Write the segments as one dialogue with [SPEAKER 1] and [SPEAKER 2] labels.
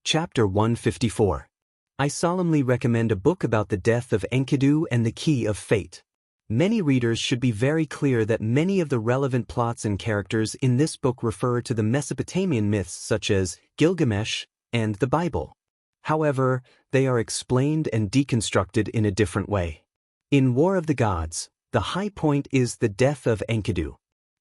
[SPEAKER 1] Chapter 154. I solemnly recommend a book about the death of Enkidu and the Key of Fate. Many readers should be very clear that many of the relevant plots and characters in this book refer to the Mesopotamian myths such as Gilgamesh and the Bible. However, they are explained and deconstructed in a different way. In War of the Gods, the high point is the death of Enkidu.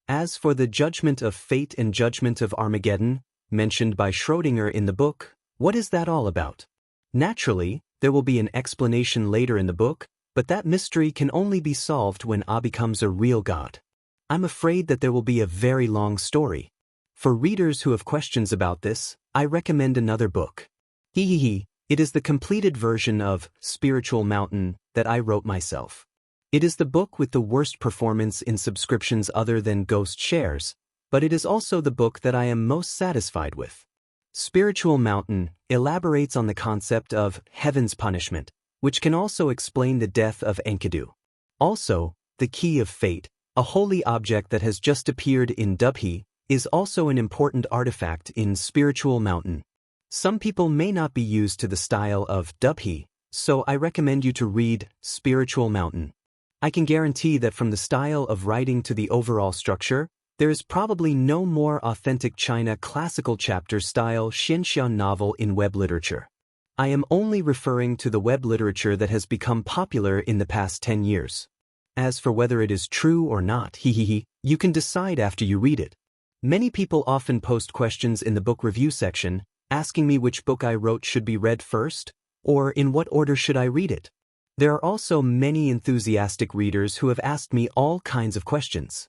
[SPEAKER 1] As for the Judgment of Fate and Judgment of Armageddon, mentioned by Schrödinger in the book, what is that all about? Naturally, there will be an explanation later in the book, but that mystery can only be solved when A becomes a real god. I'm afraid that there will be a very long story. For readers who have questions about this, I recommend another book. It is the completed version of Spiritual Mountain that I wrote myself. It is the book with the worst performance in subscriptions other than Ghost Shares, but it is also the book that I am most satisfied with. Spiritual Mountain elaborates on the concept of heaven's punishment, which can also explain the death of Enkidu. Also, the Key of Fate, a holy object that has just appeared in Dubhi, is also an important artifact in Spiritual Mountain. Some people may not be used to the style of Dubhi, so I recommend you to read Spiritual Mountain. I can guarantee that from the style of writing to the overall structure, there is probably no more authentic China classical chapter-style Xianxian novel in web literature. I am only referring to the web literature that has become popular in the past 10 years. As for whether it is true or not, you can decide after you read it. Many people often post questions in the book review section, asking me which book I wrote should be read first, or in what order should I read it. There are also many enthusiastic readers who have asked me all kinds of questions.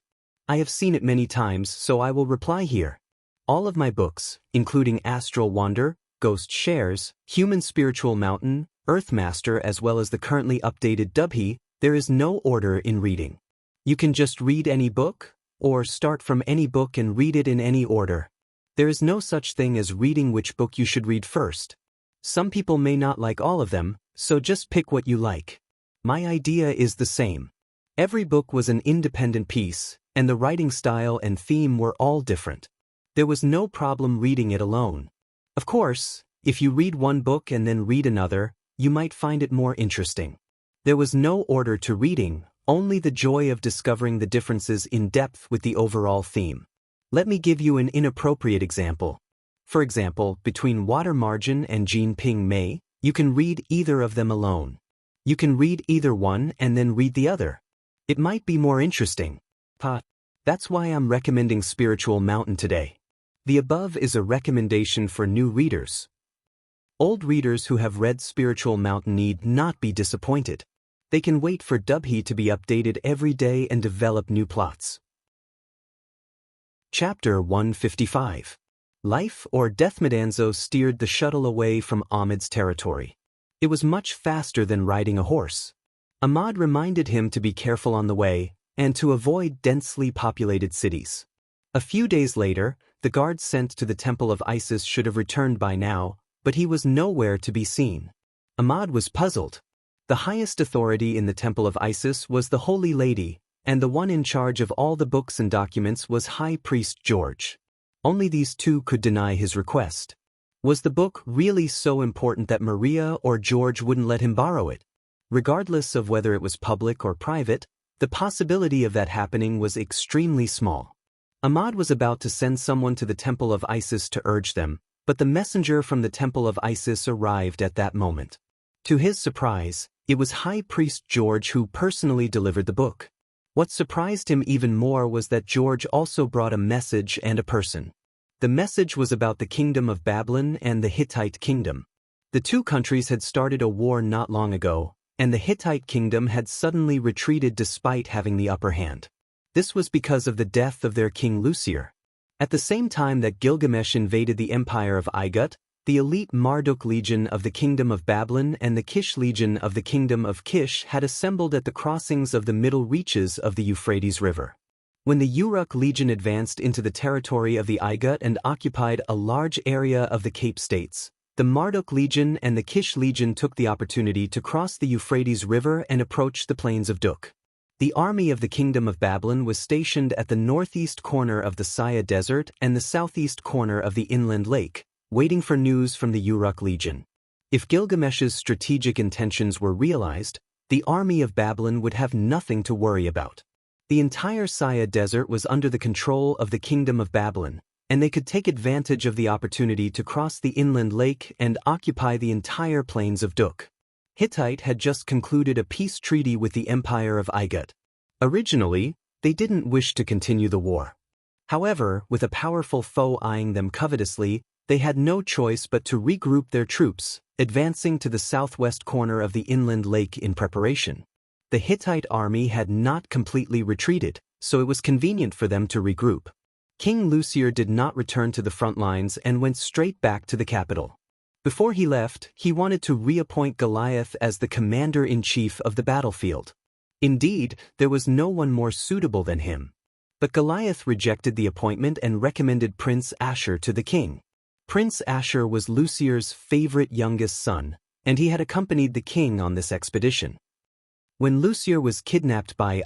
[SPEAKER 1] I have seen it many times, so I will reply here. All of my books, including Astral Wander, Ghost Shares, Human Spiritual Mountain, Earthmaster, as well as the currently updated Dubhi, there is no order in reading. You can just read any book, or start from any book and read it in any order. There is no such thing as reading which book you should read first. Some people may not like all of them, so just pick what you like. My idea is the same. Every book was an independent piece, and the writing style and theme were all different. There was no problem reading it alone. Of course, if you read one book and then read another, you might find it more interesting. There was no order to reading, only the joy of discovering the differences in depth with the overall theme. Let me give you an inappropriate example. For example, between Water Margin and Jean Ping Mei, you can read either of them alone. You can read either one and then read the other. It might be more interesting. That's why I'm recommending Spiritual Mountain today. The above is a recommendation for new readers. Old readers who have read Spiritual Mountain need not be disappointed. They can wait for Dubhi to be updated every day and develop new plots. Chapter 155. Life or Death. Madanzo steered the shuttle away from Ahmed's territory. It was much faster than riding a horse. Ahmad reminded him to be careful on the way, and to avoid densely populated cities. A few days later, the guards sent to the temple of Isis should have returned by now, but he was nowhere to be seen. Ahmad was puzzled. The highest authority in the temple of Isis was the Holy Lady, and the one in charge of all the books and documents was High Priest George. Only these two could deny his request. Was the book really so important that Maria or George wouldn't let him borrow it? Regardless of whether it was public or private, the possibility of that happening was extremely small. Ahmad was about to send someone to the temple of Isis to urge them, but the messenger from the temple of Isis arrived at that moment. To his surprise, it was High Priest George who personally delivered the book. What surprised him even more was that George also brought a message and a person. The message was about the kingdom of Babylon and the Hittite kingdom. The two countries had started a war not long ago, and the Hittite kingdom had suddenly retreated despite having the upper hand. This was because of the death of their king Lusir. At the same time that Gilgamesh invaded the empire of Igut, the elite Marduk Legion of the kingdom of Babylon and the Kish Legion of the kingdom of Kish had assembled at the crossings of the middle reaches of the Euphrates River. When the Uruk Legion advanced into the territory of the Igut and occupied a large area of the Cape States, the Marduk Legion and the Kish Legion took the opportunity to cross the Euphrates River and approach the plains of Duk. The army of the Kingdom of Babylon was stationed at the northeast corner of the Saya Desert and the southeast corner of the inland lake, waiting for news from the Uruk legion. If Gilgamesh's strategic intentions were realized, the army of Babylon would have nothing to worry about. The entire Saya desert was under the control of the Kingdom of Babylon, and they could take advantage of the opportunity to cross the inland lake and occupy the entire plains of Duk. Hittite had just concluded a peace treaty with the Empire of Igut. Originally, they didn't wish to continue the war. However, with a powerful foe eyeing them covetously, they had no choice but to regroup their troops, advancing to the southwest corner of the inland lake in preparation. The Hittite army had not completely retreated, so it was convenient for them to regroup. King Lucier did not return to the front lines and went straight back to the capital. Before he left, he wanted to reappoint Goliath as the commander-in-chief of the battlefield. Indeed, there was no one more suitable than him. But Goliath rejected the appointment and recommended Prince Asher to the king. Prince Asher was Lucier's favorite youngest son, and he had accompanied the king on this expedition. When Lucier was kidnapped by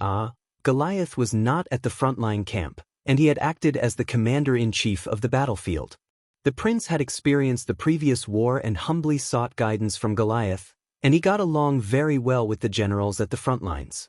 [SPEAKER 1] Goliath was not at the frontline camp, and he had acted as the commander-in-chief of the battlefield. The prince had experienced the previous war and humbly sought guidance from Goliath, and he got along very well with the generals at the front lines.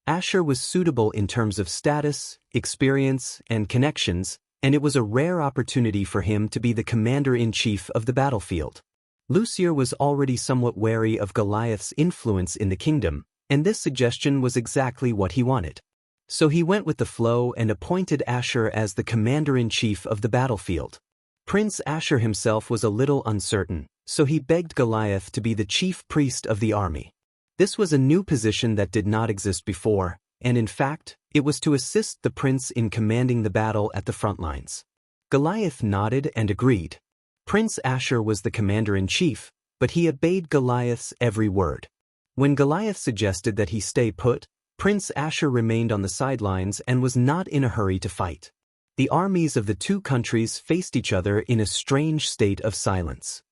[SPEAKER 1] Asher was suitable in terms of status, experience, and connections, and it was a rare opportunity for him to be the commander-in-chief of the battlefield. Lucier was already somewhat wary of Goliath's influence in the kingdom, and this suggestion was exactly what he wanted. So he went with the flow and appointed Asher as the commander-in-chief of the battlefield. Prince Asher himself was a little uncertain, so he begged Goliath to be the chief priest of the army. This was a new position that did not exist before, and in fact, it was to assist the prince in commanding the battle at the front lines. Goliath nodded and agreed. Prince Asher was the commander-in-chief, but he obeyed Goliath's every word. When Goliath suggested that he stay put, Prince Asher remained on the sidelines and was not in a hurry to fight. The armies of the two countries faced each other in a strange state of silence.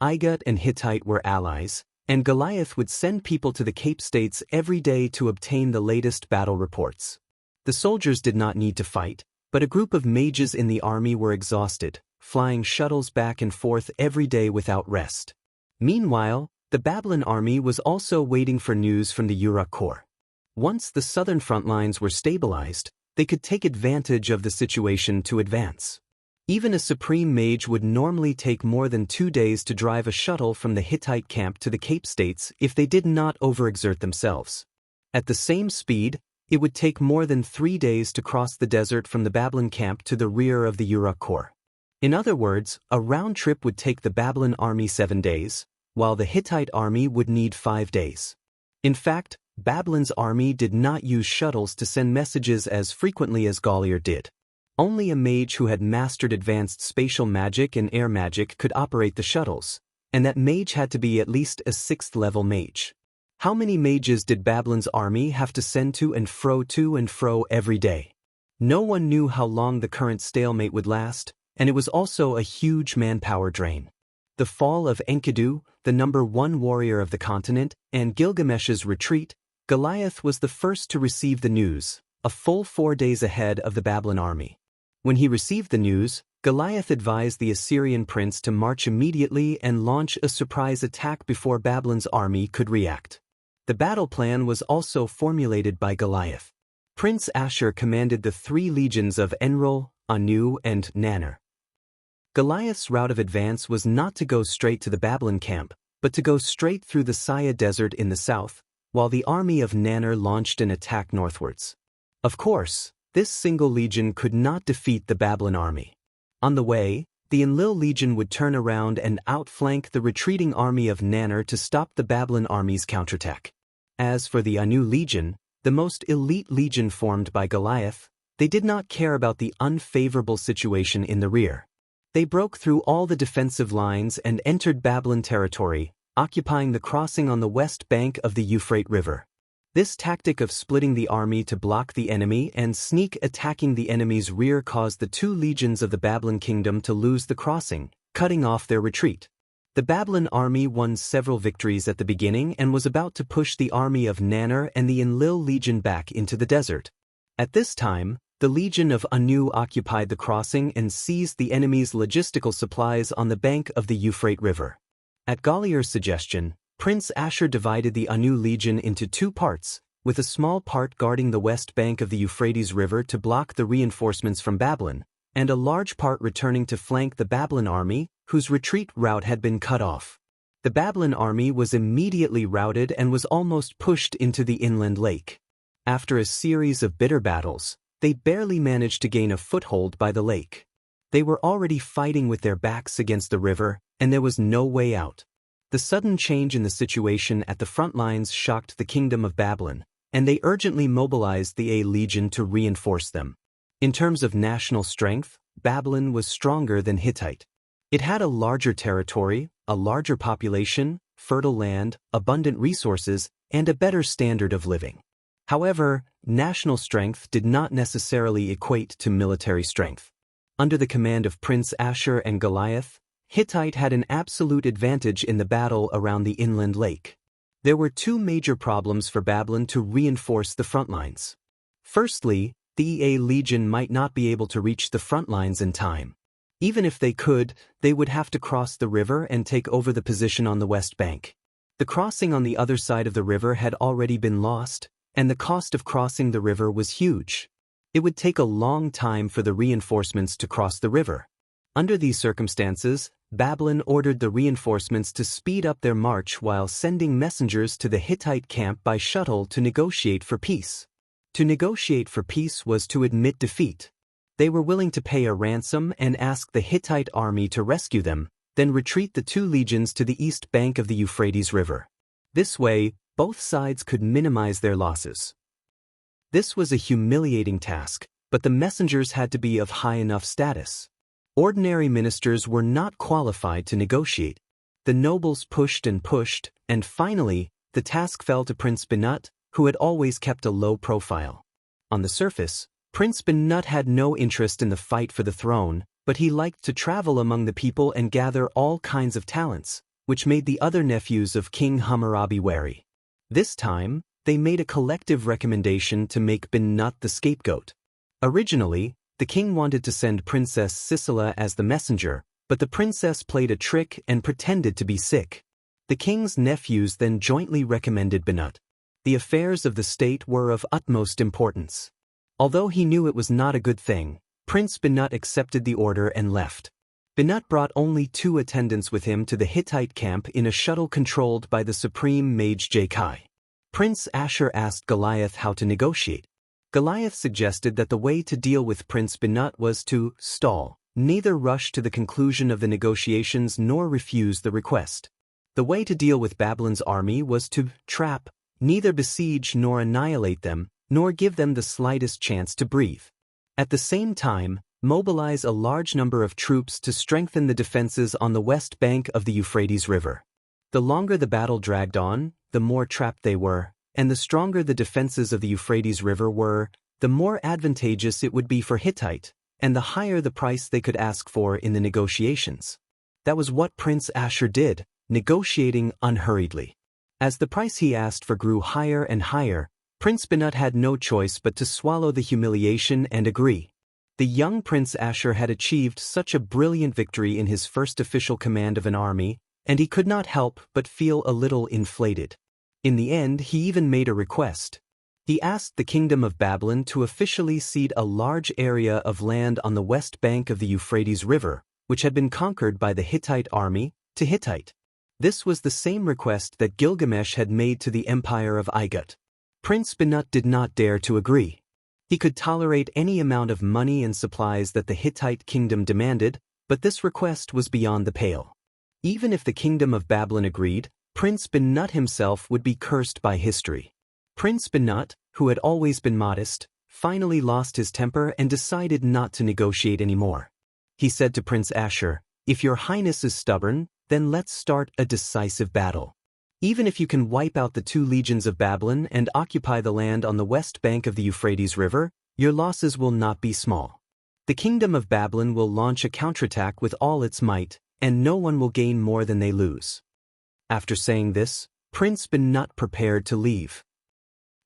[SPEAKER 1] Igut and Hittite were allies, and Goliath would send people to the Cape States every day to obtain the latest battle reports. The soldiers did not need to fight, but a group of mages in the army were exhausted, flying shuttles back and forth every day without rest. Meanwhile, the Babylon army was also waiting for news from the Uruk Corps. Once the southern front lines were stabilized, they could take advantage of the situation to advance. Even a supreme mage would normally take more than 2 days to drive a shuttle from the Hittite camp to the Cape States if they did not overexert themselves. At the same speed, it would take more than 3 days to cross the desert from the Babylon camp to the rear of the Uruk Corps. In other words, a round trip would take the Babylon army 7 days, while the Hittite army would need 5 days. In fact, Babylon's army did not use shuttles to send messages as frequently as Goliath did. Only a mage who had mastered advanced spatial magic and air magic could operate the shuttles, and that mage had to be at least a 6th-level mage. How many mages did Babylon's army have to send to and fro every day? No one knew how long the current stalemate would last, and it was also a huge manpower drain. The fall of Enkidu, the #1 warrior of the continent, and Gilgamesh's retreat, Goliath was the first to receive the news, a full 4 days ahead of the Babylon army. When he received the news, Goliath advised the Assyrian prince to march immediately and launch a surprise attack before Babylon's army could react. The battle plan was also formulated by Goliath. Prince Asher commanded the 3 legions of Enlil, Anu, and Nannar. Goliath's route of advance was not to go straight to the Babylon camp, but to go straight through the Saya desert in the south, while the army of Nannar launched an attack northwards. Of course, this single legion could not defeat the Babylon army. On the way, the Enlil legion would turn around and outflank the retreating army of Nannar to stop the Babylon army's counterattack. As for the Anu legion, the most elite legion formed by Goliath, they did not care about the unfavorable situation in the rear. They broke through all the defensive lines and entered Babylon territory, occupying the crossing on the west bank of the Euphrates River. This tactic of splitting the army to block the enemy and sneak attacking the enemy's rear caused the 2 legions of the Babylon kingdom to lose the crossing, cutting off their retreat. The Babylon army won several victories at the beginning and was about to push the army of Nannar and the Enlil legion back into the desert. At this time, The Legion of Anu occupied the crossing and seized the enemy's logistical supplies on the bank of the Euphrates River. At Gallier's suggestion, Prince Ashur divided the Anu Legion into two parts, with a small part guarding the west bank of the Euphrates River to block the reinforcements from Babylon, and a large part returning to flank the Babylon army, whose retreat route had been cut off. The Babylon army was immediately routed and was almost pushed into the inland lake. After a series of bitter battles, they barely managed to gain a foothold by the lake. They were already fighting with their backs against the river, and there was no way out. The sudden change in the situation at the front lines shocked the kingdom of Babylon, and they urgently mobilized the A Legion to reinforce them. In terms of national strength, Babylon was stronger than Hittite. It had a larger territory, a larger population, fertile land, abundant resources, and a better standard of living. However, national strength did not necessarily equate to military strength. Under the command of Prince Ashur and Goliath, Hittite had an absolute advantage in the battle around the inland lake. There were two major problems for Babylon to reinforce the front lines. Firstly, the A Legion might not be able to reach the front lines in time. Even if they could, they would have to cross the river and take over the position on the west bank. The crossing on the other side of the river had already been lost, and the cost of crossing the river was huge. It would take a long time for the reinforcements to cross the river. Under these circumstances, Babylon ordered the reinforcements to speed up their march while sending messengers to the Hittite camp by shuttle to negotiate for peace. To negotiate for peace was to admit defeat. They were willing to pay a ransom and ask the Hittite army to rescue them, then retreat the two legions to the east bank of the Euphrates River. This way, both sides could minimize their losses. This was a humiliating task, but the messengers had to be of high enough status. Ordinary ministers were not qualified to negotiate. The nobles pushed, and finally, the task fell to Prince Benut, who had always kept a low profile. On the surface, Prince Benut had no interest in the fight for the throne, but he liked to travel among the people and gather all kinds of talents, which made the other nephews of King Hammurabi wary. This time, they made a collective recommendation to make Benut the scapegoat. Originally, the king wanted to send Princess Sisera as the messenger, but the princess played a trick and pretended to be sick. The king's nephews then jointly recommended Benut. The affairs of the state were of utmost importance. Although he knew it was not a good thing, Prince Benut accepted the order and left. Benut brought only 2 attendants with him to the Hittite camp in a shuttle controlled by the supreme mage Jakai. Prince Ashur asked Goliath how to negotiate. Goliath suggested that the way to deal with Prince Benut was to stall, neither rush to the conclusion of the negotiations nor refuse the request. The way to deal with Babylon's army was to trap, neither besiege nor annihilate them, nor give them the slightest chance to breathe. At the same time, mobilize a large number of troops to strengthen the defenses on the west bank of the Euphrates River. The longer the battle dragged on, the more trapped they were, and the stronger the defenses of the Euphrates River were, the more advantageous it would be for Hittite, and the higher the price they could ask for in the negotiations. That was what Prince Ashur did, negotiating unhurriedly. As the price he asked for grew higher and higher, Prince Benut had no choice but to swallow the humiliation and agree. The young Prince Ashur had achieved such a brilliant victory in his first official command of an army, and he could not help but feel a little inflated. In the end, he even made a request. He asked the kingdom of Babylon to officially cede a large area of land on the west bank of the Euphrates River, which had been conquered by the Hittite army, to Hittite. This was the same request that Gilgamesh had made to the empire of Igut. Prince Benut did not dare to agree. He could tolerate any amount of money and supplies that the Hittite kingdom demanded, but this request was beyond the pale. Even if the kingdom of Babylon agreed, Prince Benut himself would be cursed by history. Prince Benut, who had always been modest, finally lost his temper and decided not to negotiate anymore. He said to Prince Ashur, "If your highness is stubborn, then let's start a decisive battle. Even if you can wipe out the 2 legions of Babylon and occupy the land on the west bank of the Euphrates River, your losses will not be small. The kingdom of Babylon will launch a counterattack with all its might, and no one will gain more than they lose." After saying this, Prince Benut prepared to leave.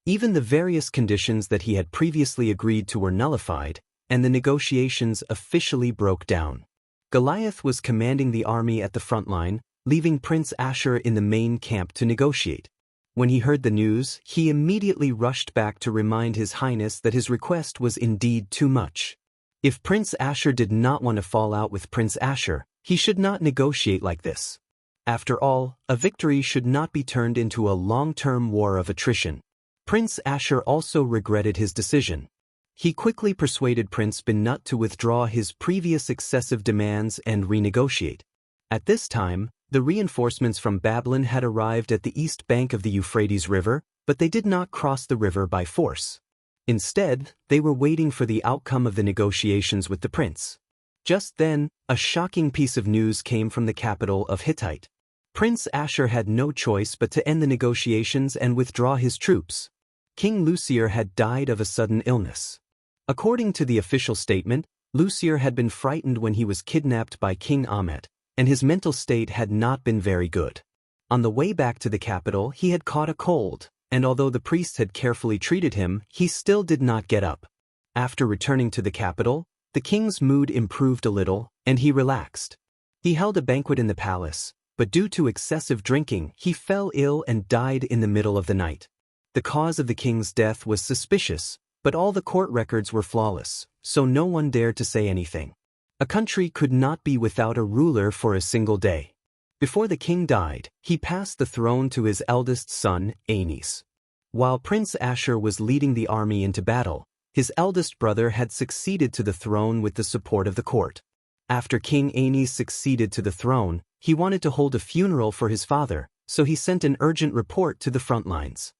[SPEAKER 1] Even the various conditions that he had previously agreed to were nullified, and the negotiations officially broke down. Goliath was commanding the army at the front line, leaving Prince Asher in the main camp to negotiate. When he heard the news, he immediately rushed back to remind His Highness that his request was indeed too much. If Prince Asher did not want to fall out with Prince Asher, he should not negotiate like this. After all, a victory should not be turned into a long-term war of attrition. Prince Asher also regretted his decision. He quickly persuaded Prince Bin-Nut to withdraw his previous excessive demands and renegotiate. At this time, the reinforcements from Babylon had arrived at the east bank of the Euphrates River, but they did not cross the river by force. Instead, they were waiting for the outcome of the negotiations with the prince. Just then, a shocking piece of news came from the capital of Hittite. Prince Asher had no choice but to end the negotiations and withdraw his troops. King Lucier had died of a sudden illness. According to the official statement, Lucier had been frightened when he was kidnapped by King Ahmet, and his mental state had not been very good. On the way back to the capital, he had caught a cold, and although the priests had carefully treated him, he still did not get up. After returning to the capital, the king's mood improved a little, and he relaxed. He held a banquet in the palace, but due to excessive drinking, he fell ill and died in the middle of the night. The cause of the king's death was suspicious, but all the court records were flawless, so no one dared to say anything. A country could not be without a ruler for a single day. Before the king died, he passed the throne to his eldest son, Anis. While Prince Asher was leading the army into battle, his eldest brother had succeeded to the throne with the support of the court. After King Anis succeeded to the throne, he wanted to hold a funeral for his father, so he sent an urgent report to the front lines.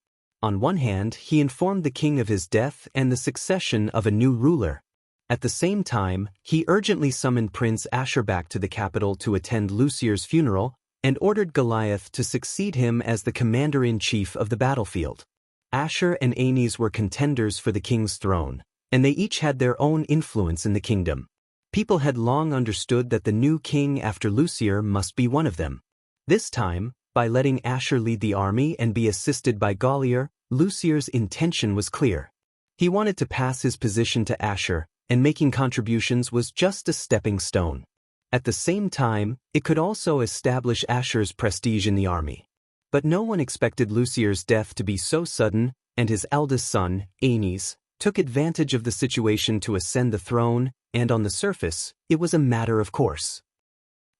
[SPEAKER 1] On one hand, he informed the king of his death and the succession of a new ruler. At the same time, he urgently summoned Prince Asher back to the capital to attend Lucier's funeral and ordered Goliath to succeed him as the commander-in-chief of the battlefield. Asher and Anis were contenders for the king's throne, and they each had their own influence in the kingdom. People had long understood that the new king after Lucier must be one of them. This time, by letting Asher lead the army and be assisted by Goliath, Lucier's intention was clear. He wanted to pass his position to Asher, and making contributions was just a stepping stone. At the same time, it could also establish Asher's prestige in the army. But no one expected Lucier's death to be so sudden, and his eldest son, Anis, took advantage of the situation to ascend the throne, and on the surface, it was a matter of course.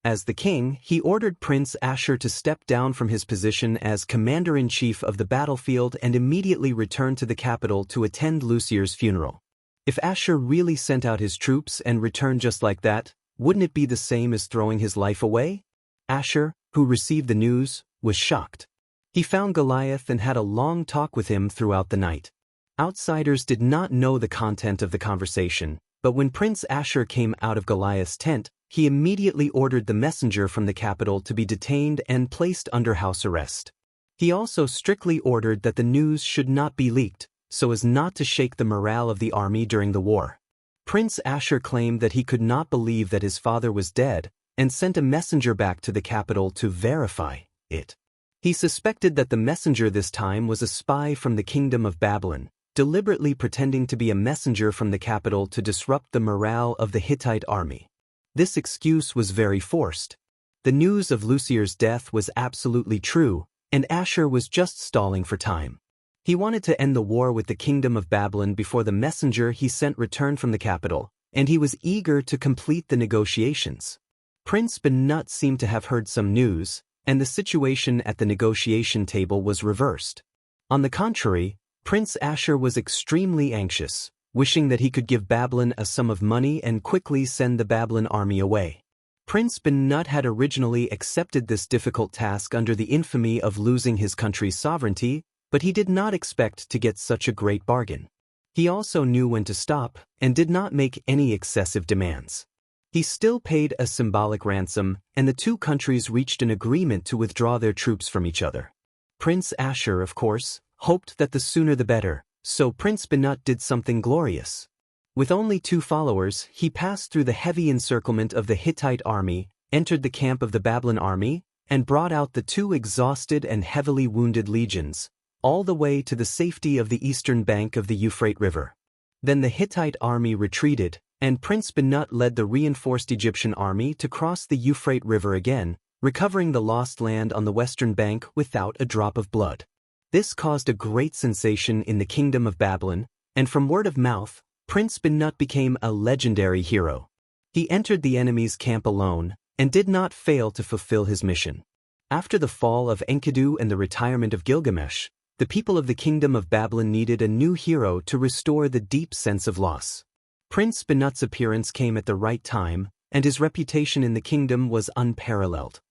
[SPEAKER 1] As the king, he ordered Prince Asher to step down from his position as commander-in-chief of the battlefield and immediately return to the capital to attend Lucier's funeral. If Asher really sent out his troops and returned just like that, wouldn't it be the same as throwing his life away? Asher, who received the news, was shocked. He found Goliath and had a long talk with him throughout the night. Outsiders did not know the content of the conversation, but when Prince Asher came out of Goliath's tent, he immediately ordered the messenger from the capital to be detained and placed under house arrest. He also strictly ordered that the news should not be leaked, so as not to shake the morale of the army during the war. Prince Asher claimed that he could not believe that his father was dead, and sent a messenger back to the capital to verify it. He suspected that the messenger this time was a spy from the kingdom of Babylon, deliberately pretending to be a messenger from the capital to disrupt the morale of the Hittite army. This excuse was very forced. The news of Lucier's death was absolutely true, and Asher was just stalling for time. He wanted to end the war with the kingdom of Babylon before the messenger he sent returned from the capital, and he was eager to complete the negotiations. Prince Bin-Nut seemed to have heard some news, and the situation at the negotiation table was reversed. On the contrary, Prince Asher was extremely anxious, wishing that he could give Babylon a sum of money and quickly send the Babylon army away. Prince Bin-Nut had originally accepted this difficult task under the infamy of losing his country's sovereignty, but he did not expect to get such a great bargain. He also knew when to stop and did not make any excessive demands. He still paid a symbolic ransom, and the two countries reached an agreement to withdraw their troops from each other. Prince Asher, of course, hoped that the sooner the better, so Prince Bin-Nut did something glorious. With only 2 followers, he passed through the heavy encirclement of the Hittite army, entered the camp of the Babylon army, and brought out the 2 exhausted and heavily wounded legions, all the way to the safety of the eastern bank of the Euphrates River. Then the Hittite army retreated, and Prince Benut led the reinforced Egyptian army to cross the Euphrates River again, recovering the lost land on the western bank without a drop of blood. This caused a great sensation in the kingdom of Babylon, and from word of mouth, Prince Benut became a legendary hero. He entered the enemy's camp alone, and did not fail to fulfill his mission. After the fall of Enkidu and the retirement of Gilgamesh, the people of the kingdom of Babylon needed a new hero to restore the deep sense of loss. Prince Benut's appearance came at the right time, and his reputation in the kingdom was unparalleled.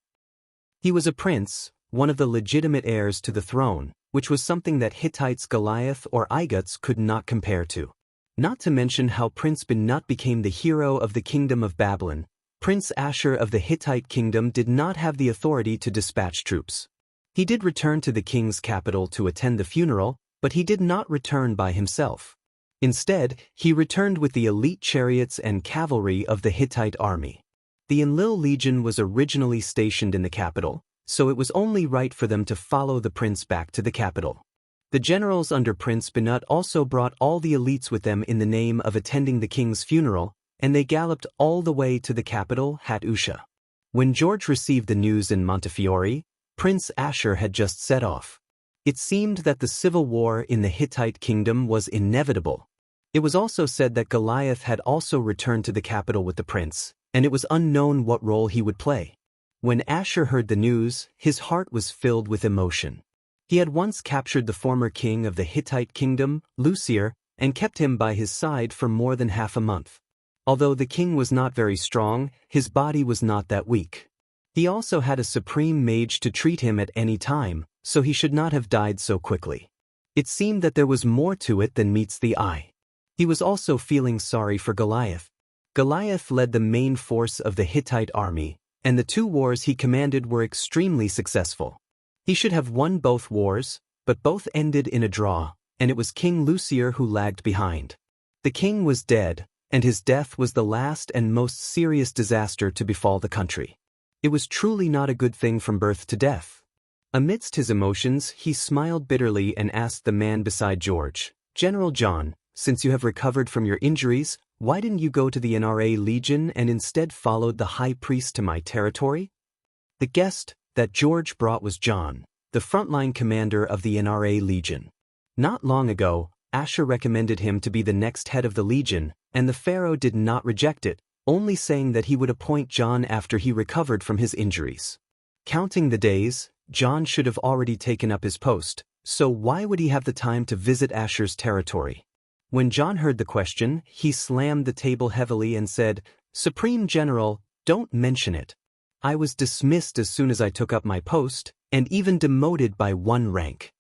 [SPEAKER 1] He was a prince, one of the legitimate heirs to the throne, which was something that Hittites Goliath or Igots could not compare to. Not to mention how Prince Benut became the hero of the kingdom of Babylon. Prince Ashur of the Hittite kingdom did not have the authority to dispatch troops. He did return to the king's capital to attend the funeral, but he did not return by himself. Instead, he returned with the elite chariots and cavalry of the Hittite army. The Enlil legion was originally stationed in the capital, so it was only right for them to follow the prince back to the capital. The generals under Prince Benut also brought all the elites with them in the name of attending the king's funeral, and they galloped all the way to the capital, Hattusha. When George received the news in Montefiore, Prince Ashur had just set off. It seemed that the civil war in the Hittite kingdom was inevitable. It was also said that Goliath had also returned to the capital with the prince, and it was unknown what role he would play. When Ashur heard the news, his heart was filled with emotion. He had once captured the former king of the Hittite kingdom, Lusir, and kept him by his side for more than half a month. Although the king was not very strong, his body was not that weak. He also had a supreme mage to treat him at any time, so he should not have died so quickly. It seemed that there was more to it than meets the eye. He was also feeling sorry for Goliath. Goliath led the main force of the Hittite army, and the 2 wars he commanded were extremely successful. He should have won both wars, but both ended in a draw, and it was King Lusir who lagged behind. The king was dead, and his death was the last and most serious disaster to befall the country. It was truly not a good thing from birth to death. Amidst his emotions, he smiled bitterly and asked the man beside George, "General John, since you have recovered from your injuries, why didn't you go to the NRA Legion and instead followed the high priest to my territory?" The guest that George brought was John, the frontline commander of the NRA Legion. Not long ago, Ashur recommended him to be the next head of the Legion, and the pharaoh did not reject it, only saying that he would appoint John after he recovered from his injuries. Counting the days, John should have already taken up his post, so why would he have the time to visit Ashur's territory? When John heard the question, he slammed the table heavily and said, "Supreme General, don't mention it. I was dismissed as soon as I took up my post, and even demoted by 1 rank.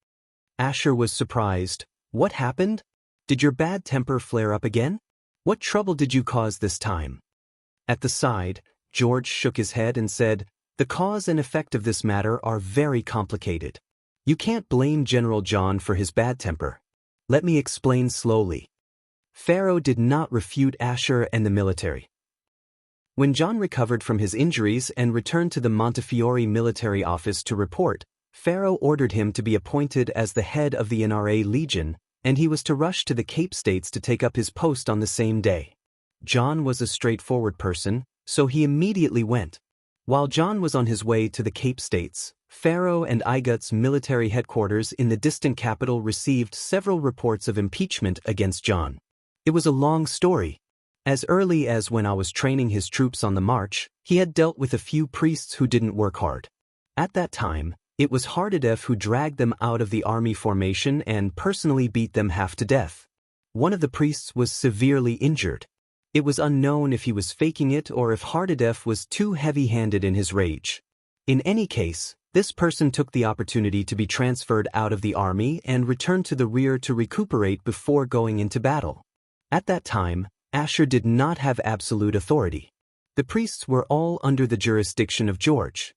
[SPEAKER 1] Ashur was surprised. "What happened? Did your bad temper flare up again? What trouble did you cause this time?" At the side, George shook his head and said, "The cause and effect of this matter are very complicated. You can't blame General John for his bad temper. Let me explain slowly." Pharaoh did not refute Ashur and the military. When John recovered from his injuries and returned to the Montefiore military office to report, Pharaoh ordered him to be appointed as the head of the NRA Legion, and he was to rush to the Cape States to take up his post on the same day. John was a straightforward person, so he immediately went. While John was on his way to the Cape States, Pharaoh and Igut's military headquarters in the distant capital received several reports of impeachment against John. It was a long story. As early as when I was training his troops on the march, he had dealt with a few priests who didn't work hard. At that time, it was Hardadef who dragged them out of the army formation and personally beat them half to death. One of the priests was severely injured. It was unknown if he was faking it or if Hardadef was too heavy-handed in his rage. In any case, this person took the opportunity to be transferred out of the army and returned to the rear to recuperate before going into battle. At that time, Ashur did not have absolute authority. The priests were all under the jurisdiction of George.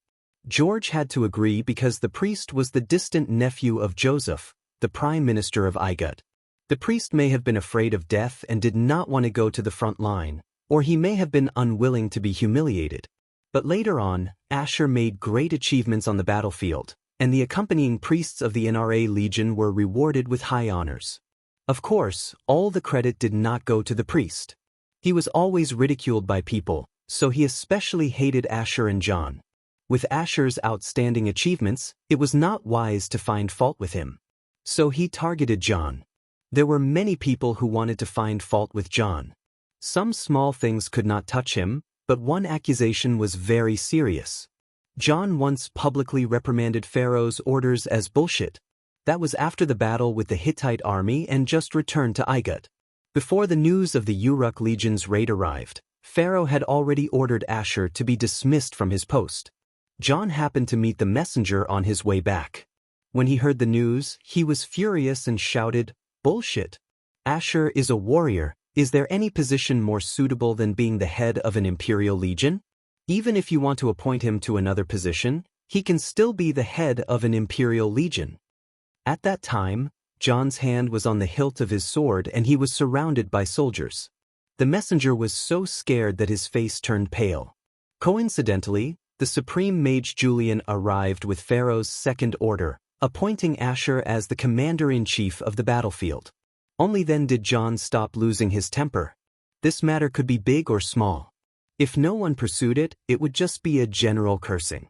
[SPEAKER 1] George had to agree because the priest was the distant nephew of Joseph, the prime minister of Igut. The priest may have been afraid of death and did not want to go to the front line, or he may have been unwilling to be humiliated. But later on, Ashur made great achievements on the battlefield, and the accompanying priests of the NRA Legion were rewarded with high honors. Of course, all the credit did not go to the priest. He was always ridiculed by people, so he especially hated Asher and John. With Asher's outstanding achievements, it was not wise to find fault with him. So he targeted John. There were many people who wanted to find fault with John. Some small things could not touch him, but one accusation was very serious. John once publicly reprimanded Pharaoh's orders as bullshit. That was after the battle with the Hittite army and just returned to Igut. Before the news of the Uruk Legion's raid arrived, Pharaoh had already ordered Asher to be dismissed from his post. John happened to meet the messenger on his way back. When he heard the news, he was furious and shouted, "Bullshit! Asher is a warrior. Is there any position more suitable than being the head of an imperial legion? Even if you want to appoint him to another position, he can still be the head of an imperial legion." At that time, John's hand was on the hilt of his sword and he was surrounded by soldiers. The messenger was so scared that his face turned pale. Coincidentally, the Supreme Mage Julian arrived with Pharaoh's second order, appointing Asher as the commander-in-chief of the battlefield. Only then did John stop losing his temper. This matter could be big or small. If no one pursued it, it would just be a general cursing.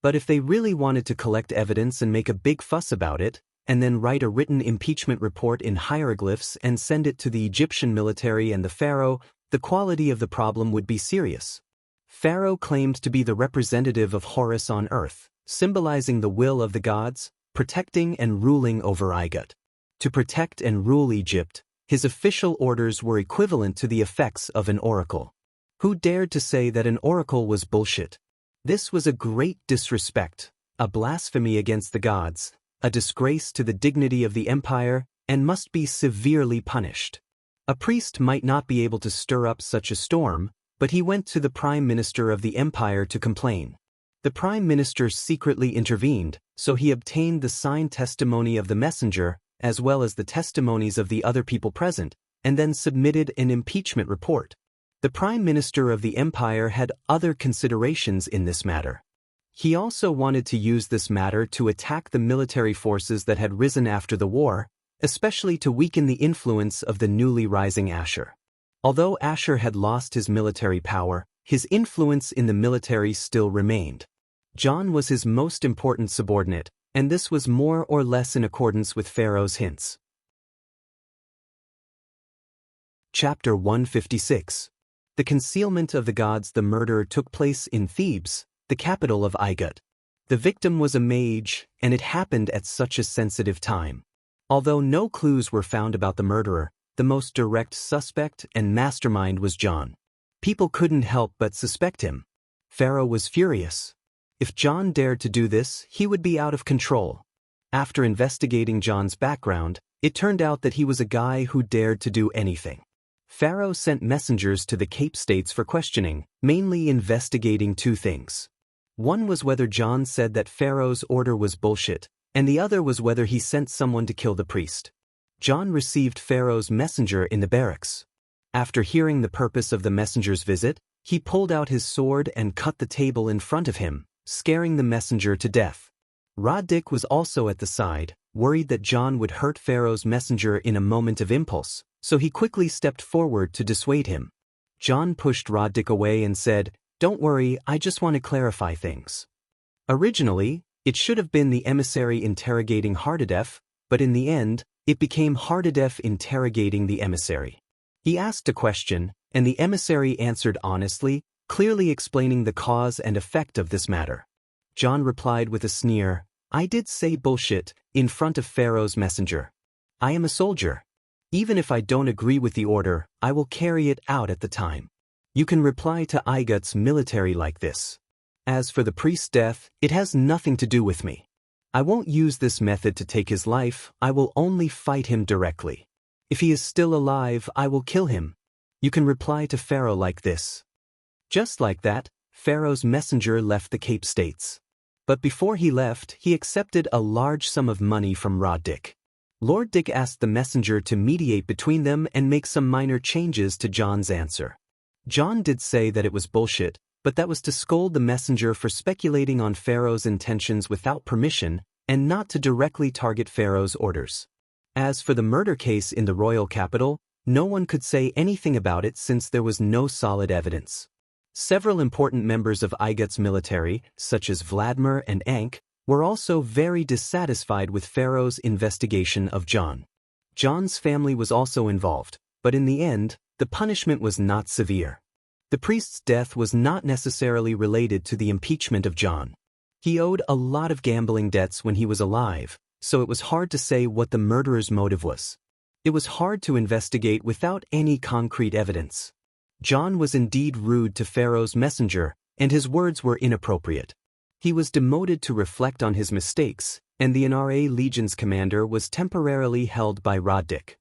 [SPEAKER 1] But if they really wanted to collect evidence and make a big fuss about it, and then write a written impeachment report in hieroglyphs and send it to the Egyptian military and the pharaoh, the quality of the problem would be serious. Pharaoh claimed to be the representative of Horus on earth, symbolizing the will of the gods, protecting and ruling over Igut. To protect and rule Egypt, his official orders were equivalent to the effects of an oracle. Who dared to say that an oracle was bullshit? This was a great disrespect, a blasphemy against the gods, a disgrace to the dignity of the empire, and must be severely punished. A priest might not be able to stir up such a storm, but he went to the prime minister of the empire to complain. The prime minister secretly intervened, so he obtained the signed testimony of the messenger, as well as the testimonies of the other people present, and then submitted an impeachment report. The prime minister of the empire had other considerations in this matter. He also wanted to use this matter to attack the military forces that had risen after the war, especially to weaken the influence of the newly rising Asher. Although Asher had lost his military power, his influence in the military still remained. John was his most important subordinate, and this was more or less in accordance with Pharaoh's hints. Chapter 156. The concealment of the gods. The murder took place in Thebes, the capital of Igut. The victim was a mage, and it happened at such a sensitive time. Although no clues were found about the murderer, the most direct suspect and mastermind was John. People couldn't help but suspect him. Pharaoh was furious. If John dared to do this, he would be out of control. After investigating John's background, it turned out that he was a guy who dared to do anything. Pharaoh sent messengers to the Cape States for questioning, mainly investigating two things. One was whether John said that Pharaoh's order was bullshit, and the other was whether he sent someone to kill the priest. John received Pharaoh's messenger in the barracks. After hearing the purpose of the messenger's visit, he pulled out his sword and cut the table in front of him, scaring the messenger to death. Roddick was also at the side, worried that John would hurt Pharaoh's messenger in a moment of impulse, so he quickly stepped forward to dissuade him. John pushed Roddick away and said, "Don't worry, I just want to clarify things." Originally, it should have been the emissary interrogating Hardadef, but in the end, it became Hardadef interrogating the emissary. He asked a question, and the emissary answered honestly, clearly explaining the cause and effect of this matter. John replied with a sneer, "I did say bullshit," in front of Pharaoh's messenger. "I am a soldier. Even if I don't agree with the order, I will carry it out at the time. You can reply to Igut's military like this. As for the priest's death, it has nothing to do with me. I won't use this method to take his life, I will only fight him directly. If he is still alive, I will kill him. You can reply to Pharaoh like this." Just like that, Pharaoh's messenger left the Cape States. But before he left, he accepted a large sum of money from Roddick. Lord Dick asked the messenger to mediate between them and make some minor changes to John's answer. John did say that it was bullshit, but that was to scold the messenger for speculating on Pharaoh's intentions without permission and not to directly target Pharaoh's orders. As for the murder case in the royal capital, no one could say anything about it since there was no solid evidence. Several important members of Igut's military, such as Vladimir and Ankh, were also very dissatisfied with Pharaoh's investigation of John. John's family was also involved, but in the end, the punishment was not severe. The priest's death was not necessarily related to the impeachment of John. He owed a lot of gambling debts when he was alive, so it was hard to say what the murderer's motive was. It was hard to investigate without any concrete evidence. John was indeed rude to Pharaoh's messenger, and his words were inappropriate. He was demoted to reflect on his mistakes, and the NRA Legion's commander was temporarily held by Roddick.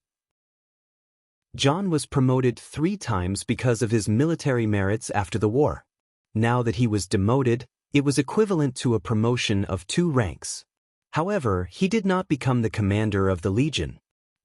[SPEAKER 1] John was promoted 3 times because of his military merits after the war. Now that he was demoted, it was equivalent to a promotion of 2 ranks. However, he did not become the commander of the Legion.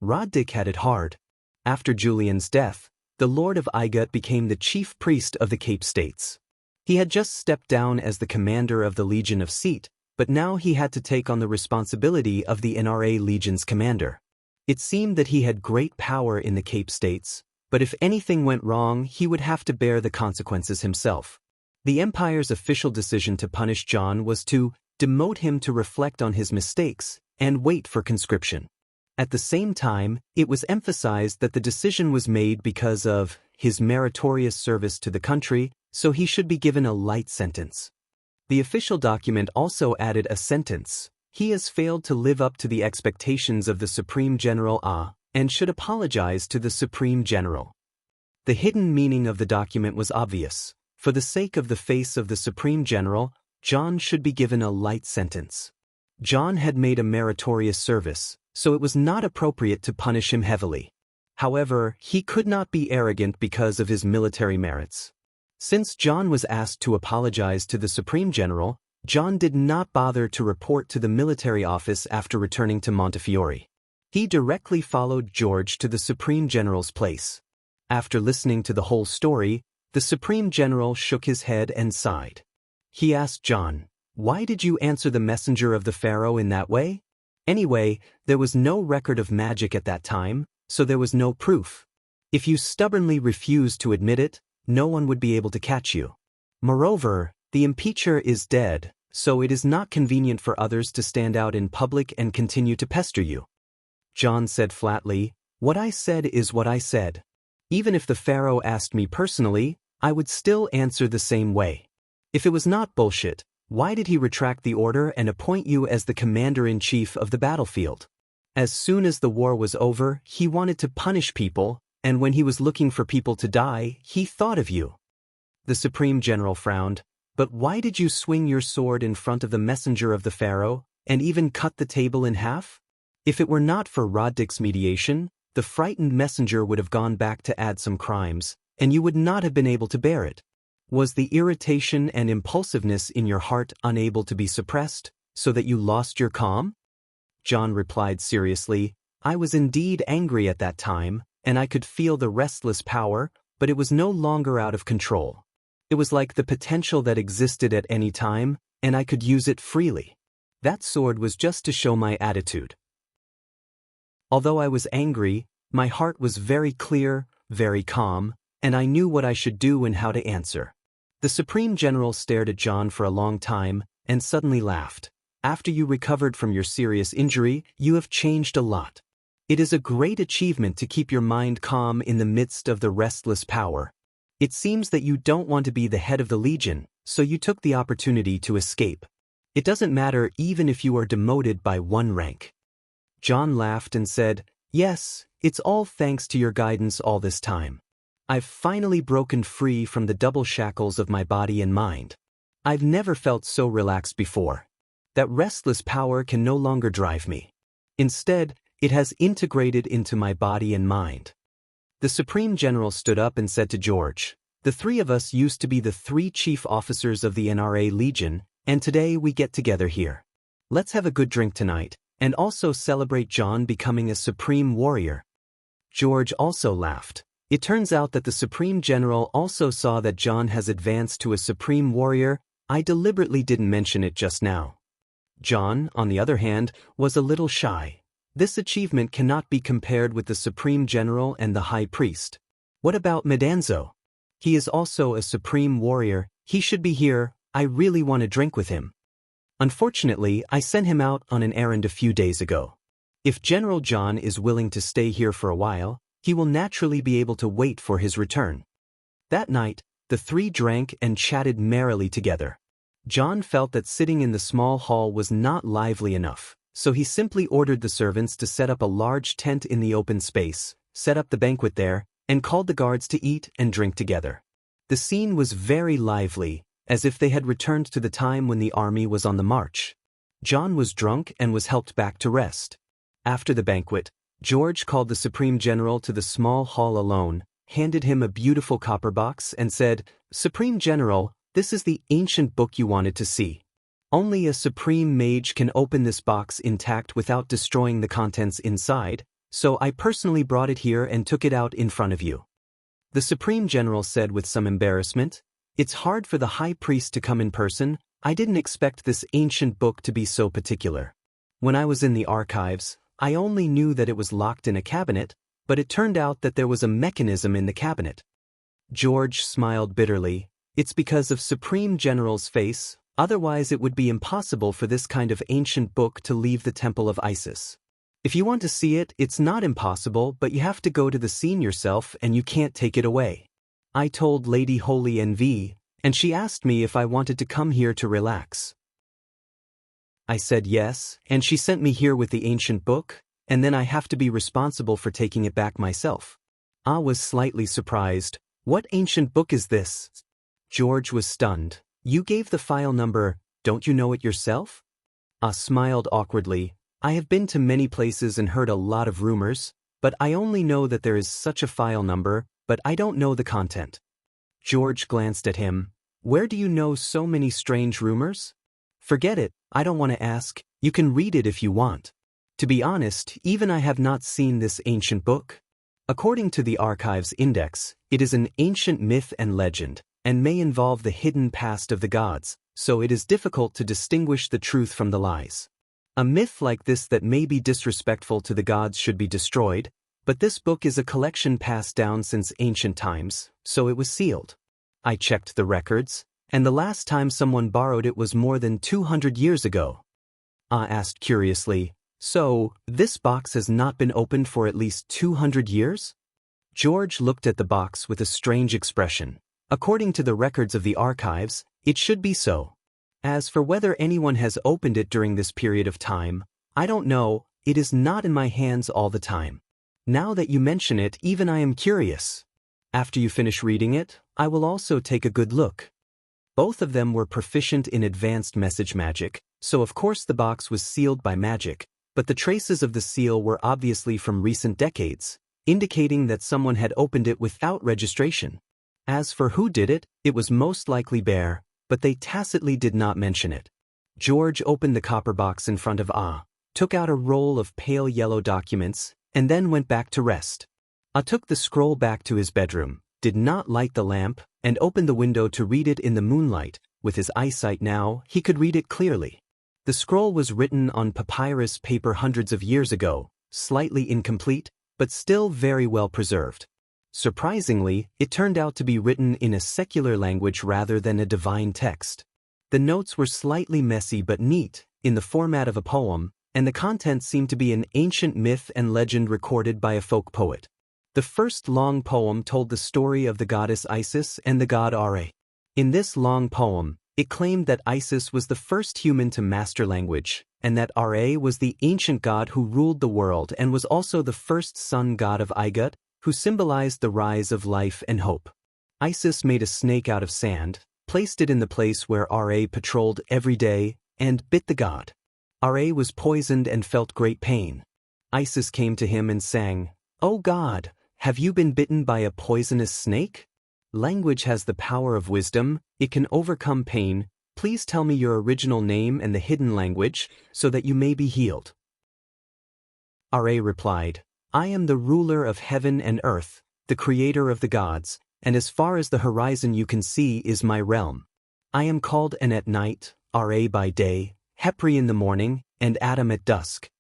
[SPEAKER 1] Roddick had it hard. After Julian's death, the Lord of Igut became the chief priest of the Cape States. He had just stepped down as the commander of the Legion of Seat, but now he had to take on the responsibility of the NRA Legion's commander. It seemed that he had great power in the Cape States, but if anything went wrong, he would have to bear the consequences himself. The Empire's official decision to punish John was to demote him to reflect on his mistakes and wait for conscription. At the same time, it was emphasized that the decision was made because of his meritorious service to the country, so he should be given a light sentence. The official document also added a sentence: "He has failed to live up to the expectations of the Supreme General and should apologize to the Supreme General." The hidden meaning of the document was obvious. For the sake of the face of the Supreme General, John should be given a light sentence. John had made a meritorious service, so it was not appropriate to punish him heavily. However, he could not be arrogant because of his military merits. Since John was asked to apologize to the Supreme General, John did not bother to report to the military office after returning to Montefiore. He directly followed George to the Supreme General's place. After listening to the whole story, the Supreme General shook his head and sighed. He asked John, "Why did you answer the messenger of the Pharaoh in that way?" Anyway, there was no record of magic at that time, so there was no proof. If you stubbornly refused to admit it, no one would be able to catch you. Moreover, the impeacher is dead, so it is not convenient for others to stand out in public and continue to pester you. John said flatly, "What I said is what I said. Even if the Pharaoh asked me personally, I would still answer the same way. If it was not bullshit, why did he retract the order and appoint you as the commander-in-chief of the battlefield? As soon as the war was over, he wanted to punish people, and when he was looking for people to die, he thought of you." The Supreme General frowned. "But why did you swing your sword in front of the messenger of the Pharaoh, and even cut the table in half? If it were not for Roddick's mediation, the frightened messenger would have gone back to add some crimes, and you would not have been able to bear it. Was the irritation and impulsiveness in your heart unable to be suppressed, so that you lost your calm?" John replied seriously, "I was indeed angry at that time, and I could feel the restless power, but it was no longer out of control. It was like the potential that existed at any time, and I could use it freely. That sword was just to show my attitude. Although I was angry, my heart was very clear, very calm, and I knew what I should do and how to answer." The Supreme General stared at John for a long time, and suddenly laughed. "After you recovered from your serious injury, you have changed a lot. It is a great achievement to keep your mind calm in the midst of the restless power. It seems that you don't want to be the head of the Legion, so you took the opportunity to escape. It doesn't matter even if you are demoted by 1 rank." John laughed and said, "Yes, it's all thanks to your guidance all this time. I've finally broken free from the double shackles of my body and mind. I've never felt so relaxed before. That restless power can no longer drive me. Instead, it has integrated into my body and mind." The Supreme General stood up and said to George, "The 3 of us used to be the 3 chief officers of the NRA Legion, and today we get together here. Let's have a good drink tonight, and also celebrate John becoming a supreme warrior." George also laughed. It turns out that the Supreme General also saw that John has advanced to a Supreme Warrior. I deliberately didn't mention it just now. John, on the other hand, was a little shy. This achievement cannot be compared with the Supreme General and the High Priest. What about Medanzo? He is also a Supreme Warrior. He should be here. I really want to drink with him. Unfortunately, I sent him out on an errand a few days ago. If General John is willing to stay here for a while, he will naturally be able to wait for his return. That night, the three drank and chatted merrily together. John felt that sitting in the small hall was not lively enough, so he simply ordered the servants to set up a large tent in the open space, set up the banquet there, and called the guards to eat and drink together. The scene was very lively, as if they had returned to the time when the army was on the march. John was drunk and was helped back to rest. After the banquet, George called the Supreme General to the small hall alone, handed him a beautiful copper box and said, "Supreme General, this is the ancient book you wanted to see. Only a Supreme Mage can open this box intact without destroying the contents inside, so I personally brought it here and took it out in front of you." The Supreme General said with some embarrassment, "It's hard for the High Priest to come in person. I didn't expect this ancient book to be so particular. When I was in the archives, I only knew that it was locked in a cabinet, but it turned out that there was a mechanism in the cabinet." George smiled bitterly. "It's because of Supreme General's face, otherwise it would be impossible for this kind of ancient book to leave the Temple of Isis. If you want to see it, it's not impossible, but you have to go to the scene yourself and you can't take it away. I told Lady Holy NV, and she asked me if I wanted to come here to relax. I said yes, and she sent me here with the ancient book, and then I have to be responsible for taking it back myself." Ah was slightly surprised. "What ancient book is this?" George was stunned. "You gave the file number, don't you know it yourself?" Ah smiled awkwardly. "I have been to many places and heard a lot of rumors, but I only know that there is such a file number, but I don't know the content." George glanced at him. "Where do you know so many strange rumors?" "Forget it, I don't want to ask, you can read it if you want. To be honest, even I have not seen this ancient book. According to the Archives Index, it is an ancient myth and legend, and may involve the hidden past of the gods, so it is difficult to distinguish the truth from the lies. A myth like this that may be disrespectful to the gods should be destroyed, but this book is a collection passed down since ancient times, so it was sealed. I checked the records, and the last time someone borrowed it was more than 200 years ago." Ah asked curiously, "So, this box has not been opened for at least 200 years? George looked at the box with a strange expression. According to the records of the archives, it should be so. As for whether anyone has opened it during this period of time, I don't know, it is not in my hands all the time. Now that you mention it, even I am curious. After you finish reading it, I will also take a good look." Both of them were proficient in advanced message magic, so of course the box was sealed by magic, but the traces of the seal were obviously from recent decades, indicating that someone had opened it without registration. As for who did it, it was most likely Bear, but they tacitly did not mention it. George opened the copper box in front of Ah, took out a roll of pale yellow documents, and then went back to rest. Ah took the scroll back to his bedroom, did not light the lamp, and opened the window to read it in the moonlight. With his eyesight now, he could read it clearly. The scroll was written on papyrus paper hundreds of years ago, slightly incomplete, but still very well preserved. Surprisingly, it turned out to be written in a secular language rather than a divine text. The notes were slightly messy but neat, in the format of a poem, and the content seemed to be an ancient myth and legend recorded by a folk poet. The first long poem told the story of the goddess Isis and the god Ra. In this long poem, it claimed that Isis was the first human to master language, and that Ra was the ancient god who ruled the world and was also the first sun god of Igut, who symbolized the rise of life and hope. Isis made a snake out of sand, placed it in the place where Ra patrolled every day, and bit the god. Ra was poisoned and felt great pain. Isis came to him and sang, "O God, have you been bitten by a poisonous snake? Language has the power of wisdom, it can overcome pain. Please tell me your original name and the hidden language, so that you may be healed." Ra replied, "I am the ruler of heaven and earth. the creator of the gods, and as far as the horizon you can see is my realm. I am called An at night, Ra by day, Hepri in the morning, and Adam at dusk.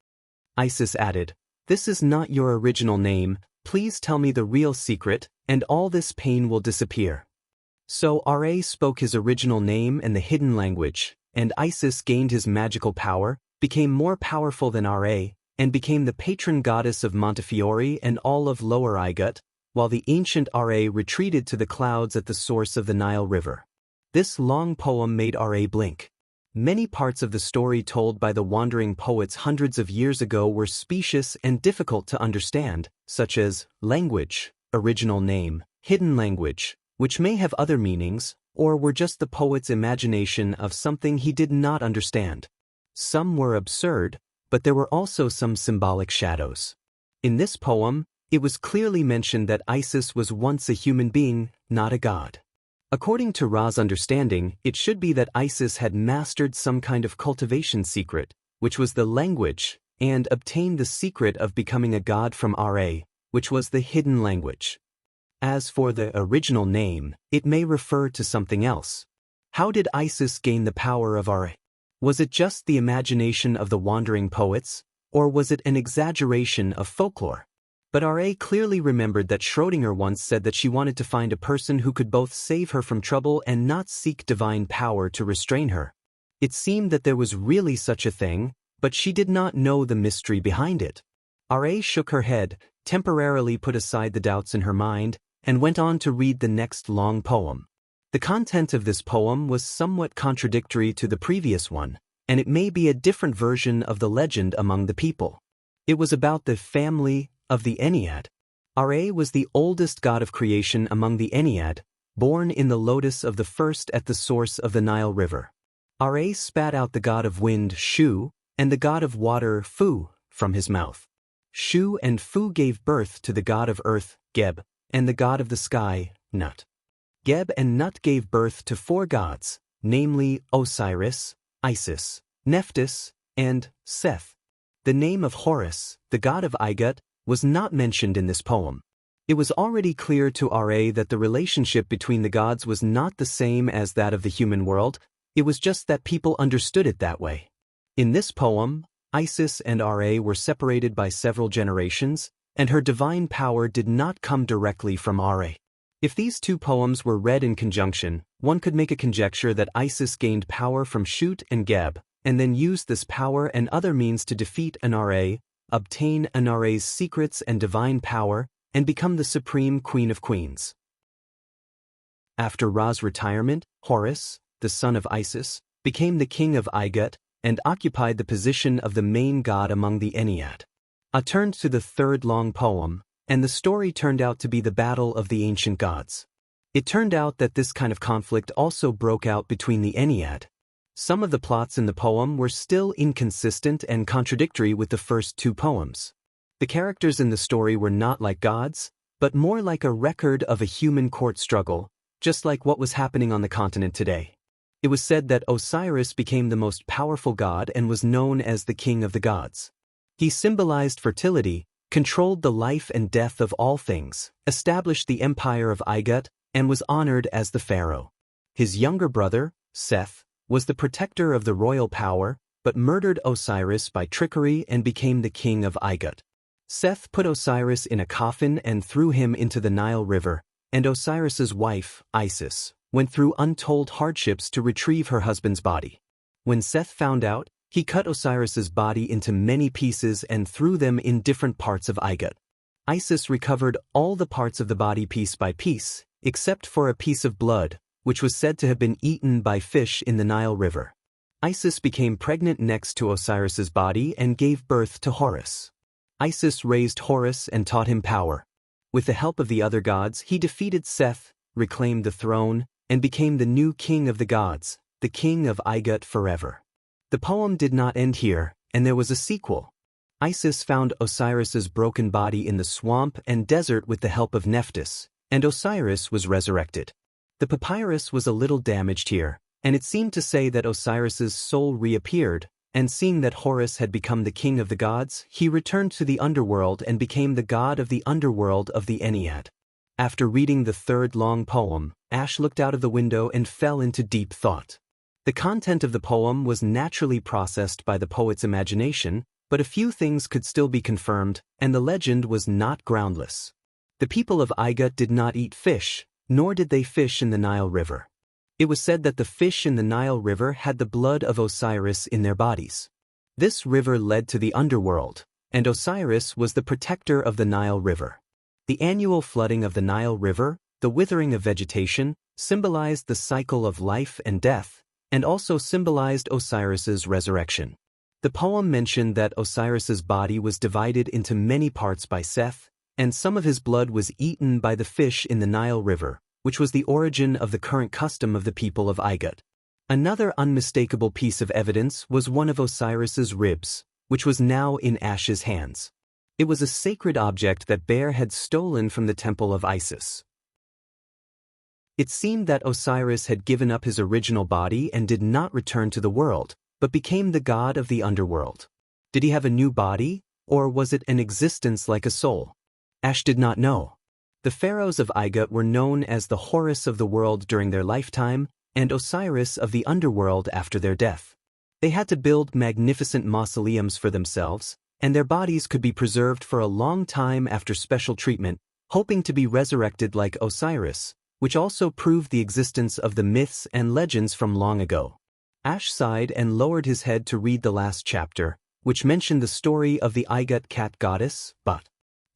[SPEAKER 1] Isis added, "This is not your original name, please tell me the real secret, and all this pain will disappear." So Ra spoke his original name and the hidden language, and Isis gained his magical power, became more powerful than Ra, and became the patron goddess of Montefiore and all of Lower Igut, while the ancient Ra retreated to the clouds at the source of the Nile River. This long poem made Ra blink. Many parts of the story told by the wandering poets hundreds of years ago were specious and difficult to understand, such as language, original name, hidden language, which may have other meanings, or were just the poet's imagination of something he did not understand. Some were absurd, but there were also some symbolic shadows. In this poem, it was clearly mentioned that Isis was once a human being, not a god. According to Ra's understanding, it should be that Isis had mastered some kind of cultivation secret, which was the language, and obtained the secret of becoming a god from Ra, which was the hidden language. As for the original name, it may refer to something else. How did Isis gain the power of Ra? Was it just the imagination of the wandering poets, or was it an exaggeration of folklore? But Ra clearly remembered that Schrödinger once said that she wanted to find a person who could both save her from trouble and not seek divine power to restrain her. It seemed that there was really such a thing, but she did not know the mystery behind it. Ra shook her head, temporarily put aside the doubts in her mind, and went on to read the next long poem. The content of this poem was somewhat contradictory to the previous one, and it may be a different version of the legend among the people. It was about the family of the Ennead. Ra was the oldest god of creation among the Ennead, born in the lotus of the first at the source of the Nile River. Ra spat out the god of wind, Shu, and the god of water, Fu, from his mouth. Shu and Fu gave birth to the god of earth, Geb, and the god of the sky, Nut. Geb and Nut gave birth to 4 gods, namely Osiris, Isis, Nephthys, and Seth. The name of Horus, the god of Igut, was not mentioned in this poem. It was already clear to Ra that the relationship between the gods was not the same as that of the human world, it was just that people understood it that way. In this poem, Isis and Ra were separated by several generations, and her divine power did not come directly from Ra. If these two poems were read in conjunction, one could make a conjecture that Isis gained power from Shut and Geb, and then used this power and other means to defeat an Ra, obtain an Ra's secrets and divine power, and become the supreme queen of queens. After Ra's retirement, Horus, the son of Isis, became the king of Igut, and occupied the position of the main god among the Ennead. I turned to the third long poem, and the story turned out to be the battle of the ancient gods. It turned out that this kind of conflict also broke out between the Ennead. Some of the plots in the poem were still inconsistent and contradictory with the first 2 poems. The characters in the story were not like gods, but more like a record of a human court struggle, just like what was happening on the continent today. It was said that Osiris became the most powerful god and was known as the king of the gods. He symbolized fertility, controlled the life and death of all things, established the empire of Igut, and was honored as the pharaoh. His younger brother, Seth, was the protector of the royal power, but murdered Osiris by trickery and became the king of Igut. Seth put Osiris in a coffin and threw him into the Nile River, and Osiris's wife, Isis, went through untold hardships to retrieve her husband's body. When Seth found out, he cut Osiris's body into many pieces and threw them in different parts of Igut. Isis recovered all the parts of the body piece by piece, except for a piece of blood, which was said to have been eaten by fish in the Nile River. Isis became pregnant next to Osiris's body and gave birth to Horus. Isis raised Horus and taught him power. With the help of the other gods, he defeated Seth, reclaimed the throne, and became the new king of the gods, the king of Igut forever. The poem did not end here, and there was a sequel. Isis found Osiris's broken body in the swamp and desert with the help of Nephthys, and Osiris was resurrected. The papyrus was a little damaged here, and it seemed to say that Osiris's soul reappeared, and seeing that Horus had become the king of the gods, he returned to the underworld and became the god of the underworld of the Ennead. After reading the third long poem, Ash looked out of the window and fell into deep thought. The content of the poem was naturally processed by the poet's imagination, but a few things could still be confirmed, and the legend was not groundless. The people of Iga did not eat fish, nor did they fish in the Nile River. It was said that the fish in the Nile River had the blood of Osiris in their bodies. This river led to the underworld, and Osiris was the protector of the Nile River. The annual flooding of the Nile River, the withering of vegetation, symbolized the cycle of life and death, and also symbolized Osiris's resurrection. The poem mentioned that Osiris's body was divided into many parts by Seth, and some of his blood was eaten by the fish in the Nile River, which was the origin of the current custom of the people of Igut. Another unmistakable piece of evidence was one of Osiris's ribs, which was now in Ash's hands. It was a sacred object that Bear had stolen from the temple of Isis. It seemed that Osiris had given up his original body and did not return to the world, but became the god of the underworld. Did he have a new body, or was it an existence like a soul? Ash did not know. The pharaohs of Iga were known as the Horus of the world during their lifetime, and Osiris of the underworld after their death. They had to build magnificent mausoleums for themselves, and their bodies could be preserved for a long time after special treatment, hoping to be resurrected like Osiris, which also proved the existence of the myths and legends from long ago. Ash sighed and lowered his head to read the last chapter, which mentioned the story of the Igut cat goddess, but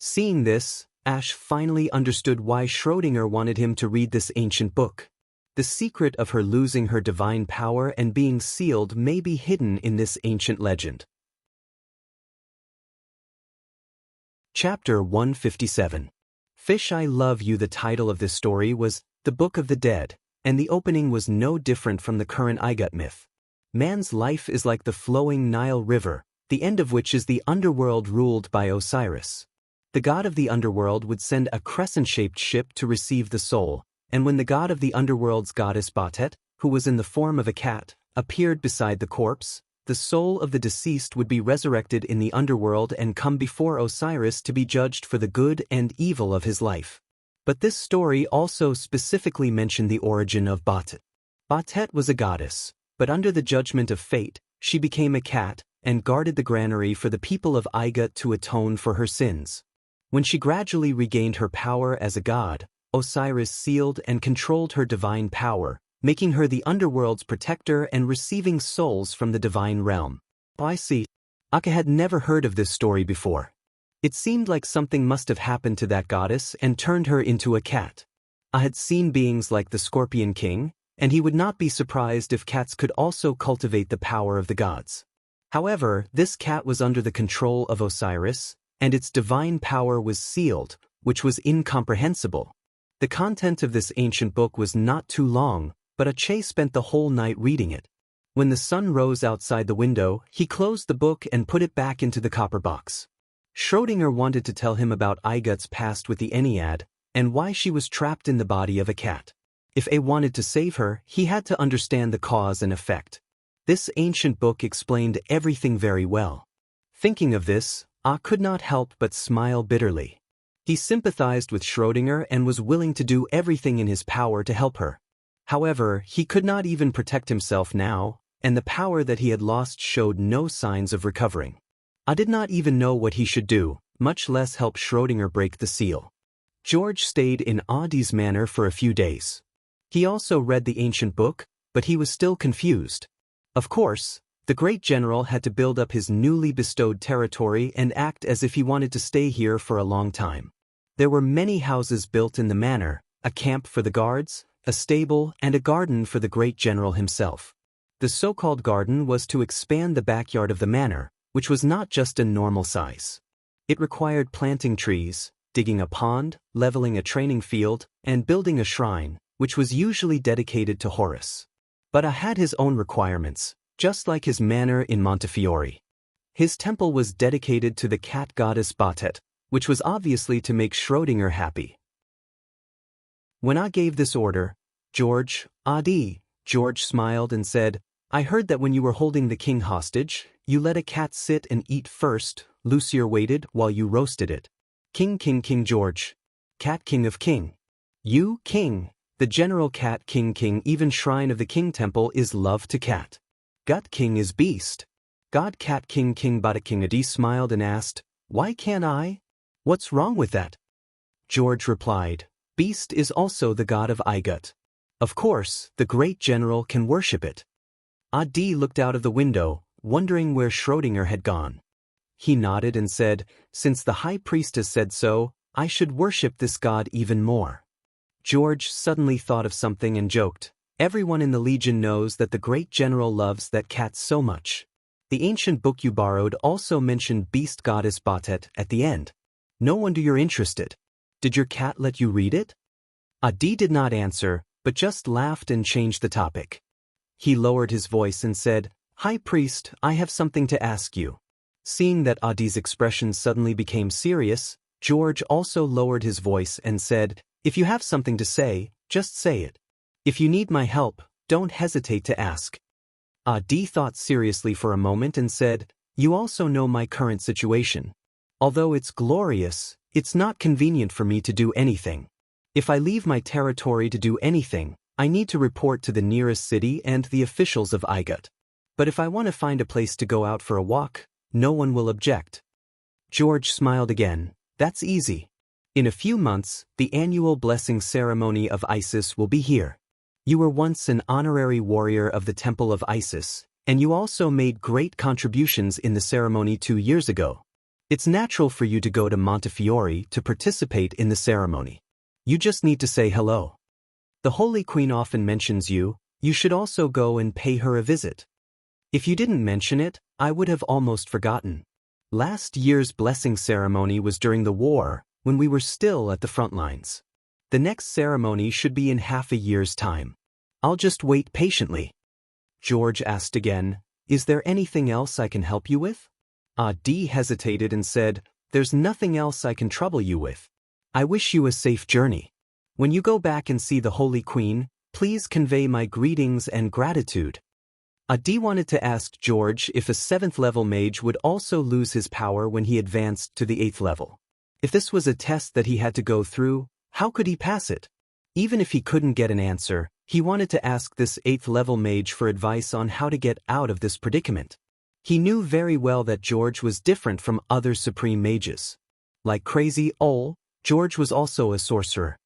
[SPEAKER 1] seeing this, Ash finally understood why Schrödinger wanted him to read this ancient book. The secret of her losing her divine power and being sealed may be hidden in this ancient legend. Chapter 157. Fish I Love You. The title of this story was The Book of the Dead, and the opening was no different from the current Igut myth. Man's life is like the flowing Nile River, the end of which is the underworld ruled by Osiris. The god of the underworld would send a crescent-shaped ship to receive the soul, and when the god of the underworld's goddess Batet, who was in the form of a cat, appeared beside the corpse, the soul of the deceased would be resurrected in the underworld and come before Osiris to be judged for the good and evil of his life. But this story also specifically mentioned the origin of Batet. Batet was a goddess, but under the judgment of fate, she became a cat and guarded the granary for the people of Iga to atone for her sins. When she gradually regained her power as a god, Osiris sealed and controlled her divine power, making her the underworld's protector and receiving souls from the divine realm. I see. Akka had never heard of this story before. It seemed like something must have happened to that goddess and turned her into a cat. I had seen beings like the Scorpion King, and he would not be surprised if cats could also cultivate the power of the gods. However, this cat was under the control of Osiris, and its divine power was sealed, which was incomprehensible. The content of this ancient book was not too long, but Achay spent the whole night reading it. When the sun rose outside the window, he closed the book and put it back into the copper box. Schrödinger wanted to tell him about Igut's past with the Ennead, and why she was trapped in the body of a cat. If A wanted to save her, he had to understand the cause and effect. This ancient book explained everything very well. Thinking of this, A could not help but smile bitterly. He sympathized with Schrödinger and was willing to do everything in his power to help her. However, he could not even protect himself now, and the power that he had lost showed no signs of recovering. I did not even know what he should do, much less help Schrödinger break the seal. George stayed in Audi's manor for a few days. He also read the ancient book, but he was still confused. Of course, the great general had to build up his newly bestowed territory and act as if he wanted to stay here for a long time. There were many houses built in the manor, a camp for the guards, a stable, and a garden for the great general himself. The so-called garden was to expand the backyard of the manor, which was not just a normal size. It required planting trees, digging a pond, leveling a training field, and building a shrine, which was usually dedicated to Horus. But A had his own requirements, just like his manor in Montefiore. His temple was dedicated to the cat goddess Batet, which was obviously to make Schrödinger happy. When I gave this order, George smiled and said, I heard that when you were holding the king hostage, you let a cat sit and eat first. Lucier waited while you roasted it. King George. Cat King of King. You, King. The General Cat King King. Even Shrine of the King Temple is love to cat. Gut King is beast. God Cat King King Bada King. Adi smiled and asked, why can't I? What's wrong with that? George replied, beast is also the god of Igut. Of course, the great general can worship it. Adi looked out of the window, wondering where Schrödinger had gone. He nodded and said, since the high priestess said so, I should worship this god even more. George suddenly thought of something and joked, everyone in the Legion knows that the great general loves that cat so much. The ancient book you borrowed also mentioned beast goddess Batet at the end. No wonder you're interested. Did your cat let you read it? Adi did not answer, but just laughed and changed the topic. He lowered his voice and said, High Priest, I have something to ask you. Seeing that Adi's expression suddenly became serious, George also lowered his voice and said, if you have something to say, just say it. If you need my help, don't hesitate to ask. Adi thought seriously for a moment and said, you also know my current situation. Although it's glorious, it's not convenient for me to do anything. If I leave my territory to do anything, I need to report to the nearest city and the officials of Igut. But if I want to find a place to go out for a walk, no one will object. George smiled again. That's easy. In a few months, the annual blessing ceremony of Isis will be here. You were once an honorary warrior of the Temple of Isis, and you also made great contributions in the ceremony 2 years ago. It's natural for you to go to Montefiore to participate in the ceremony. You just need to say hello. The Holy Queen often mentions you, you should also go and pay her a visit. If you didn't mention it, I would have almost forgotten. Last year's blessing ceremony was during the war, when we were still at the front lines. The next ceremony should be in half a year's time. I'll just wait patiently. George asked again, is there anything else I can help you with? Adi hesitated and said, there's nothing else I can trouble you with. I wish you a safe journey. When you go back and see the Holy Queen, please convey my greetings and gratitude. Adi wanted to ask George if a 7th level mage would also lose his power when he advanced to the 8th level. If this was a test that he had to go through, how could he pass it? Even if he couldn't get an answer, he wanted to ask this 8th level mage for advice on how to get out of this predicament. He knew very well that George was different from other supreme mages. Like Crazy Ol, George was also a sorcerer.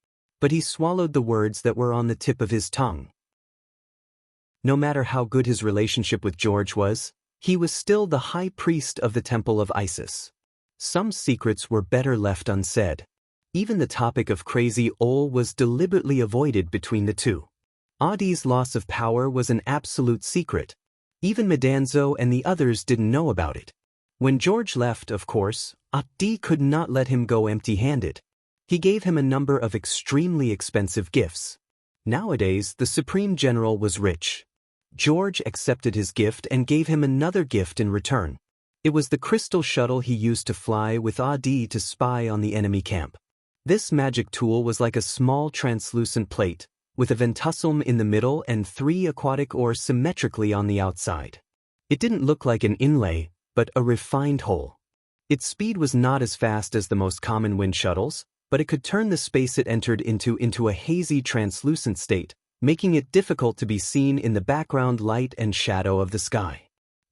[SPEAKER 1] But he swallowed the words that were on the tip of his tongue. No matter how good his relationship with George was, he was still the high priest of the Temple of Isis. Some secrets were better left unsaid. Even the topic of Crazy Ol was deliberately avoided between the two. Adi's loss of power was an absolute secret. Even Medanzo and the others didn't know about it. When George left, of course, Adi could not let him go empty-handed. He gave him a number of extremely expensive gifts. Nowadays, the Supreme General was rich. George accepted his gift and gave him another gift in return. It was the crystal shuttle he used to fly with Adi to spy on the enemy camp. This magic tool was like a small translucent plate, with a ventusum in the middle and 3 aquatic oars symmetrically on the outside. It didn't look like an inlay, but a refined whole. Its speed was not as fast as the most common wind shuttles, but it could turn the space it entered into a hazy translucent state, making it difficult to be seen in the background light and shadow of the sky.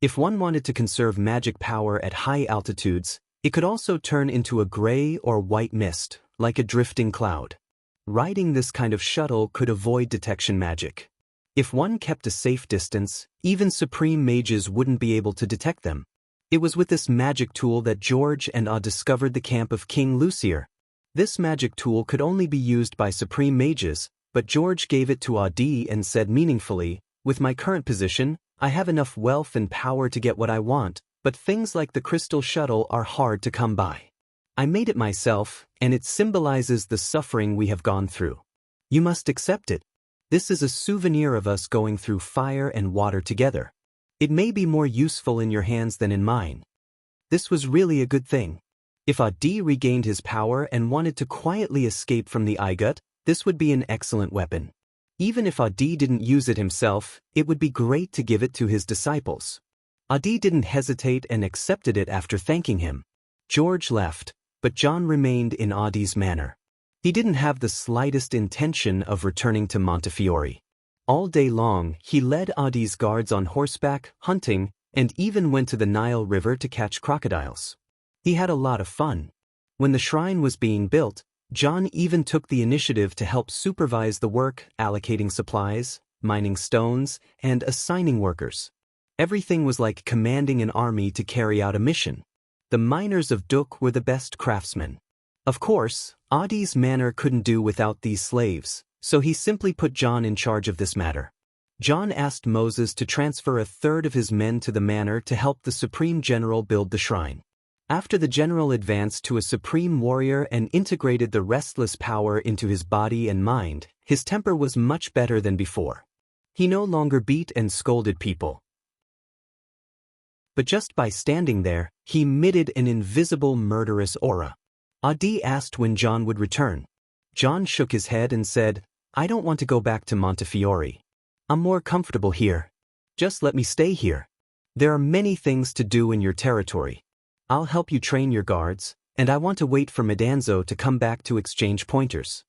[SPEAKER 1] If one wanted to conserve magic power at high altitudes, it could also turn into a gray or white mist, like a drifting cloud. Riding this kind of shuttle could avoid detection magic. If one kept a safe distance, even supreme mages wouldn't be able to detect them. It was with this magic tool that George and Adi discovered the camp of King Lucier. This magic tool could only be used by supreme mages, but George gave it to Adi and said meaningfully, with my current position, I have enough wealth and power to get what I want, but things like the crystal shuttle are hard to come by. I made it myself, and it symbolizes the suffering we have gone through. You must accept it. This is a souvenir of us going through fire and water together. It may be more useful in your hands than in mine. This was really a good thing. If Adi regained his power and wanted to quietly escape from the Igut, this would be an excellent weapon. Even if Adi didn't use it himself, it would be great to give it to his disciples. Adi didn't hesitate and accepted it after thanking him. George left, but John remained in Adi's manor. He didn't have the slightest intention of returning to Montefiore. All day long, he led Adi's guards on horseback, hunting, and even went to the Nile River to catch crocodiles. He had a lot of fun. When the shrine was being built, John even took the initiative to help supervise the work, allocating supplies, mining stones, and assigning workers. Everything was like commanding an army to carry out a mission. The miners of Duk were the best craftsmen. Of course, Adi's manor couldn't do without these slaves, so he simply put John in charge of this matter. John asked Moses to transfer a third of his men to the manor to help the supreme general build the shrine. After the general advanced to a supreme warrior and integrated the restless power into his body and mind, his temper was much better than before. He no longer beat and scolded people. But just by standing there, he emitted an invisible murderous aura. Adi asked when John would return. John shook his head and said, "I don't want to go back to Montefiore. I'm more comfortable here. Just let me stay here. There are many things to do in your territory. I'll help you train your guards, and I want to wait for Medanzo to come back to exchange pointers."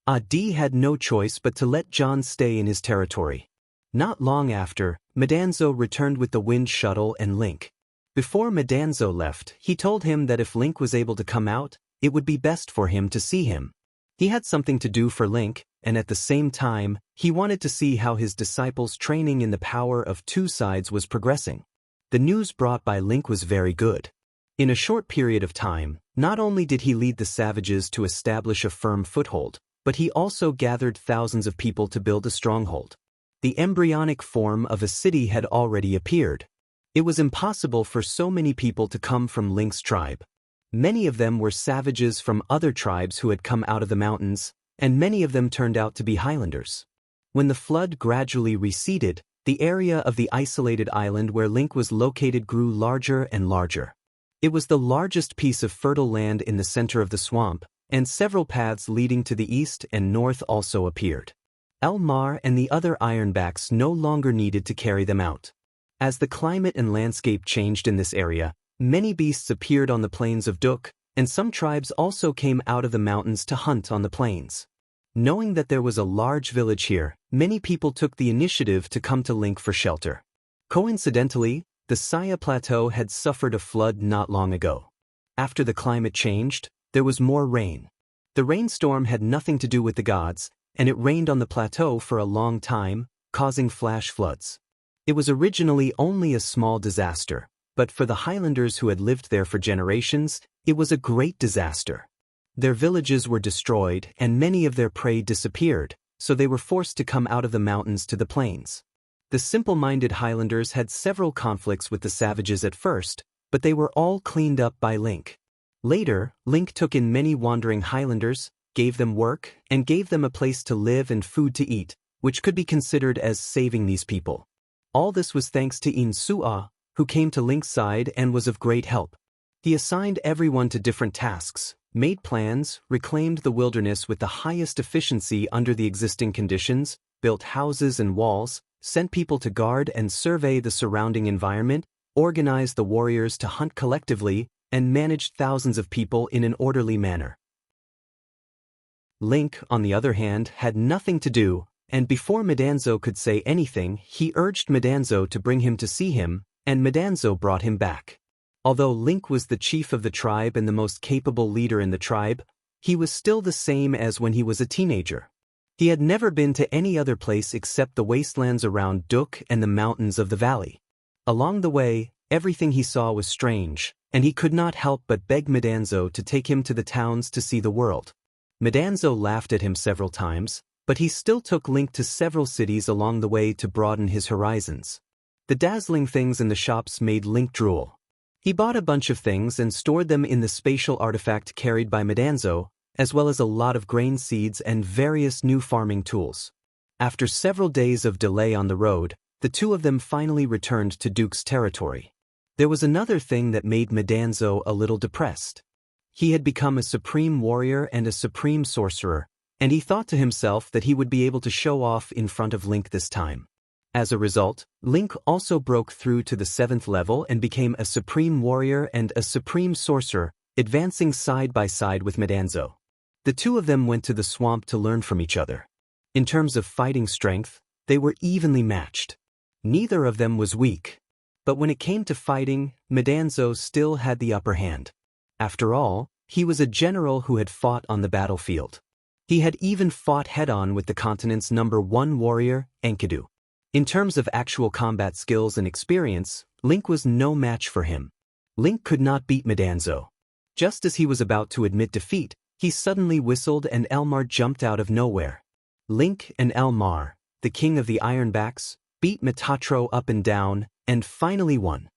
[SPEAKER 1] Adi had no choice but to let John stay in his territory. Not long after, Medanzo returned with the wind shuttle and Link. Before Medanzo left, he told him that if Link was able to come out, it would be best for him to see him. He had something to do for Link, and at the same time, he wanted to see how his disciples' training in the power of two sides was progressing. The news brought by Link was very good. In a short period of time, not only did he lead the savages to establish a firm foothold, but he also gathered thousands of people to build a stronghold. The embryonic form of a city had already appeared. It was impossible for so many people to come from Link's tribe. Many of them were savages from other tribes who had come out of the mountains, and many of them turned out to be highlanders. When the flood gradually receded, the area of the isolated island where Link was located grew larger and larger. It was the largest piece of fertile land in the center of the swamp, and several paths leading to the east and north also appeared. Elmar and the other ironbacks no longer needed to carry them out. As the climate and landscape changed in this area, many beasts appeared on the plains of Duk, and some tribes also came out of the mountains to hunt on the plains. Knowing that there was a large village here, many people took the initiative to come to Link for shelter. Coincidentally, the Saya Plateau had suffered a flood not long ago. After the climate changed, there was more rain. The rainstorm had nothing to do with the gods, and it rained on the plateau for a long time, causing flash floods. It was originally only a small disaster, but for the Highlanders who had lived there for generations, it was a great disaster. Their villages were destroyed and many of their prey disappeared, so they were forced to come out of the mountains to the plains. The simple-minded Highlanders had several conflicts with the savages at first, but they were all cleaned up by Link. Later, Link took in many wandering Highlanders, gave them work, and gave them a place to live and food to eat, which could be considered as saving these people. All this was thanks to Insua, who came to Link's side and was of great help. He assigned everyone to different tasks, made plans, reclaimed the wilderness with the highest efficiency under the existing conditions, built houses and walls, sent people to guard and survey the surrounding environment, organized the warriors to hunt collectively, and managed thousands of people in an orderly manner. Link, on the other hand, had nothing to do, and before Medanzo could say anything, he urged Medanzo to bring him to see him, and Medanzo brought him back. Although Link was the chief of the tribe and the most capable leader in the tribe, he was still the same as when he was a teenager. He had never been to any other place except the wastelands around Duk and the mountains of the valley. Along the way, everything he saw was strange, and he could not help but beg Medanzo to take him to the towns to see the world. Medanzo laughed at him several times, but he still took Link to several cities along the way to broaden his horizons. The dazzling things in the shops made Link drool. He bought a bunch of things and stored them in the spatial artifact carried by Medanzo, as well as a lot of grain seeds and various new farming tools. After several days of delay on the road, the two of them finally returned to Duke's territory. There was another thing that made Medanzo a little depressed. He had become a supreme warrior and a supreme sorcerer, and he thought to himself that he would be able to show off in front of Link this time. As a result, Link also broke through to the 7th level and became a supreme warrior and a supreme sorcerer, advancing side by side with Medanzo. The two of them went to the swamp to learn from each other. In terms of fighting strength, they were evenly matched. Neither of them was weak. But when it came to fighting, Madanzo still had the upper hand. After all, he was a general who had fought on the battlefield. He had even fought head-on with the continent's #1 warrior, Enkidu. In terms of actual combat skills and experience, Link was no match for him. Link could not beat Madanzo. Just as he was about to admit defeat, he suddenly whistled and Elmar jumped out of nowhere. Link and Elmar, the king of the Ironbacks, beat Metatro up and down, and finally won.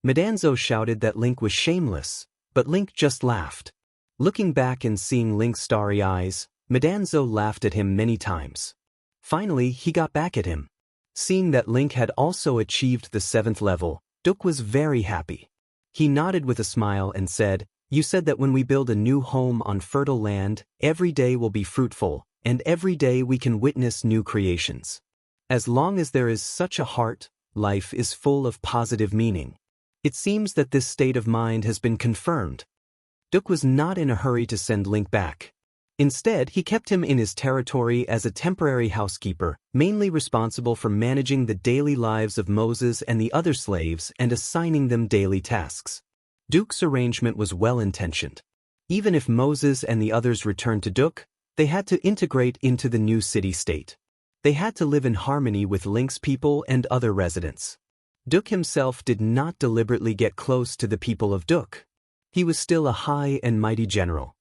[SPEAKER 1] Madanzo shouted that Link was shameless, but Link just laughed. Looking back and seeing Link's starry eyes, Madanzo laughed at him many times. Finally, he got back at him. Seeing that Link had also achieved the 7th level, Duke was very happy. He nodded with a smile and said, "You said that when we build a new home on fertile land, every day will be fruitful, and every day we can witness new creations. As long as there is such a heart, life is full of positive meaning. It seems that this state of mind has been confirmed." Duke was not in a hurry to send Link back. Instead, he kept him in his territory as a temporary housekeeper, mainly responsible for managing the daily lives of Moses and the other slaves and assigning them daily tasks. Duke's arrangement was well-intentioned. Even if Moses and the others returned to Duke, they had to integrate into the new city-state. They had to live in harmony with Link's people and other residents. Duke himself did not deliberately get close to the people of Duke. He was still a high and mighty general.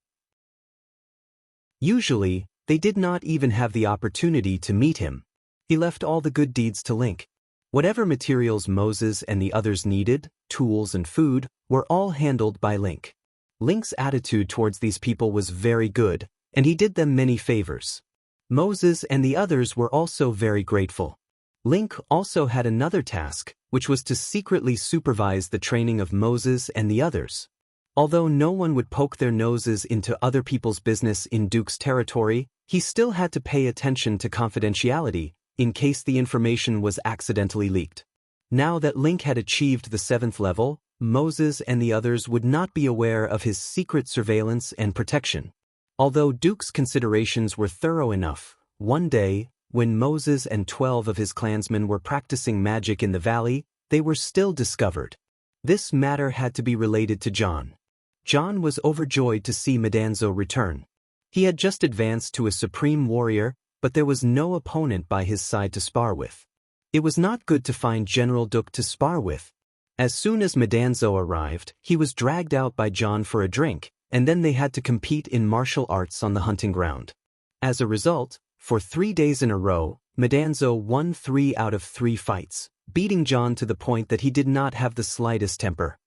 [SPEAKER 1] Usually, they did not even have the opportunity to meet him. He left all the good deeds to Link. Whatever materials Moses and the others needed, tools and food, were all handled by Link. Link's attitude towards these people was very good, and he did them many favors. Moses and the others were also very grateful. Link also had another task, which was to secretly supervise the training of Moses and the others. Although no one would poke their noses into other people's business in Duke's territory, he still had to pay attention to confidentiality, in case the information was accidentally leaked. Now that Link had achieved the 7th level, Moses and the others would not be aware of his secret surveillance and protection. Although Duke's considerations were thorough enough, one day, when Moses and 12 of his clansmen were practicing magic in the valley, they were still discovered. This matter had to be related to John. John was overjoyed to see Madanzo return. He had just advanced to a supreme warrior, but there was no opponent by his side to spar with. It was not good to find General Duke to spar with. As soon as Madanzo arrived, he was dragged out by John for a drink, and then they had to compete in martial arts on the hunting ground. As a result, for 3 days in a row, Madanzo won 3 out of 3 fights, beating John to the point that he did not have the slightest temper.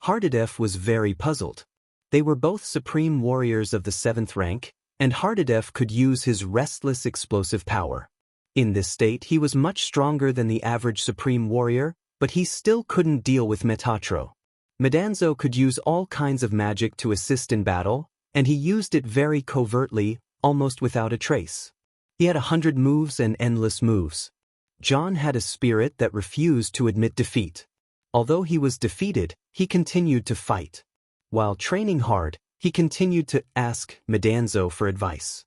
[SPEAKER 1] Hardadef was very puzzled. They were both supreme warriors of the 7th rank, and Hardadef could use his restless explosive power. In this state he was much stronger than the average supreme warrior, but he still couldn't deal with Metatro. Madanzo could use all kinds of magic to assist in battle, and he used it very covertly, almost without a trace. He had 100 moves and endless moves. John had a spirit that refused to admit defeat. Although he was defeated, he continued to fight. While training hard, he continued to ask Madanzo for advice.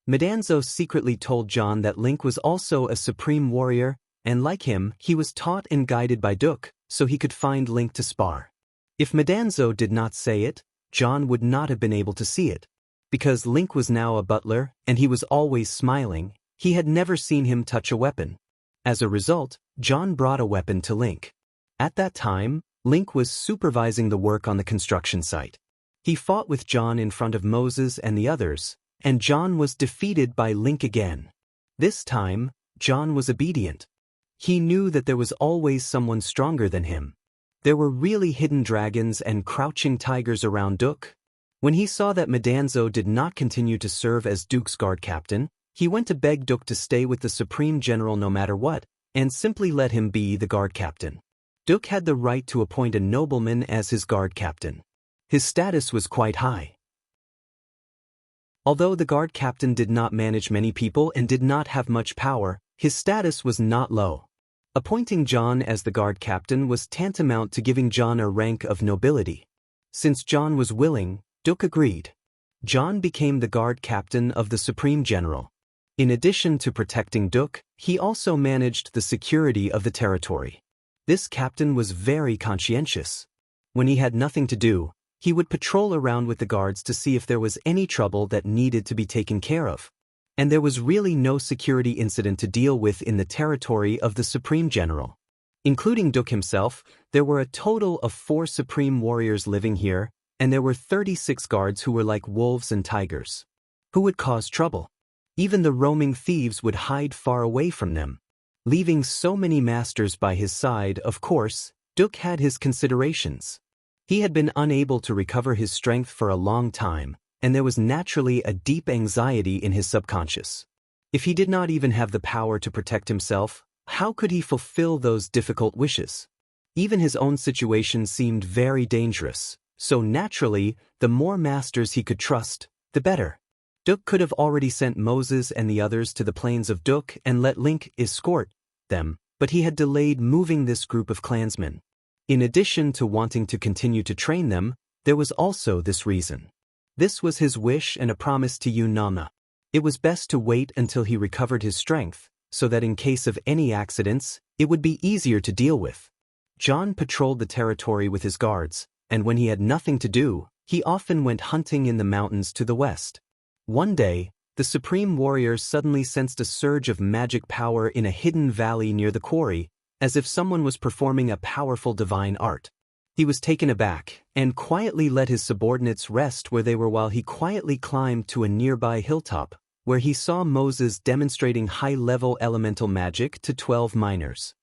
[SPEAKER 1] Madanzo secretly told John that Link was also a supreme warrior, and like him, he was taught and guided by Duke, so he could find Link to spar. If Madanzo did not say it, John would not have been able to see it. Because Link was now a butler, and he was always smiling, he had never seen him touch a weapon. As a result, John brought a weapon to Link. At that time, Link was supervising the work on the construction site. He fought with John in front of Moses and the others, and John was defeated by Link again. This time, John was obedient. He knew that there was always someone stronger than him. There were really hidden dragons and crouching tigers around Duke. When he saw that Madanzo did not continue to serve as Duke's guard captain, he went to beg Duke to stay with the Supreme General no matter what, and simply let him be the guard captain. Duke had the right to appoint a nobleman as his guard captain. His status was quite high. Although the guard captain did not manage many people and did not have much power, his status was not low. Appointing John as the guard captain was tantamount to giving John a rank of nobility. Since John was willing, Duke agreed. John became the guard captain of the Supreme General. In addition to protecting Duk, he also managed the security of the territory. This captain was very conscientious. When he had nothing to do, he would patrol around with the guards to see if there was any trouble that needed to be taken care of. And there was really no security incident to deal with in the territory of the Supreme General. Including Duk himself, there were a total of 4 supreme warriors living here, and there were 36 guards who were like wolves and tigers. Who would cause trouble? Even the roaming thieves would hide far away from them. Leaving so many masters by his side, of course, Duk had his considerations. He had been unable to recover his strength for a long time, and there was naturally a deep anxiety in his subconscious. If he did not even have the power to protect himself, how could he fulfill those difficult wishes? Even his own situation seemed very dangerous, so naturally, the more masters he could trust, the better. Duk could have already sent Moses and the others to the plains of Duk and let Link escort them, but he had delayed moving this group of clansmen. In addition to wanting to continue to train them, there was also this reason. This was his wish and a promise to Yunama. It was best to wait until he recovered his strength, so that in case of any accidents, it would be easier to deal with. John patrolled the territory with his guards, and when he had nothing to do, he often went hunting in the mountains to the west. One day, the Supreme Warrior suddenly sensed a surge of magic power in a hidden valley near the quarry, as if someone was performing a powerful divine art. He was taken aback, and quietly let his subordinates rest where they were while he quietly climbed to a nearby hilltop, where he saw Moses demonstrating high-level elemental magic to 12 miners.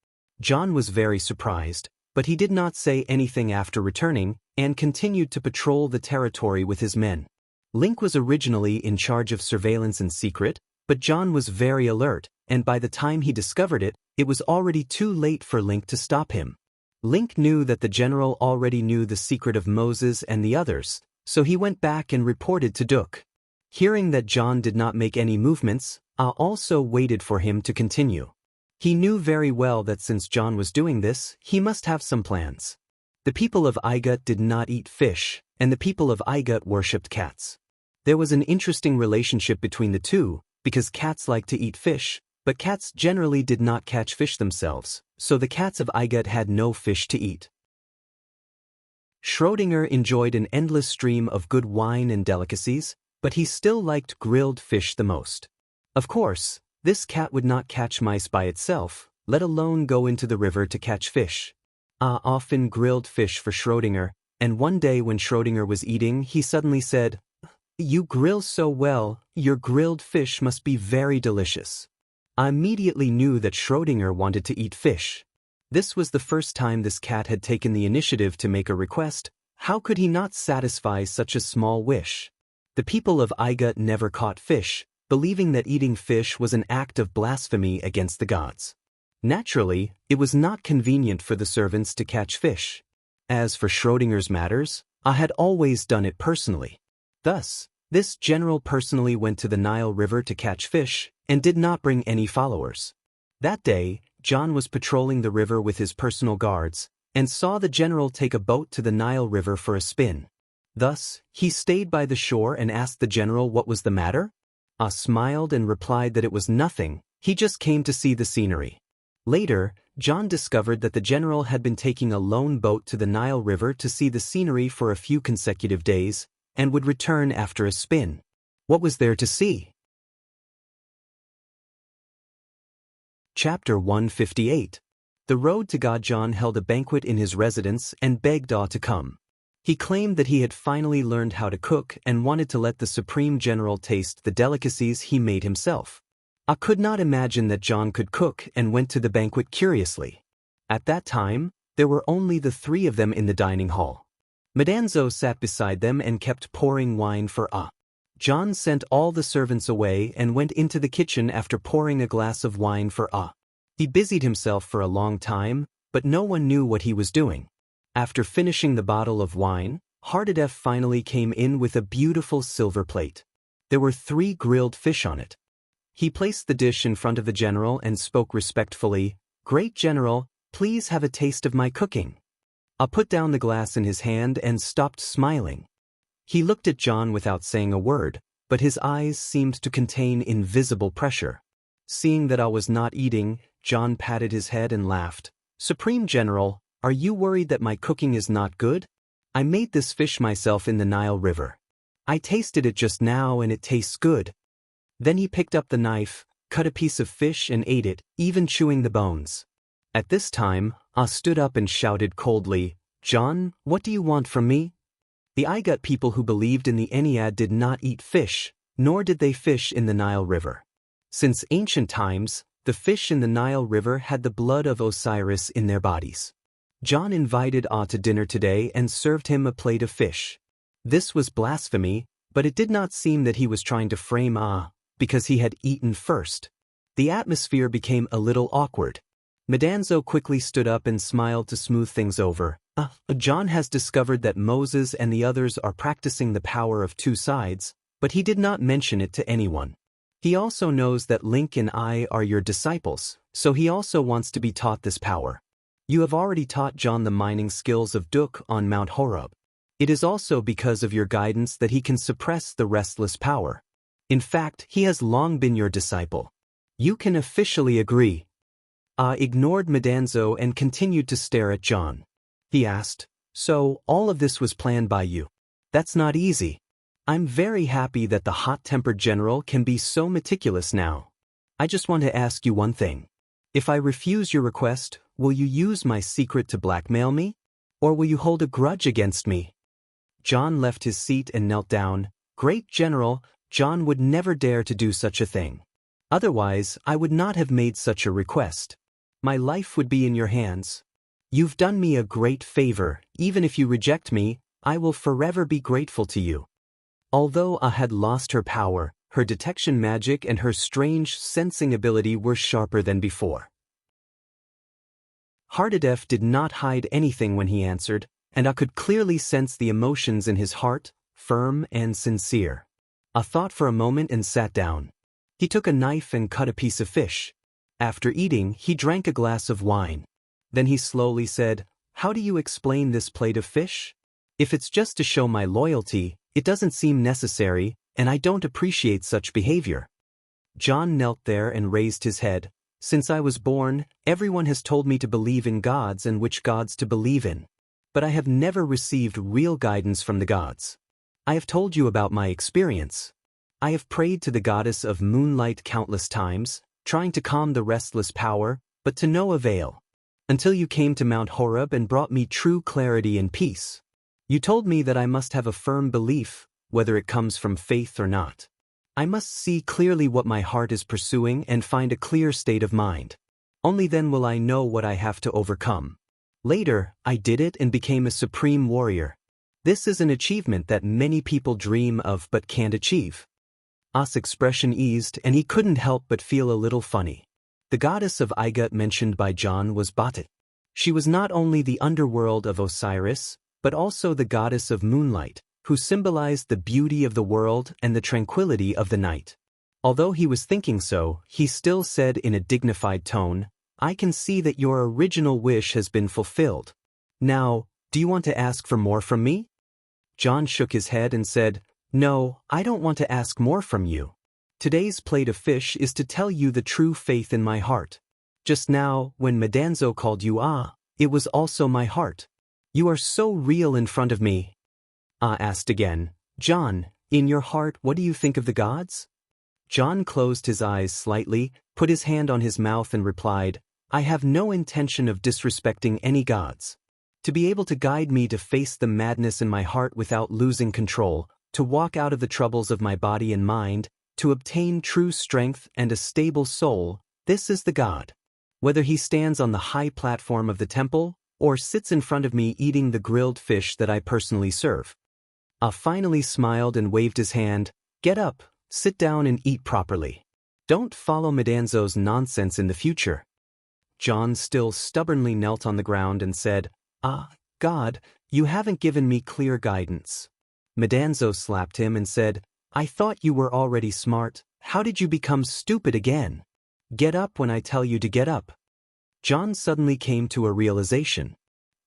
[SPEAKER 1] John was very surprised, but he did not say anything after returning, and continued to patrol the territory with his men. Link was originally in charge of surveillance in secret, but John was very alert, and by the time he discovered it, it was already too late for Link to stop him. Link knew that the general already knew the secret of Moses and the others, so he went back and reported to Duk. Hearing that John did not make any movements, Ah also waited for him to continue. He knew very well that since John was doing this, he must have some plans. The people of Igut did not eat fish, and the people of Igut worshipped cats. There was an interesting relationship between the two, because cats like to eat fish, but cats generally did not catch fish themselves, so the cats of Igut had no fish to eat. Schrödinger enjoyed an endless stream of good wine and delicacies, but he still liked grilled fish the most. Of course, this cat would not catch mice by itself, let alone go into the river to catch fish. Ah often grilled fish for Schrödinger, and one day when Schrödinger was eating, he suddenly said, "You grill so well, your grilled fish must be very delicious." I immediately knew that Schrödinger wanted to eat fish. This was the first time this cat had taken the initiative to make a request. How could he not satisfy such a small wish? The people of Igut never caught fish, believing that eating fish was an act of blasphemy against the gods. Naturally, it was not convenient for the servants to catch fish. As for Schrödinger's matters, I had always done it personally. Thus, this general personally went to the Nile River to catch fish, and did not bring any followers. That day, John was patrolling the river with his personal guards, and saw the general take a boat to the Nile River for a spin. Thus, he stayed by the shore and asked the general what was the matter. Ah smiled and replied that it was nothing, he just came to see the scenery. Later, John discovered that the general had been taking a lone boat to the Nile River to see the scenery for a few consecutive days, and would return after a spin. What was there to see? Chapter 158. The road to God. John held a banquet in his residence and begged Ah to come. He claimed that he had finally learned how to cook and wanted to let the Supreme General taste the delicacies he made himself. Ah could not imagine that John could cook and went to the banquet curiously. At that time, there were only the 3 of them in the dining hall. Madanzo sat beside them and kept pouring wine for Ah. John sent all the servants away and went into the kitchen after pouring a glass of wine for Ah. He busied himself for a long time, but no one knew what he was doing. After finishing the bottle of wine, Hardadef finally came in with a beautiful silver plate. There were 3 grilled fish on it. He placed the dish in front of the general and spoke respectfully, "Great General, please have a taste of my cooking." Ah put down the glass in his hand and stopped smiling. He looked at John without saying a word, but his eyes seemed to contain invisible pressure. Seeing that I was not eating, John patted his head and laughed. "Supreme General, are you worried that my cooking is not good? I made this fish myself in the Nile River. I tasted it just now and it tastes good." Then he picked up the knife, cut a piece of fish and ate it, even chewing the bones. At this time, I stood up and shouted coldly, "John, what do you want from me?" The Igut people who believed in the Ennead did not eat fish, nor did they fish in the Nile River. Since ancient times, the fish in the Nile River had the blood of Osiris in their bodies. John invited to dinner today and served him a plate of fish. This was blasphemy, but it did not seem that he was trying to frame because he had eaten first. The atmosphere became a little awkward. Madanzo quickly stood up and smiled to smooth things over. John has discovered that Moses and the others are practicing the power of two sides, but he did not mention it to anyone. He also knows that Link and I are your disciples, so he also wants to be taught this power. You have already taught John the mining skills of Duk on Mount Horeb. It is also because of your guidance that he can suppress the restless power. In fact, he has long been your disciple. You can officially agree. Ignored Madanzo and continued to stare at John. He asked, "So, all of this was planned by you? That's not easy. I'm very happy that the hot-tempered general can be so meticulous now. I just want to ask you one thing. If I refuse your request, will you use my secret to blackmail me? Or will you hold a grudge against me?" John left his seat and knelt down. "Great General, John would never dare to do such a thing. Otherwise, I would not have made such a request. My life would be in your hands. You've done me a great favor. Even if you reject me, I will forever be grateful to you." Although had lost her power, her detection magic and her strange sensing ability were sharper than before. Hardadef did not hide anything when he answered, and I could clearly sense the emotions in his heart, firm and sincere. I thought for a moment and sat down. He took a knife and cut a piece of fish. After eating, he drank a glass of wine. Then he slowly said, "How do you explain this plate of fish? If it's just to show my loyalty, it doesn't seem necessary, and I don't appreciate such behavior." John knelt there and raised his head. "Since I was born, everyone has told me to believe in gods and which gods to believe in. But I have never received real guidance from the gods. I have told you about my experience. I have prayed to the goddess of moonlight countless times, trying to calm the restless power, but to no avail. Until you came to Mount Horeb and brought me true clarity and peace. You told me that I must have a firm belief, whether it comes from faith or not. I must see clearly what my heart is pursuing and find a clear state of mind. Only then will I know what I have to overcome. Later, I did it and became a supreme warrior. This is an achievement that many people dream of but can't achieve." Expression eased and he couldn't help but feel a little funny. The goddess of Igut mentioned by John was Batit. She was not only the underworld of Osiris, but also the goddess of moonlight, who symbolized the beauty of the world and the tranquility of the night. Although he was thinking so, he still said in a dignified tone, "I can see that your original wish has been fulfilled. Now, do you want to ask for more from me?" John shook his head and said, "No, I don't want to ask more from you. Today's plate of fish is to tell you the true faith in my heart. Just now, when Madanzo called you it was also my heart. You are so real in front of me." Asked again, "John, in your heart what do you think of the gods?" John closed his eyes slightly, put his hand on his mouth and replied, "I have no intention of disrespecting any gods. To be able to guide me to face the madness in my heart without losing control, to walk out of the troubles of my body and mind, to obtain true strength and a stable soul, this is the God. Whether he stands on the high platform of the temple, or sits in front of me eating the grilled fish that I personally serve." Finally smiled and waved his hand, "Get up, sit down and eat properly. Don't follow Madanzo's nonsense in the future." John still stubbornly knelt on the ground and said, God, you haven't given me clear guidance." Madanzo slapped him and said, "I thought you were already smart. How did you become stupid again? Get up when I tell you to get up." John suddenly came to a realization.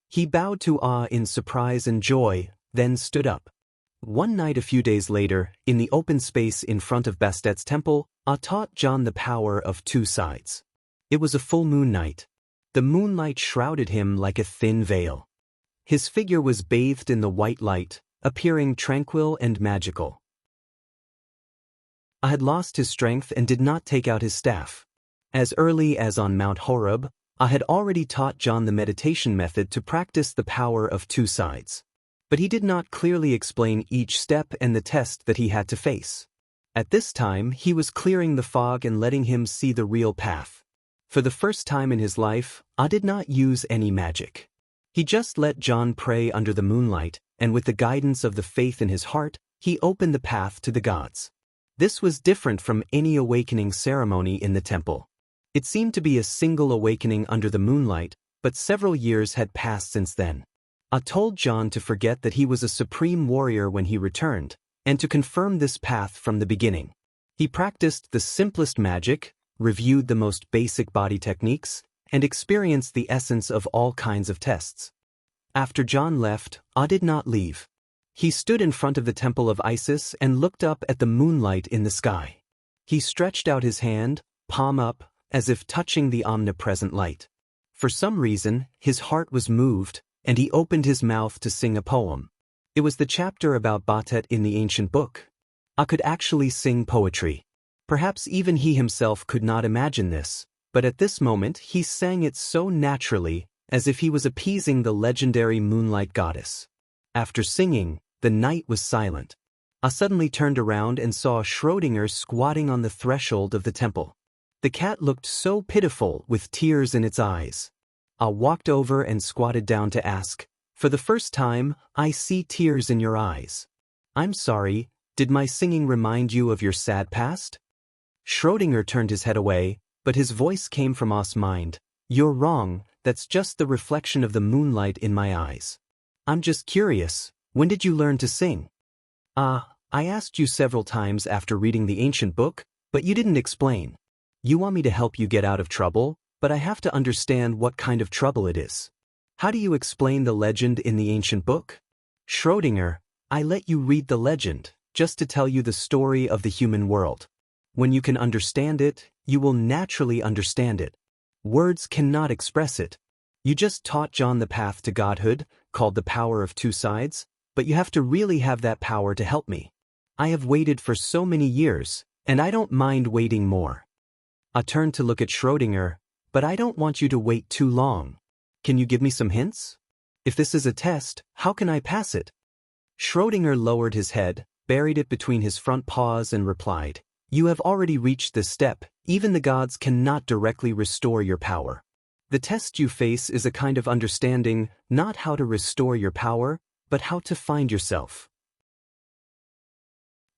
[SPEAKER 1] He bowed to in surprise and joy, then stood up. One night a few days later, in the open space in front of Bastet's temple, I taught John the power of two sides. It was a full moon night. The moonlight shrouded him like a thin veil. His figure was bathed in the white light, appearing tranquil and magical. I had lost his strength and did not take out his staff. As early as on Mount Horeb, I had already taught John the meditation method to practice the power of two sides. But he did not clearly explain each step and the test that he had to face. At this time, he was clearing the fog and letting him see the real path. For the first time in his life, I did not use any magic. He just let John pray under the moonlight, and with the guidance of the faith in his heart, he opened the path to the gods. This was different from any awakening ceremony in the temple. It seemed to be a single awakening under the moonlight, but several years had passed since then. I told John to forget that he was a supreme warrior when he returned, and to confirm this path from the beginning. He practiced the simplest magic, reviewed the most basic body techniques, and experienced the essence of all kinds of tests. After John left, I did not leave. He stood in front of the temple of Isis and looked up at the moonlight in the sky. He stretched out his hand, palm up, as if touching the omnipresent light. For some reason, his heart was moved, and he opened his mouth to sing a poem. It was the chapter about Batet in the ancient book. I could actually sing poetry. Perhaps even he himself could not imagine this, but at this moment he sang it so naturally, as if he was appeasing the legendary moonlight goddess. After singing, the night was silent. I suddenly turned around and saw Schrödinger squatting on the threshold of the temple. The cat looked so pitiful with tears in its eyes. I walked over and squatted down to ask, "For the first time, I see tears in your eyes. I'm sorry, did my singing remind you of your sad past?" Schrödinger turned his head away, but his voice came from O's mind. "You're wrong, that's just the reflection of the moonlight in my eyes. I'm just curious, when did you learn to sing?" I asked you several times after reading the ancient book, but you didn't explain. You want me to help you get out of trouble, but I have to understand what kind of trouble it is. How do you explain the legend in the ancient book? Schrödinger, I let you read the legend, just to tell you the story of the human world. When you can understand it, you will naturally understand it. Words cannot express it. You just taught John the path to godhood, called the power of two sides, but you have to really have that power to help me. I have waited for so many years, and I don't mind waiting more. I turned to look at Schrödinger, but I don't want you to wait too long. Can you give me some hints? If this is a test, how can I pass it? Schrödinger lowered his head, buried it between his front paws and replied, "You have already reached this step, even the gods cannot directly restore your power. The test you face is a kind of understanding, not how to restore your power, but how to find yourself.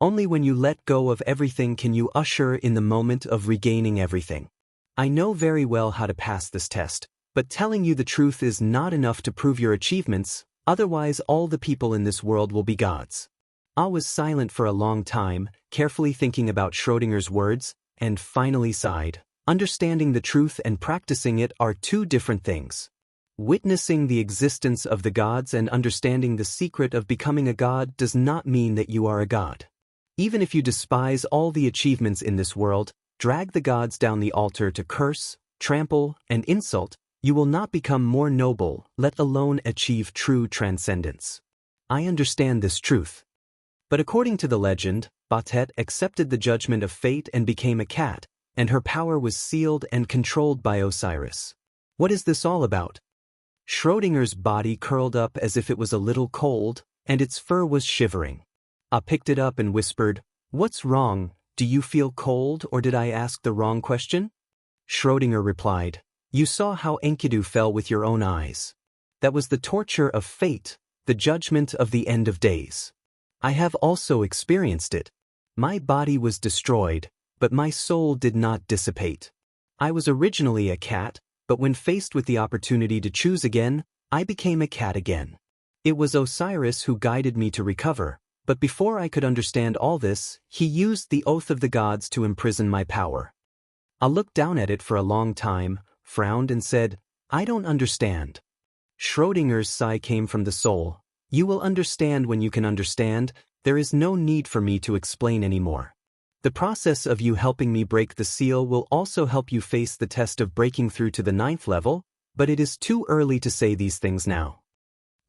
[SPEAKER 1] Only when you let go of everything can you usher in the moment of regaining everything. I know very well how to pass this test, but telling you the truth is not enough to prove your achievements, otherwise all the people in this world will be gods." I was silent for a long time, carefully thinking about Schrödinger's words, and finally sighed. Understanding the truth and practicing it are two different things. Witnessing the existence of the gods and understanding the secret of becoming a god does not mean that you are a god. Even if you despise all the achievements in this world, drag the gods down the altar to curse, trample, and insult, you will not become more noble, let alone achieve true transcendence. I understand this truth. But according to the legend, Batet accepted the judgment of fate and became a cat, and her power was sealed and controlled by Osiris. What is this all about? Schrödinger's body curled up as if it was a little cold, and its fur was shivering. I picked it up and whispered, "What's wrong? Do you feel cold, or did I ask the wrong question?" Schrödinger replied, "You saw how Enkidu fell with your own eyes. That was the torture of fate, the judgment of the end of days. I have also experienced it. My body was destroyed, but my soul did not dissipate. I was originally a cat, but when faced with the opportunity to choose again, I became a cat again. It was Osiris who guided me to recover, but before I could understand all this, he used the oath of the gods to imprison my power." I looked down at it for a long time, frowned and said, "I don't understand." Schrödinger's sigh came from the soul. "You will understand when you can understand, There is no need for me to explain anymore. The process of you helping me break the seal will also help you face the test of breaking through to the 9th level, but it is too early to say these things now.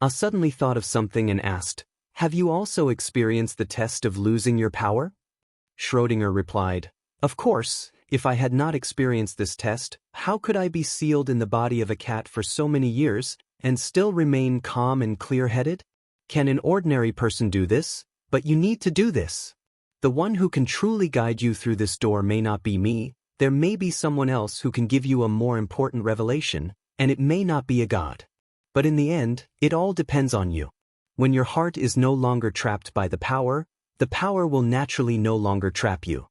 [SPEAKER 1] I suddenly thought of something and asked, have you also experienced the test of losing your power? Schrödinger replied, of course, if I had not experienced this test, how could I be sealed in the body of a cat for so many years and still remain calm and clear-headed? Can an ordinary person do this? But you need to do this. The one who can truly guide you through this door may not be me, there may be someone else who can give you a more important revelation, and it may not be a god. But in the end, it all depends on you. When your heart is no longer trapped by the power will naturally no longer trap you.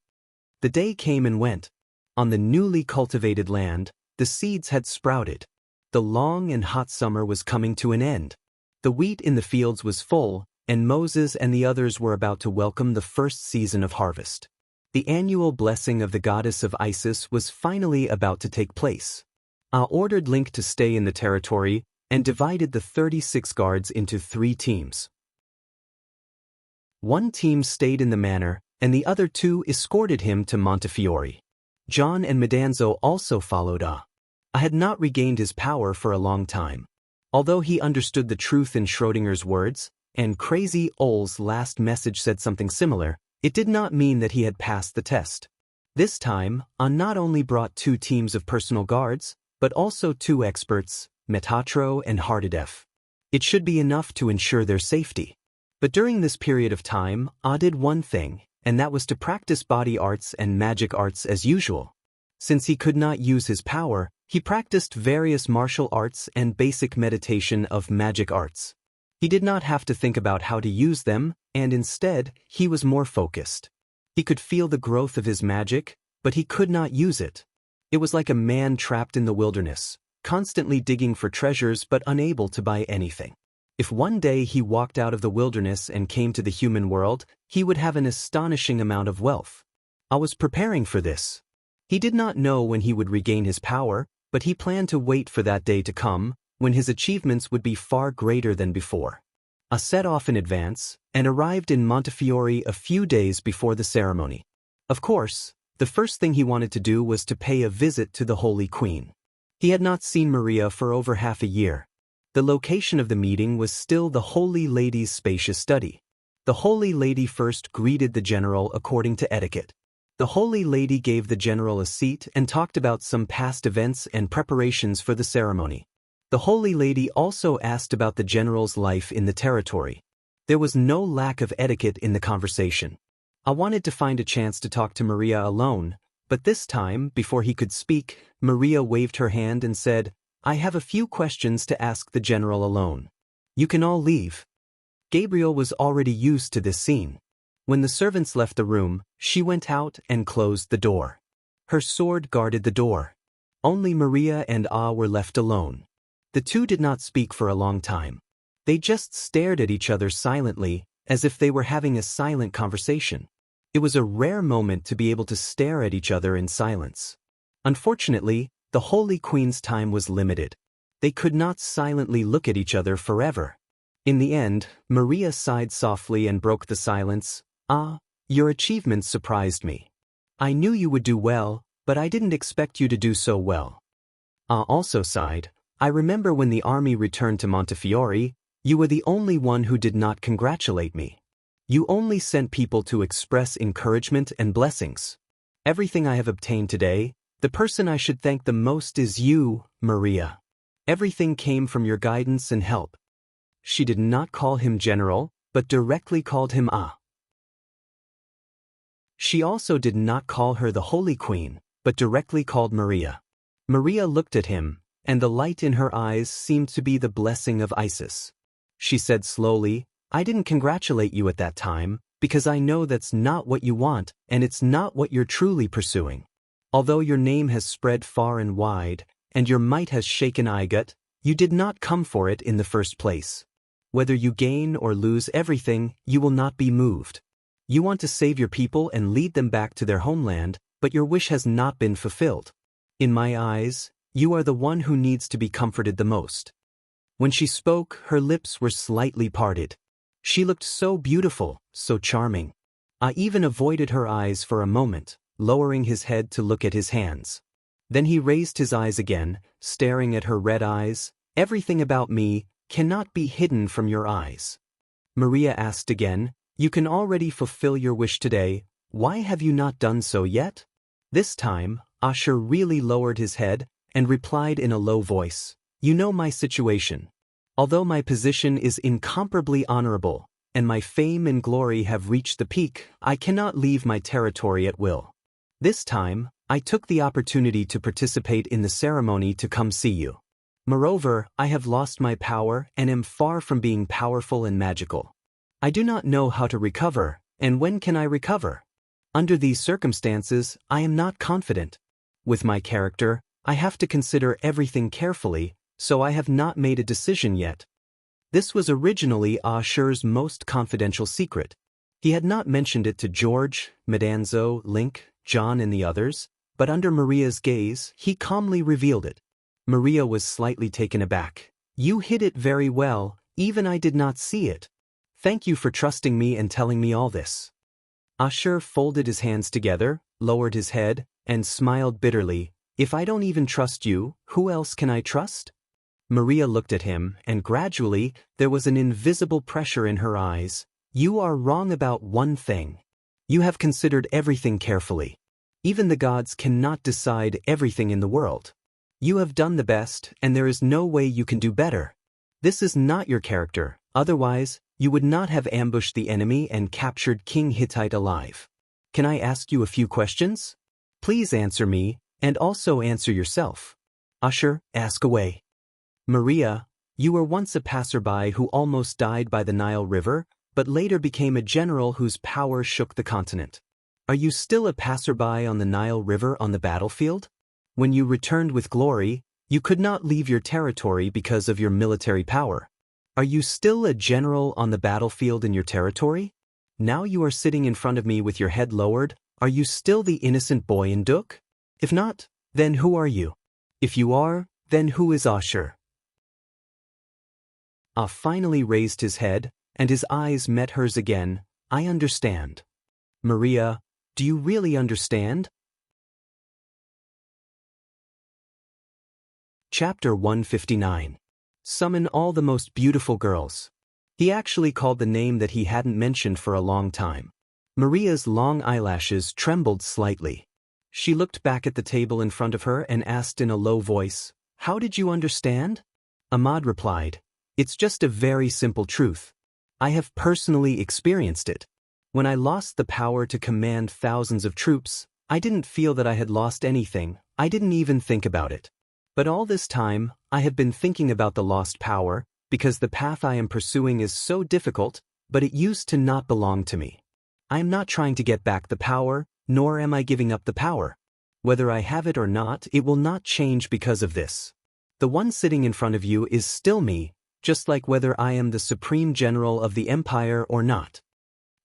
[SPEAKER 1] The day came and went. On the newly cultivated land, the seeds had sprouted. The long and hot summer was coming to an end. The wheat in the fields was full, and Moses and the others were about to welcome the first season of harvest. The annual blessing of the goddess of Isis was finally about to take place. I ordered Link to stay in the territory and divided the 36 guards into 3 teams. One team stayed in the manor, and the other 2 escorted him to Montefiore. John and Madanzo also followed I had not regained his power for a long time. Although he understood the truth in Schrödinger's words, and Crazy Ole's last message said something similar, it did not mean that he had passed the test. This time, I not only brought 2 teams of personal guards, but also 2 experts, Metatro and Hardadef. It should be enough to ensure their safety. But during this period of time, I did one thing, and that was to practice body arts and magic arts as usual. Since he could not use his power, he practiced various martial arts and basic meditation of magic arts. He did not have to think about how to use them, and instead, he was more focused. He could feel the growth of his magic, but he could not use it. It was like a man trapped in the wilderness, constantly digging for treasures but unable to buy anything. If one day he walked out of the wilderness and came to the human world, he would have an astonishing amount of wealth. I was preparing for this. He did not know when he would regain his power, but he planned to wait for that day to come, when his achievements would be far greater than before. I set off in advance, and arrived in Montefiore a few days before the ceremony. Of course, the first thing he wanted to do was to pay a visit to the Holy Queen. He had not seen Maria for over half a year. The location of the meeting was still the Holy Lady's spacious study. The Holy Lady first greeted the general according to etiquette. The Holy Lady gave the general a seat and talked about some past events and preparations for the ceremony. The Holy Lady also asked about the general's life in the territory. There was no lack of etiquette in the conversation. I wanted to find a chance to talk to Maria alone, but this time, before he could speak, Maria waved her hand and said, I have a few questions to ask the general alone. You can all leave. Gabriel was already used to this scene. When the servants left the room, she went out and closed the door. Her sword guarded the door. Only Maria and I were left alone. The 2 did not speak for a long time. They just stared at each other silently, as if they were having a silent conversation. It was a rare moment to be able to stare at each other in silence. Unfortunately, the Holy Queen's time was limited. They could not silently look at each other forever. In the end, Maria sighed softly and broke the silence. Your achievements surprised me. I knew you would do well, but I didn't expect you to do so well. Also sighed. I remember when the army returned to Montefiore, you were the only one who did not congratulate me. You only sent people to express encouragement and blessings. Everything I have obtained today, the person I should thank the most is you, Maria. Everything came from your guidance and help. She did not call him General, but directly called him Ah. She also did not call her the Holy Queen, but directly called Maria. Maria looked at him, and the light in her eyes seemed to be the blessing of Isis. She said slowly, I didn't congratulate you at that time, because I know that's not what you want, and it's not what you're truly pursuing. Although your name has spread far and wide, and your might has shaken Igut, you did not come for it in the first place. Whether you gain or lose everything, you will not be moved. You want to save your people and lead them back to their homeland, but your wish has not been fulfilled. In my eyes, you are the one who needs to be comforted the most. When she spoke, her lips were slightly parted. She looked so beautiful, so charming. I even avoided her eyes for a moment, lowering his head to look at his hands. Then he raised his eyes again, staring at her red eyes. Everything about me cannot be hidden from your eyes. Maria asked again, you can already fulfill your wish today, why have you not done so yet? This time, Ashur really lowered his head and replied in a low voice, you know my situation. Although my position is incomparably honorable, and my fame and glory have reached the peak, I cannot leave my territory at will. This time, I took the opportunity to participate in the ceremony to come see you. Moreover, I have lost my power and am far from being powerful and magical. I do not know how to recover, and when can I recover? Under these circumstances, I am not confident. With my character, I have to consider everything carefully, so I have not made a decision yet. This was originally Ashur's most confidential secret. He had not mentioned it to George, Madanzo, Link, John and the others, but under Maria's gaze, he calmly revealed it. Maria was slightly taken aback. You hid it very well, even I did not see it. Thank you for trusting me and telling me all this. Ashur folded his hands together, lowered his head, and smiled bitterly. If I don't even trust you, who else can I trust? Maria looked at him, and gradually, there was an invisible pressure in her eyes. You are wrong about one thing. You have considered everything carefully. Even the gods cannot decide everything in the world. You have done the best, and there is no way you can do better. This is not your character, otherwise, you would not have ambushed the enemy and captured King Hittite alive. Can I ask you a few questions? Please answer me, and also answer yourself. Ashur, ask away. Maria, you were once a passerby who almost died by the Nile River, but later became a general whose power shook the continent. Are you still a passerby on the Nile River on the battlefield? When you returned with glory, you could not leave your territory because of your military power. Are you still a general on the battlefield in your territory? Now you are sitting in front of me with your head lowered. Are you still the innocent boy in Duk? If not, then who are you? If you are, then who is Ashur? Ah finally raised his head, and his eyes met hers again. I understand. Maria, do you really understand? Chapter 159. Summon all the most beautiful girls. He actually called the name that he hadn't mentioned for a long time. Maria's long eyelashes trembled slightly. She looked back at the table in front of her and asked in a low voice, how did you understand? Ahmad replied, it's just a very simple truth. I have personally experienced it. When I lost the power to command thousands of troops, I didn't feel that I had lost anything, I didn't even think about it. But all this time, I have been thinking about the lost power, because the path I am pursuing is so difficult, but it used to not belong to me. I am not trying to get back the power, nor am I giving up the power. Whether I have it or not, it will not change because of this. The one sitting in front of you is still me, just like whether I am the supreme general of the empire or not.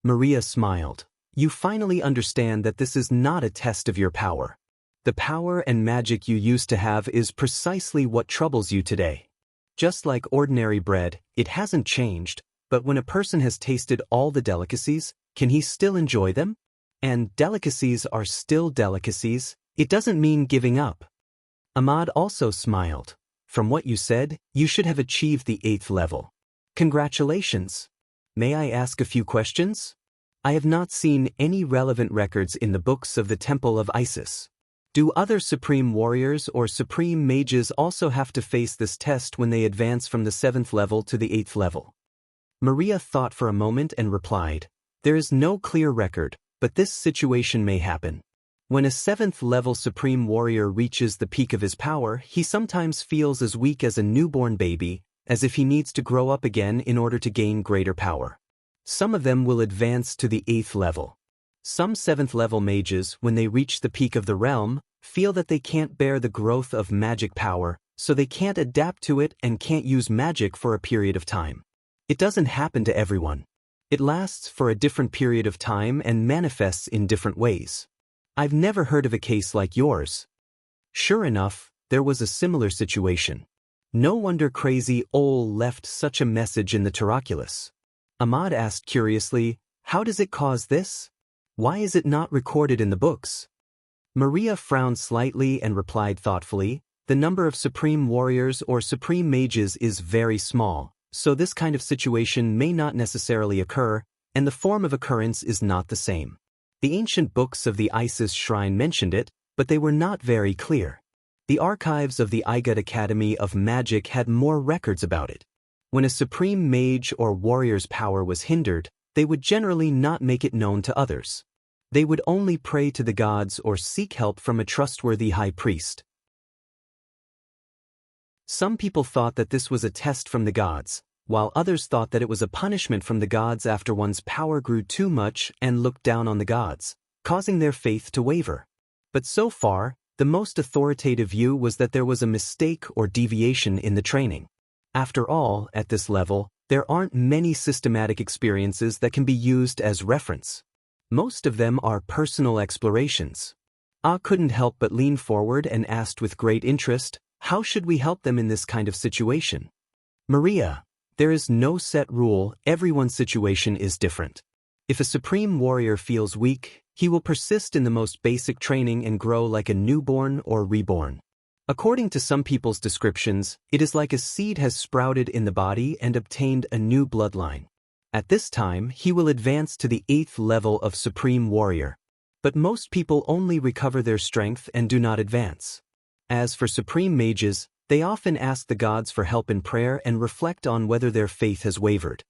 [SPEAKER 1] Maria smiled. You finally understand that this is not a test of your power. The power and magic you used to have is precisely what troubles you today. Just like ordinary bread, it hasn't changed, but when a person has tasted all the delicacies, can he still enjoy them? And delicacies are still delicacies, it doesn't mean giving up. Ahmad also smiled. From what you said, you should have achieved the 8th level. Congratulations. May I ask a few questions? I have not seen any relevant records in the books of the Temple of Isis. Do other supreme warriors or supreme mages also have to face this test when they advance from the 7th level to the 8th level? Maria thought for a moment and replied, there is no clear record, but this situation may happen. When a 7th level supreme warrior reaches the peak of his power, he sometimes feels as weak as a newborn baby, as if he needs to grow up again in order to gain greater power. Some of them will advance to the 8th level. Some 7th level mages, when they reach the peak of the realm, feel that they can't bear the growth of magic power, so they can't adapt to it and can't use magic for a period of time. It doesn't happen to everyone. It lasts for a different period of time and manifests in different ways. I've never heard of a case like yours. Sure enough, there was a similar situation. No wonder Crazy Ol left such a message in the Taraculus. Ahmad asked curiously, how does it cause this? Why is it not recorded in the books? Maria frowned slightly and replied thoughtfully, the number of supreme warriors or supreme mages is very small, so this kind of situation may not necessarily occur, and the form of occurrence is not the same. The ancient books of the Isis shrine mentioned it, but they were not very clear. The archives of the Igut Academy of Magic had more records about it. When a supreme mage or warrior's power was hindered, they would generally not make it known to others. They would only pray to the gods or seek help from a trustworthy high priest. Some people thought that this was a test from the gods, while others thought that it was a punishment from the gods after one's power grew too much and looked down on the gods, causing their faith to waver. But so far, the most authoritative view was that there was a mistake or deviation in the training. After all, at this level, there aren't many systematic experiences that can be used as reference. Most of them are personal explorations. Couldn't help but lean forward and asked with great interest, how should we help them in this kind of situation? Maria, there is no set rule, everyone's situation is different. If a supreme warrior feels weak, he will persist in the most basic training and grow like a newborn or reborn. According to some people's descriptions, it is like a seed has sprouted in the body and obtained a new bloodline. At this time, he will advance to the 8th level of Supreme Warrior. But most people only recover their strength and do not advance. As for Supreme Mages, they often ask the gods for help in prayer and reflect on whether their faith has wavered.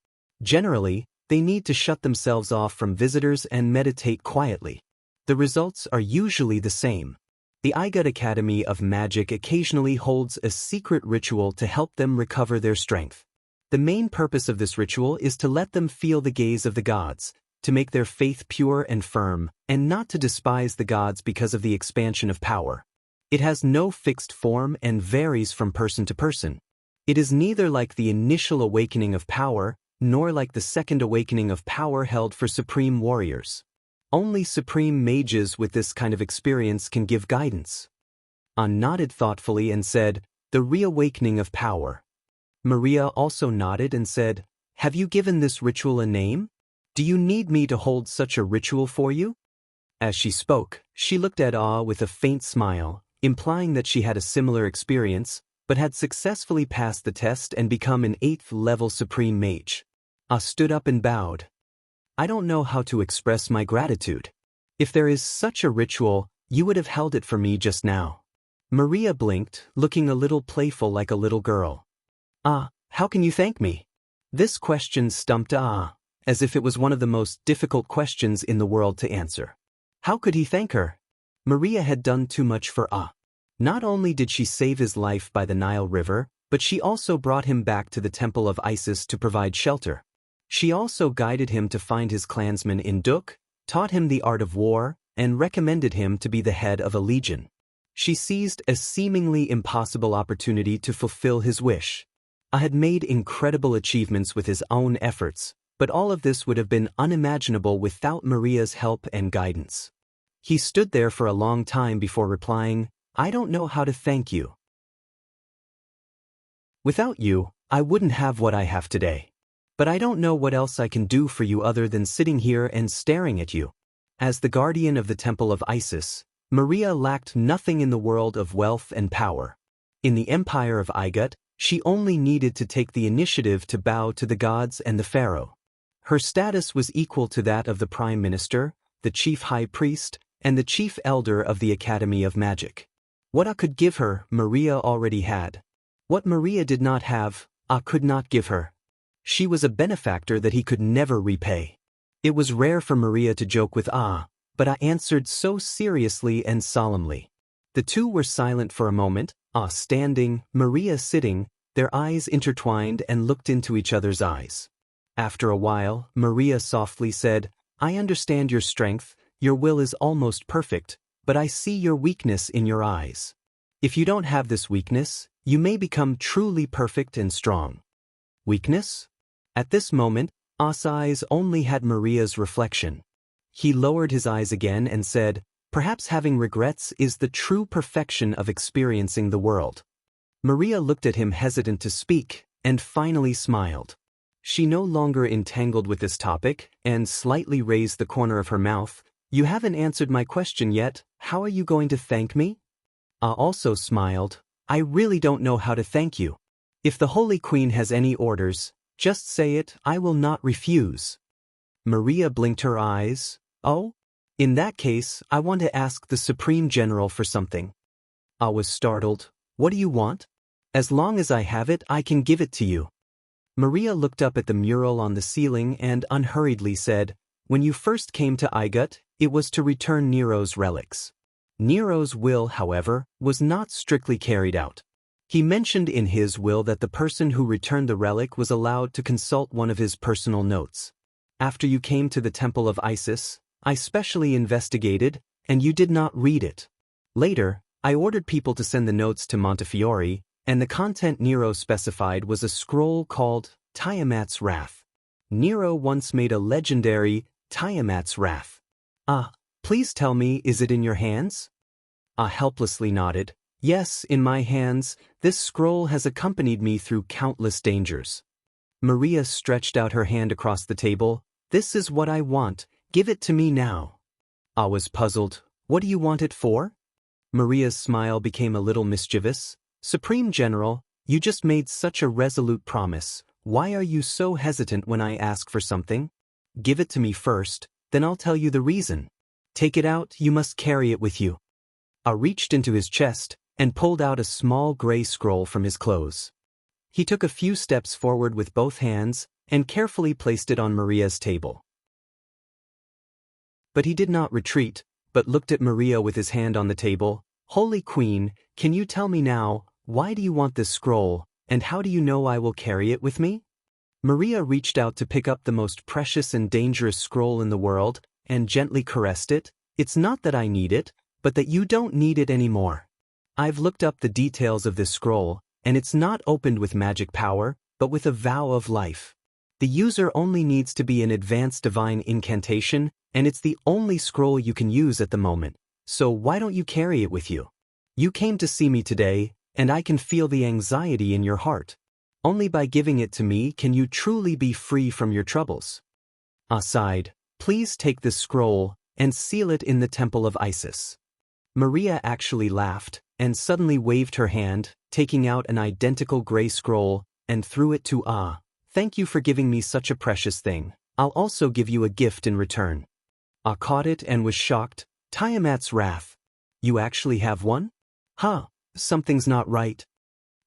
[SPEAKER 1] Generally, they need to shut themselves off from visitors and meditate quietly. The results are usually the same. The Igut Academy of Magic occasionally holds a secret ritual to help them recover their strength. The main purpose of this ritual is to let them feel the gaze of the gods, to make their faith pure and firm, and not to despise the gods because of the expansion of power. It has no fixed form and varies from person to person. It is neither like the initial awakening of power, nor like the second awakening of power held for supreme warriors. Only supreme mages with this kind of experience can give guidance. Nodded thoughtfully and said, the reawakening of power. Maria also nodded and said, have you given this ritual a name? Do you need me to hold such a ritual for you? As she spoke, she looked at with a faint smile, implying that she had a similar experience, but had successfully passed the test and become an 8th level supreme mage. Stood up and bowed. I don't know how to express my gratitude. If there is such a ritual, you would have held it for me just now. Maria blinked, looking a little playful like a little girl. How can you thank me? This question stumped as if it was one of the most difficult questions in the world to answer. How could he thank her? Maria had done too much for Not only did she save his life by the Nile River, but she also brought him back to the temple of Isis to provide shelter. She also guided him to find his clansmen in Duk, taught him the art of war, and recommended him to be the head of a legion. She seized a seemingly impossible opportunity to fulfill his wish. Had made incredible achievements with his own efforts, but all of this would have been unimaginable without Maria's help and guidance. He stood there for a long time before replying, I don't know how to thank you. Without you, I wouldn't have what I have today. But I don't know what else I can do for you other than sitting here and staring at you. As the guardian of the temple of Isis, Maria lacked nothing in the world of wealth and power. In the empire of Igut, she only needed to take the initiative to bow to the gods and the pharaoh. Her status was equal to that of the prime minister, the chief high priest, and the chief elder of the Academy of Magic. What could give her, Maria already had. What Maria did not have, could not give her. She was a benefactor that he could never repay. It was rare for Maria to joke with but answered so seriously and solemnly. The two were silent for a moment, standing, Maria sitting, their eyes intertwined and looked into each other's eyes. After a while, Maria softly said, I understand your strength, your will is almost perfect, but I see your weakness in your eyes. If you don't have this weakness, you may become truly perfect and strong. Weakness? At this moment, eyes only had Maria's reflection. He lowered his eyes again and said, perhaps having regrets is the true perfection of experiencing the world. Maria looked at him hesitant to speak, and finally smiled. she no longer entangled with this topic, and slightly raised the corner of her mouth. You haven't answered my question yet. How are you going to thank me? Ah also smiled. I really don't know how to thank you. If the Holy Queen has any orders, just say it, I will not refuse. Maria blinked her eyes. Oh? In that case, I want to ask the Supreme General for something. Ah was startled. What do you want? As long as I have it, I can give it to you. Maria looked up at the mural on the ceiling and unhurriedly said, when you first came to Igut, it was to return Nero's relics. Nero's will, however, was not strictly carried out. He mentioned in his will that the person who returned the relic was allowed to consult one of his personal notes. After you came to the Temple of Isis, I specially investigated, and you did not read it. Later, I ordered people to send the notes to Montefiore, and the content Nero specified was a scroll called Tiamat's Wrath. Nero once made a legendary Tiamat's Wrath. Ah, please tell me, is it in your hands? Ah helplessly nodded. Yes, in my hands. This scroll has accompanied me through countless dangers. Maria stretched out her hand across the table. This is what I want. Give it to me now. Ah was puzzled. What do you want it for? Maria's smile became a little mischievous. Supreme General, you just made such a resolute promise. Why are you so hesitant when I ask for something? Give it to me first, then I'll tell you the reason. Take it out, you must carry it with you. Ah reached into his chest and pulled out a small gray scroll from his clothes. He took a few steps forward with both hands and carefully placed it on Maria's table. But he did not retreat, but looked at Maria with his hand on the table. Holy Queen, can you tell me now, why do you want this scroll, and how do you know I will carry it with me? Maria reached out to pick up the most precious and dangerous scroll in the world, and gently caressed it. It's not that I need it, but that you don't need it anymore. I've looked up the details of this scroll, and it's not opened with magic power, but with a vow of life. The user only needs to be an advanced divine incantation, and it's the only scroll you can use at the moment. So why don't you carry it with you? You came to see me today, and I can feel the anxiety in your heart. Only by giving it to me can you truly be free from your troubles. Ah sighed. Please take this scroll and seal it in the Temple of Isis. Maria actually laughed and suddenly waved her hand, taking out an identical gray scroll, and threw it to Ah. Thank you for giving me such a precious thing. I'll also give you a gift in return. Ah caught it and was shocked. Tiamat's Wrath. You actually have one? Huh, something's not right.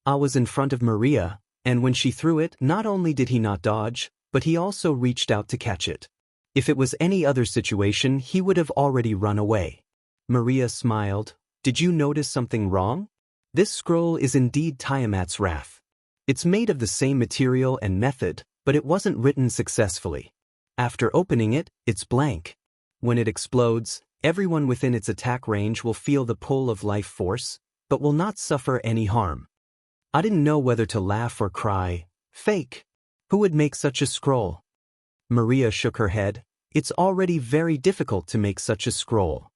[SPEAKER 1] Ah was in front of Maria, and when she threw it, not only did he not dodge, but he also reached out to catch it. If it was any other situation, he would have already run away. Maria smiled. Did you notice something wrong? This scroll is indeed Tiamat's Wrath. It's made of the same material and method, but it wasn't written successfully. After opening it, it's blank. When it explodes, everyone within its attack range will feel the pull of life force, but will not suffer any harm. I didn't know whether to laugh or cry. Fake. Who would make such a scroll? Maria shook her head. It's already very difficult to make such a scroll.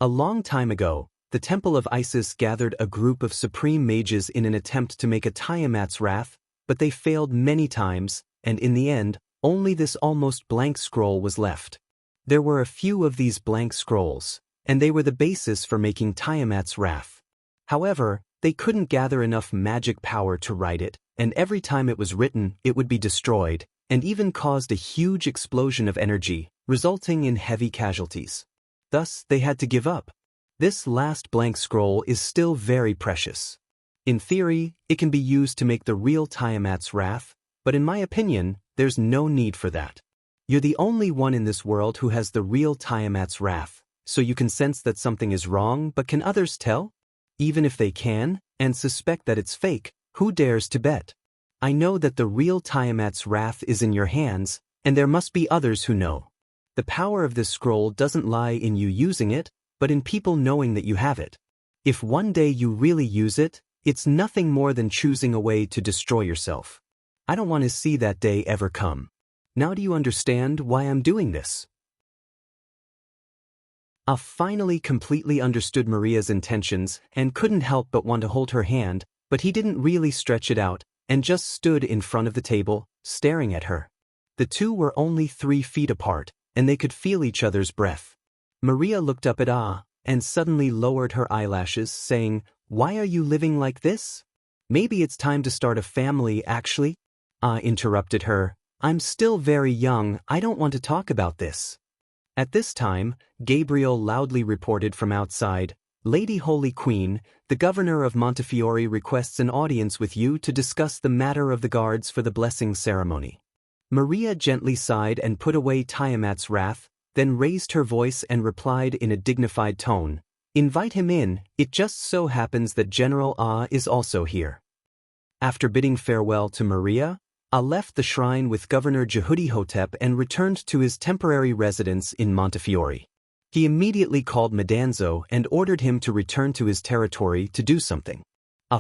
[SPEAKER 1] A long time ago, the Temple of Isis gathered a group of supreme mages in an attempt to make a Tiamat's Wrath, but they failed many times, and in the end, only this almost blank scroll was left. There were a few of these blank scrolls, and they were the basis for making Tiamat's Wrath. However, they couldn't gather enough magic power to write it, and every time it was written, it would be destroyed, and even caused a huge explosion of energy, resulting in heavy casualties. Thus, they had to give up. This last blank scroll is still very precious. In theory, it can be used to make the real Tiamat's Wrath, but in my opinion, there's no need for that. You're the only one in this world who has the real Tiamat's Wrath, so you can sense that something is wrong, but can others tell? Even if they can, and suspect that it's fake, who dares to bet? I know that the real Tiamat's Wrath is in your hands, and there must be others who know. The power of this scroll doesn't lie in you using it, but in people knowing that you have it. If one day you really use it, it's nothing more than choosing a way to destroy yourself. I don't want to see that day ever come. Now do you understand why I'm doing this? I finally completely understood Maria's intentions and couldn't help but want to hold her hand, but he didn't really stretch it out and just stood in front of the table, staring at her. The two were only 3 feet apart, and they could feel each other's breath. Maria looked up at and suddenly lowered her eyelashes, saying, "Why are you living like this? Maybe it's time to start a family, actually." Interrupted her, "I'm still very young, I don't want to talk about this." At this time, Gabriel loudly reported from outside, "Lady Holy Queen, the governor of Montefiore requests an audience with you to discuss the matter of the guards for the blessing ceremony." Maria gently sighed and put away Tiamat's wrath, then raised her voice and replied in a dignified tone, "Invite him in, it just so happens that General is also here." After bidding farewell to Maria, left the shrine with Governor Jehudi Hotep and returned to his temporary residence in Montefiore. He immediately called Madanzo and ordered him to return to his territory to do something.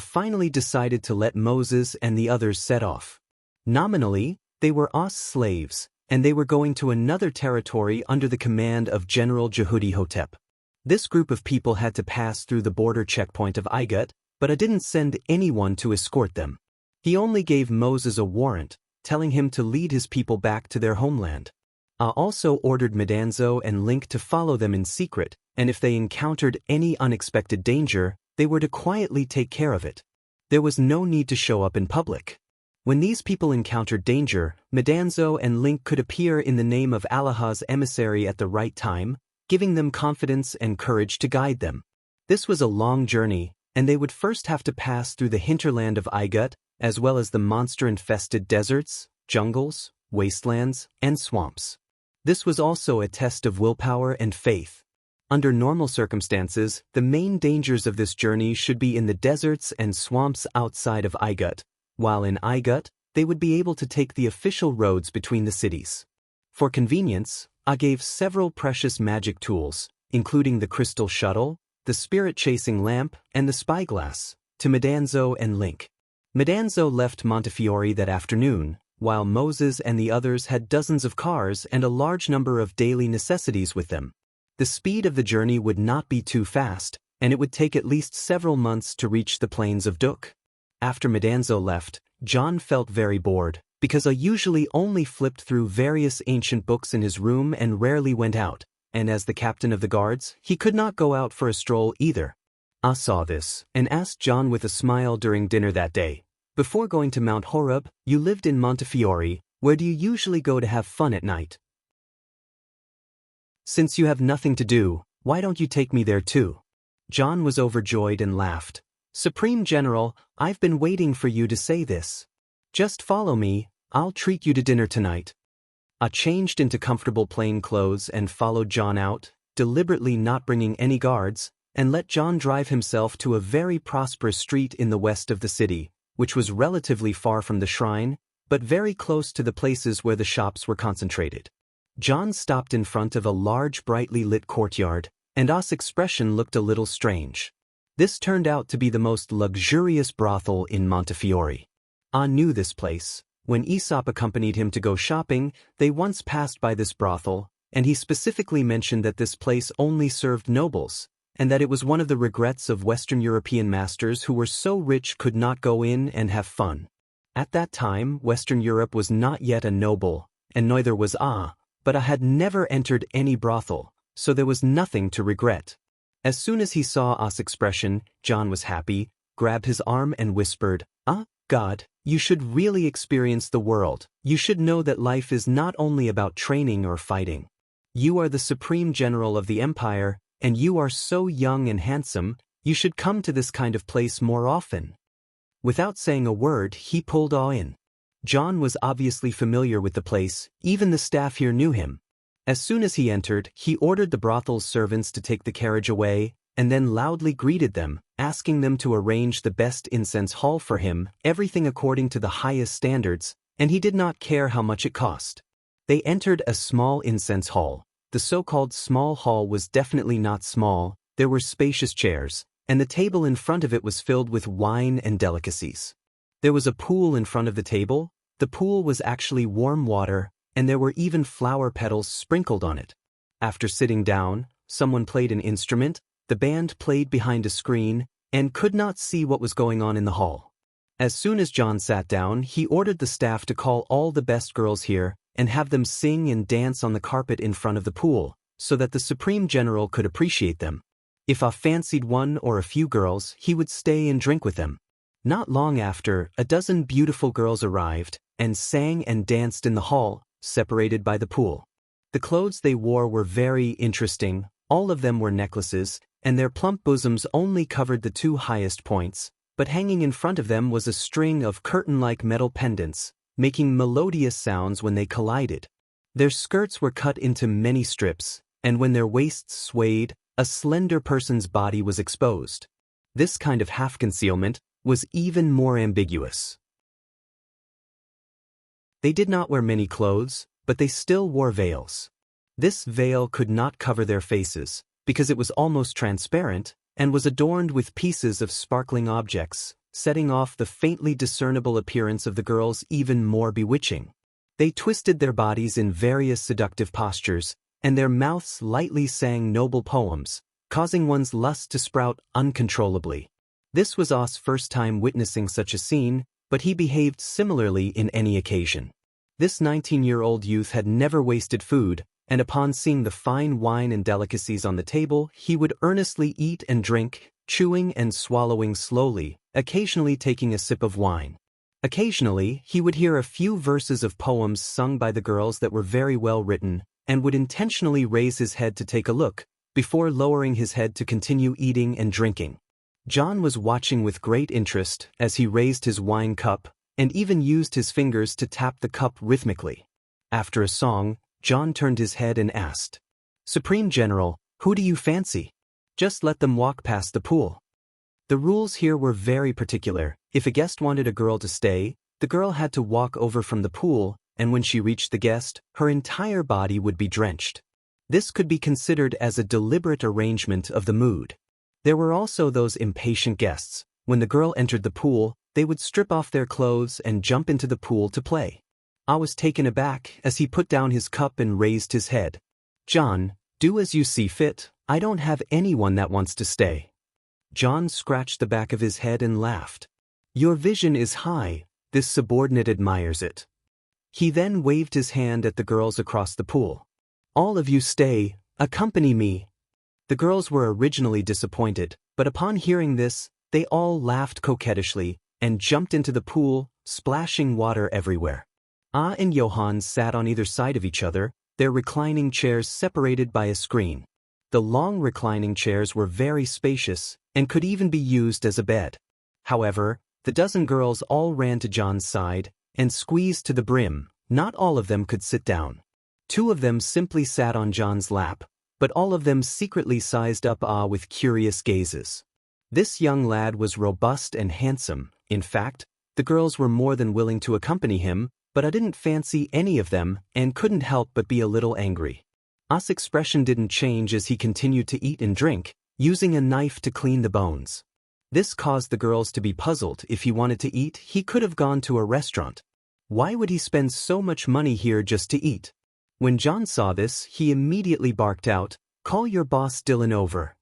[SPEAKER 1] Finally decided to let Moses and the others set off. Nominally, they were slaves, and they were going to another territory under the command of General Jehudi Hotep. This group of people had to pass through the border checkpoint of Igut, but didn't send anyone to escort them. He only gave Moses a warrant, telling him to lead his people back to their homeland. Also ordered Madanzo and Link to follow them in secret, and if they encountered any unexpected danger, they were to quietly take care of it. There was no need to show up in public. When these people encountered danger, Madanzo and Link could appear in the name of Allah's emissary at the right time, giving them confidence and courage to guide them. This was a long journey, and they would first have to pass through the hinterland of Igut, as well as the monster-infested deserts, jungles, wastelands, and swamps. This was also a test of willpower and faith. Under normal circumstances, the main dangers of this journey should be in the deserts and swamps outside of Igut, while in Igut, they would be able to take the official roads between the cities. For convenience, gave several precious magic tools, including the crystal shuttle, the spirit-chasing lamp, and the spyglass, to Madanzo and Link. Madanzo left Montefiore that afternoon, while Moses and the others had dozens of cars and a large number of daily necessities with them. The speed of the journey would not be too fast, and it would take at least several months to reach the plains of Duk. After Madanzo left, John felt very bored, because usually only flipped through various ancient books in his room and rarely went out, and as the captain of the guards, he could not go out for a stroll either. Saw this, and asked John with a smile during dinner that day, "Before going to Mount Horeb, you lived in Montefiore, where do you usually go to have fun at night? Since you have nothing to do, why don't you take me there too?" John was overjoyed and laughed. "Supreme General, I've been waiting for you to say this. Just follow me, I'll treat you to dinner tonight." Changed into comfortable plain clothes and followed John out, deliberately not bringing any guards, and let John drive himself to a very prosperous street in the west of the city, which was relatively far from the shrine, but very close to the places where the shops were concentrated. John stopped in front of a large brightly lit courtyard, and expression looked a little strange. This turned out to be the most luxurious brothel in Montefiore. Knew this place. When Aesop accompanied him to go shopping, they once passed by this brothel, and he specifically mentioned that this place only served nobles, and that it was one of the regrets of Western European masters who were so rich could not go in and have fun. At that time, Western Europe was not yet a noble, and neither was but had never entered any brothel, so there was nothing to regret. As soon as he saw expression, John was happy, grabbed his arm and whispered, God, you should really experience the world. You should know that life is not only about training or fighting. You are the supreme general of the empire, and you are so young and handsome, you should come to this kind of place more often." Without saying a word, he pulled in. John was obviously familiar with the place, even the staff here knew him. As soon as he entered, he ordered the brothel's servants to take the carriage away, and then loudly greeted them, asking them to arrange the best incense hall for him, everything according to the highest standards, and he did not care how much it cost. They entered a small incense hall. The so-called small hall was definitely not small, there were spacious chairs, and the table in front of it was filled with wine and delicacies. There was a pool in front of the table. The pool was actually warm water, and there were even flower petals sprinkled on it. After sitting down, someone played an instrument, the band played behind a screen, and could not see what was going on in the hall. As soon as John sat down, he ordered the staff to call all the best girls here, and have them sing and dance on the carpet in front of the pool, so that the Supreme General could appreciate them. If Ah fancied one or a few girls, he would stay and drink with them. Not long after, a dozen beautiful girls arrived, and sang and danced in the hall, separated by the pool. The clothes they wore were very interesting, all of them were necklaces, and their plump bosoms only covered the two highest points, but hanging in front of them was a string of curtain-like metal pendants, making melodious sounds when they collided. Their skirts were cut into many strips, and when their waists swayed, a slender person's body was exposed. This kind of half-concealment was even more ambiguous. They did not wear many clothes, but they still wore veils. This veil could not cover their faces, because it was almost transparent, and was adorned with pieces of sparkling objects, setting off the faintly discernible appearance of the girls even more bewitching. They twisted their bodies in various seductive postures, and their mouths lightly sang noble poems, causing one's lust to sprout uncontrollably. This was Ah's first time witnessing such a scene, but he behaved similarly in any occasion. This 19-year-old youth had never wasted food, and upon seeing the fine wine and delicacies on the table, he would earnestly eat and drink, chewing and swallowing slowly, occasionally taking a sip of wine. Occasionally, he would hear a few verses of poems sung by the girls that were very well written, and would intentionally raise his head to take a look, before lowering his head to continue eating and drinking. John was watching with great interest as he raised his wine cup, and even used his fingers to tap the cup rhythmically. After a song, John turned his head and asked, "Supreme General, who do you fancy? Just let them walk past the pool." The rules here were very particular. If a guest wanted a girl to stay, the girl had to walk over from the pool, and when she reached the guest, her entire body would be drenched. This could be considered as a deliberate arrangement of the mood. There were also those impatient guests. When the girl entered the pool, they would strip off their clothes and jump into the pool to play. Ah was taken aback as he put down his cup and raised his head. "John, do as you see fit. I don't have anyone that wants to stay." John scratched the back of his head and laughed. "Your vision is high. This subordinate admires it." He then waved his hand at the girls across the pool. "All of you stay, accompany me." The girls were originally disappointed, but upon hearing this, they all laughed coquettishly and jumped into the pool, splashing water everywhere. Ah and Johann sat on either side of each other, their reclining chairs separated by a screen. The long reclining chairs were very spacious and could even be used as a bed. However, the dozen girls all ran to John's side and squeezed to the brim. Not all of them could sit down. Two of them simply sat on John's lap, but all of them secretly sized up Ah with curious gazes. This young lad was robust and handsome. In fact, the girls were more than willing to accompany him, but I didn't fancy any of them and couldn't help but be a little angry. Ah's expression didn't change as he continued to eat and drink, using a knife to clean the bones. This caused the girls to be puzzled. If he wanted to eat, he could have gone to a restaurant. Why would he spend so much money here just to eat? When John saw this, he immediately barked out, "Call your boss Dylan over."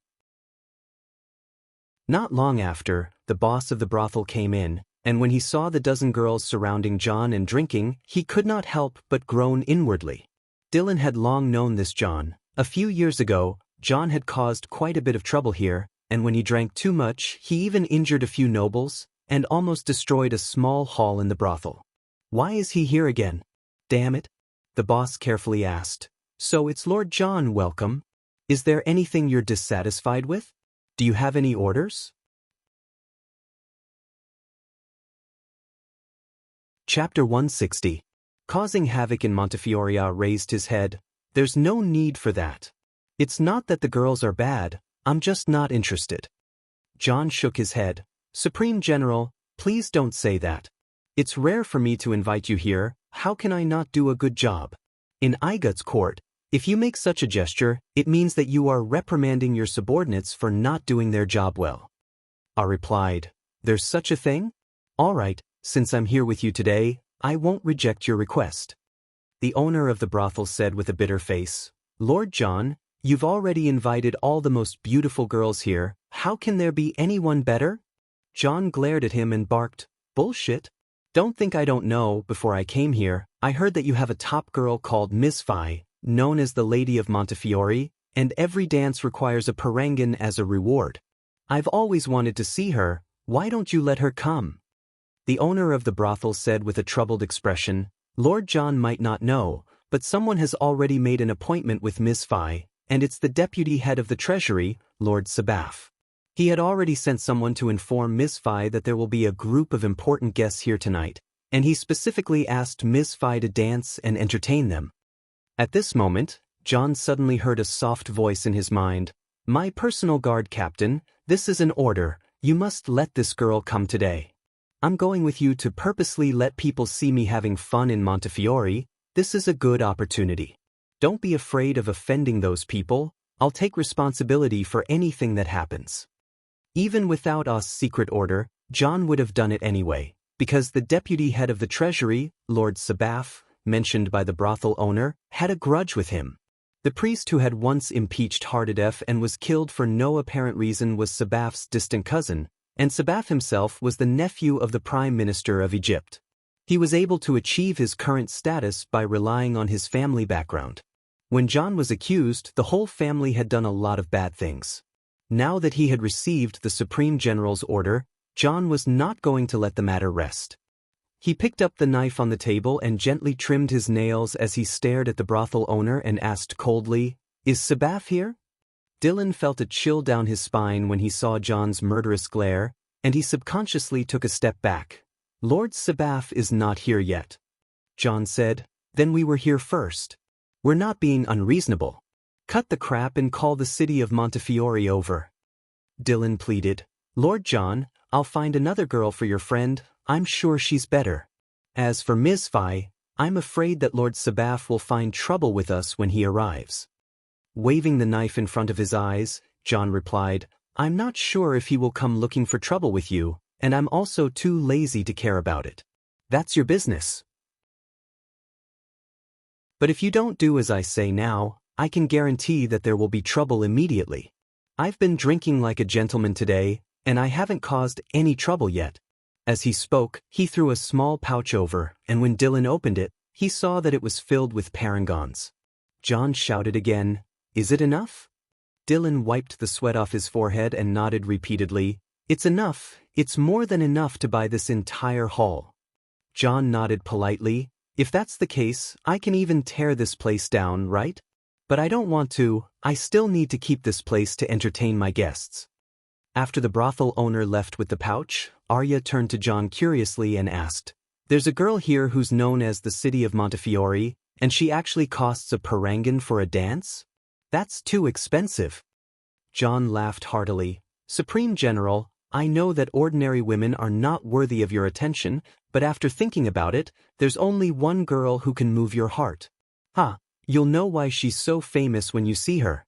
[SPEAKER 1] Not long after, the boss of the brothel came in, and when he saw the dozen girls surrounding John and drinking, he could not help but groan inwardly. Dylan had long known this John. A few years ago, John had caused quite a bit of trouble here, and when he drank too much, he even injured a few nobles, and almost destroyed a small hall in the brothel. Why is he here again? Damn it, the boss carefully asked. "So it's Lord John, welcome. Is there anything you're dissatisfied with? Do you have any orders?" Chapter 160. Causing havoc in Montefiore. Raised his head. "There's no need for that. It's not that the girls are bad, I'm just not interested." John shook his head. "Supreme General, please don't say that. It's rare for me to invite you here. How can I not do a good job? In Igut's court, if you make such a gesture, it means that you are reprimanding your subordinates for not doing their job well." I replied, "There's such a thing? All right, since I'm here with you today, I won't reject your request." The owner of the brothel said with a bitter face, "Lord John, you've already invited all the most beautiful girls here. How can there be anyone better?" John glared at him and barked, "Bullshit. Don't think I don't know. Before I came here, I heard that you have a top girl called Miss Fi, known as the Lady of Montefiore, and every dance requires a parangan as a reward. I've always wanted to see her, why don't you let her come? The owner of the brothel said with a troubled expression, Lord John might not know, but someone has already made an appointment with Miss Fi, and it's the deputy head of the treasury, Lord Sabaf. He had already sent someone to inform Miss Fi that there will be a group of important guests here tonight, and he specifically asked Miss Fi to dance and entertain them. At this moment, John suddenly heard a soft voice in his mind. My personal guard captain, this is an order, you must let this girl come today. I'm going with you to purposely let people see me having fun in Montefiore, this is a good opportunity. Don't be afraid of offending those people, I'll take responsibility for anything that happens. Even without us secret order, John would have done it anyway, because the deputy head of the treasury, Lord Sabaf, mentioned by the brothel owner, had a grudge with him. The priest who had once impeached Hardadef and was killed for no apparent reason was Sabaf's distant cousin, and Sabaf himself was the nephew of the Prime Minister of Egypt. He was able to achieve his current status by relying on his family background. When John was accused, the whole family had done a lot of bad things. Now that he had received the Supreme General's order, John was not going to let the matter rest. He picked up the knife on the table and gently trimmed his nails as he stared at the brothel owner and asked coldly, Is Sabaf here? Dylan felt a chill down his spine when he saw John's murderous glare, and he subconsciously took a step back. Lord Sabaf is not here yet. John said, Then we were here first. We're not being unreasonable. Cut the crap and call the city of Montefiore over. Dylan pleaded, Lord John, I'll find another girl for your friend, I'm sure she's better. As for Ms. Fi, I'm afraid that Lord Sabaf will find trouble with us when he arrives. Waving the knife in front of his eyes, John replied, I'm not sure if he will come looking for trouble with you, and I'm also too lazy to care about it. That's your business. But if you don't do as I say now, I can guarantee that there will be trouble immediately. I've been drinking like a gentleman today, and I haven't caused any trouble yet. As he spoke, he threw a small pouch over, and when Dylan opened it, he saw that it was filled with parangons. John shouted again, Is it enough? Dylan wiped the sweat off his forehead and nodded repeatedly, It's enough, it's more than enough to buy this entire haul. John nodded politely, If that's the case, I can even tear this place down, right? But I don't want to, I still need to keep this place to entertain my guests. After the brothel owner left with the pouch, Arya turned to John curiously and asked, There's a girl here who's known as the City of Montefiore, and she actually costs a parangan for a dance? That's too expensive. John laughed heartily. Supreme General, I know that ordinary women are not worthy of your attention, but after thinking about it, there's only one girl who can move your heart. You'll know why she's so famous when you see her.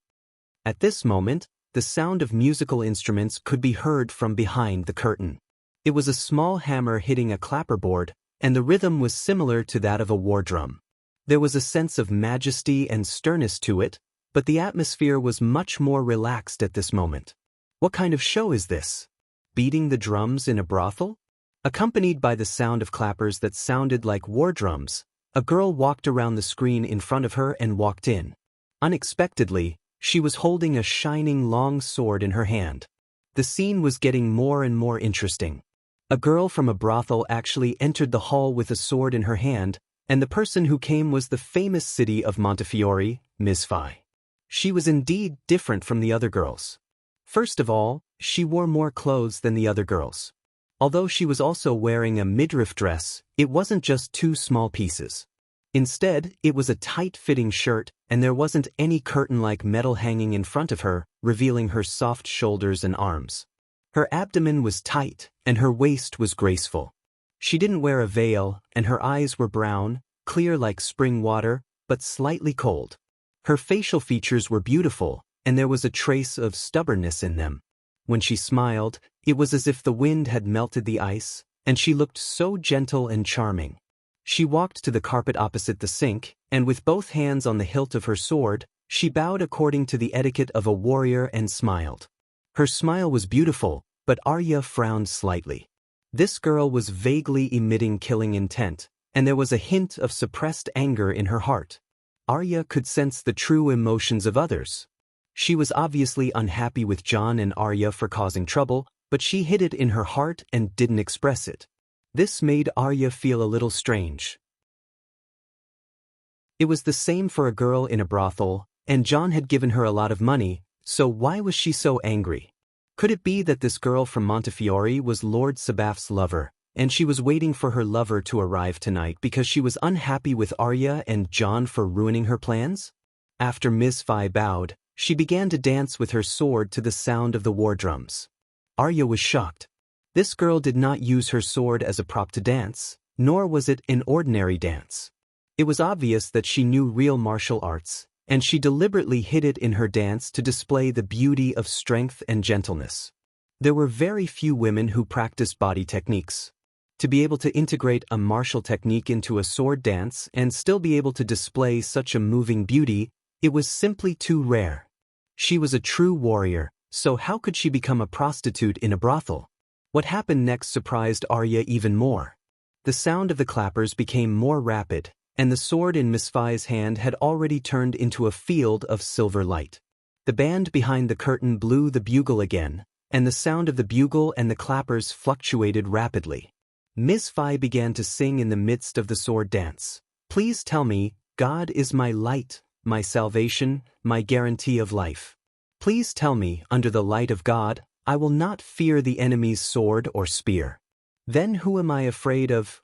[SPEAKER 1] At this moment, the sound of musical instruments could be heard from behind the curtain. It was a small hammer hitting a clapperboard, and the rhythm was similar to that of a war drum. There was a sense of majesty and sternness to it, but the atmosphere was much more relaxed at this moment. What kind of show is this? Beating the drums in a brothel? Accompanied by the sound of clappers that sounded like war drums, a girl walked around the screen in front of her and walked in. Unexpectedly, she was holding a shining long sword in her hand. The scene was getting more and more interesting. A girl from a brothel actually entered the hall with a sword in her hand, and the person who came was the famous city of Montefiore, Ms. Fi. She was indeed different from the other girls. First of all, she wore more clothes than the other girls. Although she was also wearing a midriff dress, it wasn't just two small pieces. Instead, it was a tight-fitting shirt, and there wasn't any curtain-like metal hanging in front of her, revealing her soft shoulders and arms. Her abdomen was tight, and her waist was graceful. She didn't wear a veil, and her eyes were brown, clear like spring water, but slightly cold. Her facial features were beautiful, and there was a trace of stubbornness in them. When she smiled, it was as if the wind had melted the ice, and she looked so gentle and charming. She walked to the carpet opposite the sink, and with both hands on the hilt of her sword, she bowed according to the etiquette of a warrior and smiled. Her smile was beautiful, but Arya frowned slightly. This girl was vaguely emitting killing intent, and there was a hint of suppressed anger in her heart. Arya could sense the true emotions of others. She was obviously unhappy with Jon and Arya for causing trouble, but she hid it in her heart and didn't express it. This made Arya feel a little strange. It was the same for a girl in a brothel, and Jon had given her a lot of money, so why was she so angry? Could it be that this girl from Montefiore was Lord Sabaf's lover, and she was waiting for her lover to arrive tonight because she was unhappy with Arya and Jon for ruining her plans? After Miss Fi bowed, she began to dance with her sword to the sound of the war drums. Arya was shocked. This girl did not use her sword as a prop to dance, nor was it an ordinary dance. It was obvious that she knew real martial arts, and she deliberately hid it in her dance to display the beauty of strength and gentleness. There were very few women who practiced body techniques. To be able to integrate a martial technique into a sword dance and still be able to display such a moving beauty, it was simply too rare. She was a true warrior, so how could she become a prostitute in a brothel? What happened next surprised Arya even more. The sound of the clappers became more rapid, and the sword in Miss Fi's hand had already turned into a field of silver light. The band behind the curtain blew the bugle again, and the sound of the bugle and the clappers fluctuated rapidly. Miss Fi began to sing in the midst of the sword dance. "Please tell me, God is my light, my salvation, my guarantee of life. Please tell me, under the light of God, I will not fear the enemy's sword or spear. Then who am I afraid of,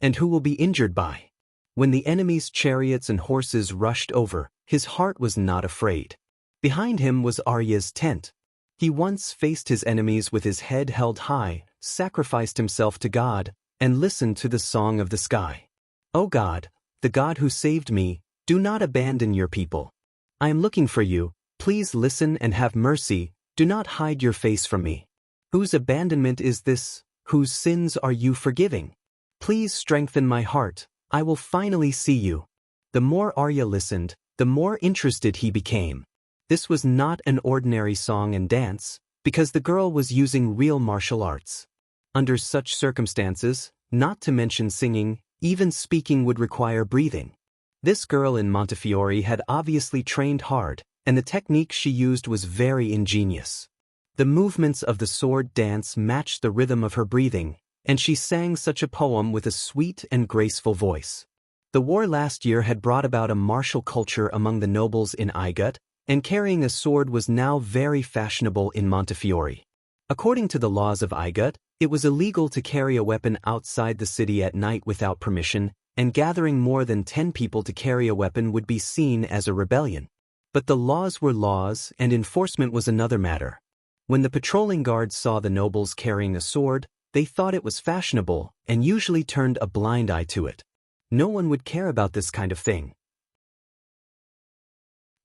[SPEAKER 1] and who will be injured by?" When the enemy's chariots and horses rushed over, his heart was not afraid. Behind him was Arya's tent. He once faced his enemies with his head held high, sacrificed himself to God, and listened to the song of the sky. "O God, the God who saved me, do not abandon your people. I am looking for you, please listen and have mercy, do not hide your face from me. Whose abandonment is this? Whose sins are you forgiving? Please strengthen my heart, I will finally see you." The more Arya listened, the more interested he became. This was not an ordinary song and dance, because the girl was using real martial arts. Under such circumstances, not to mention singing, even speaking would require breathing. This girl in Montefiore had obviously trained hard, and the technique she used was very ingenious. The movements of the sword dance matched the rhythm of her breathing, and she sang such a poem with a sweet and graceful voice. The war last year had brought about a martial culture among the nobles in Igut, and carrying a sword was now very fashionable in Montefiore. According to the laws of Igut, it was illegal to carry a weapon outside the city at night without permission, and gathering more than 10 people to carry a weapon would be seen as a rebellion. But the laws were laws, and enforcement was another matter. When the patrolling guards saw the nobles carrying a sword, they thought it was fashionable, and usually turned a blind eye to it. No one would care about this kind of thing.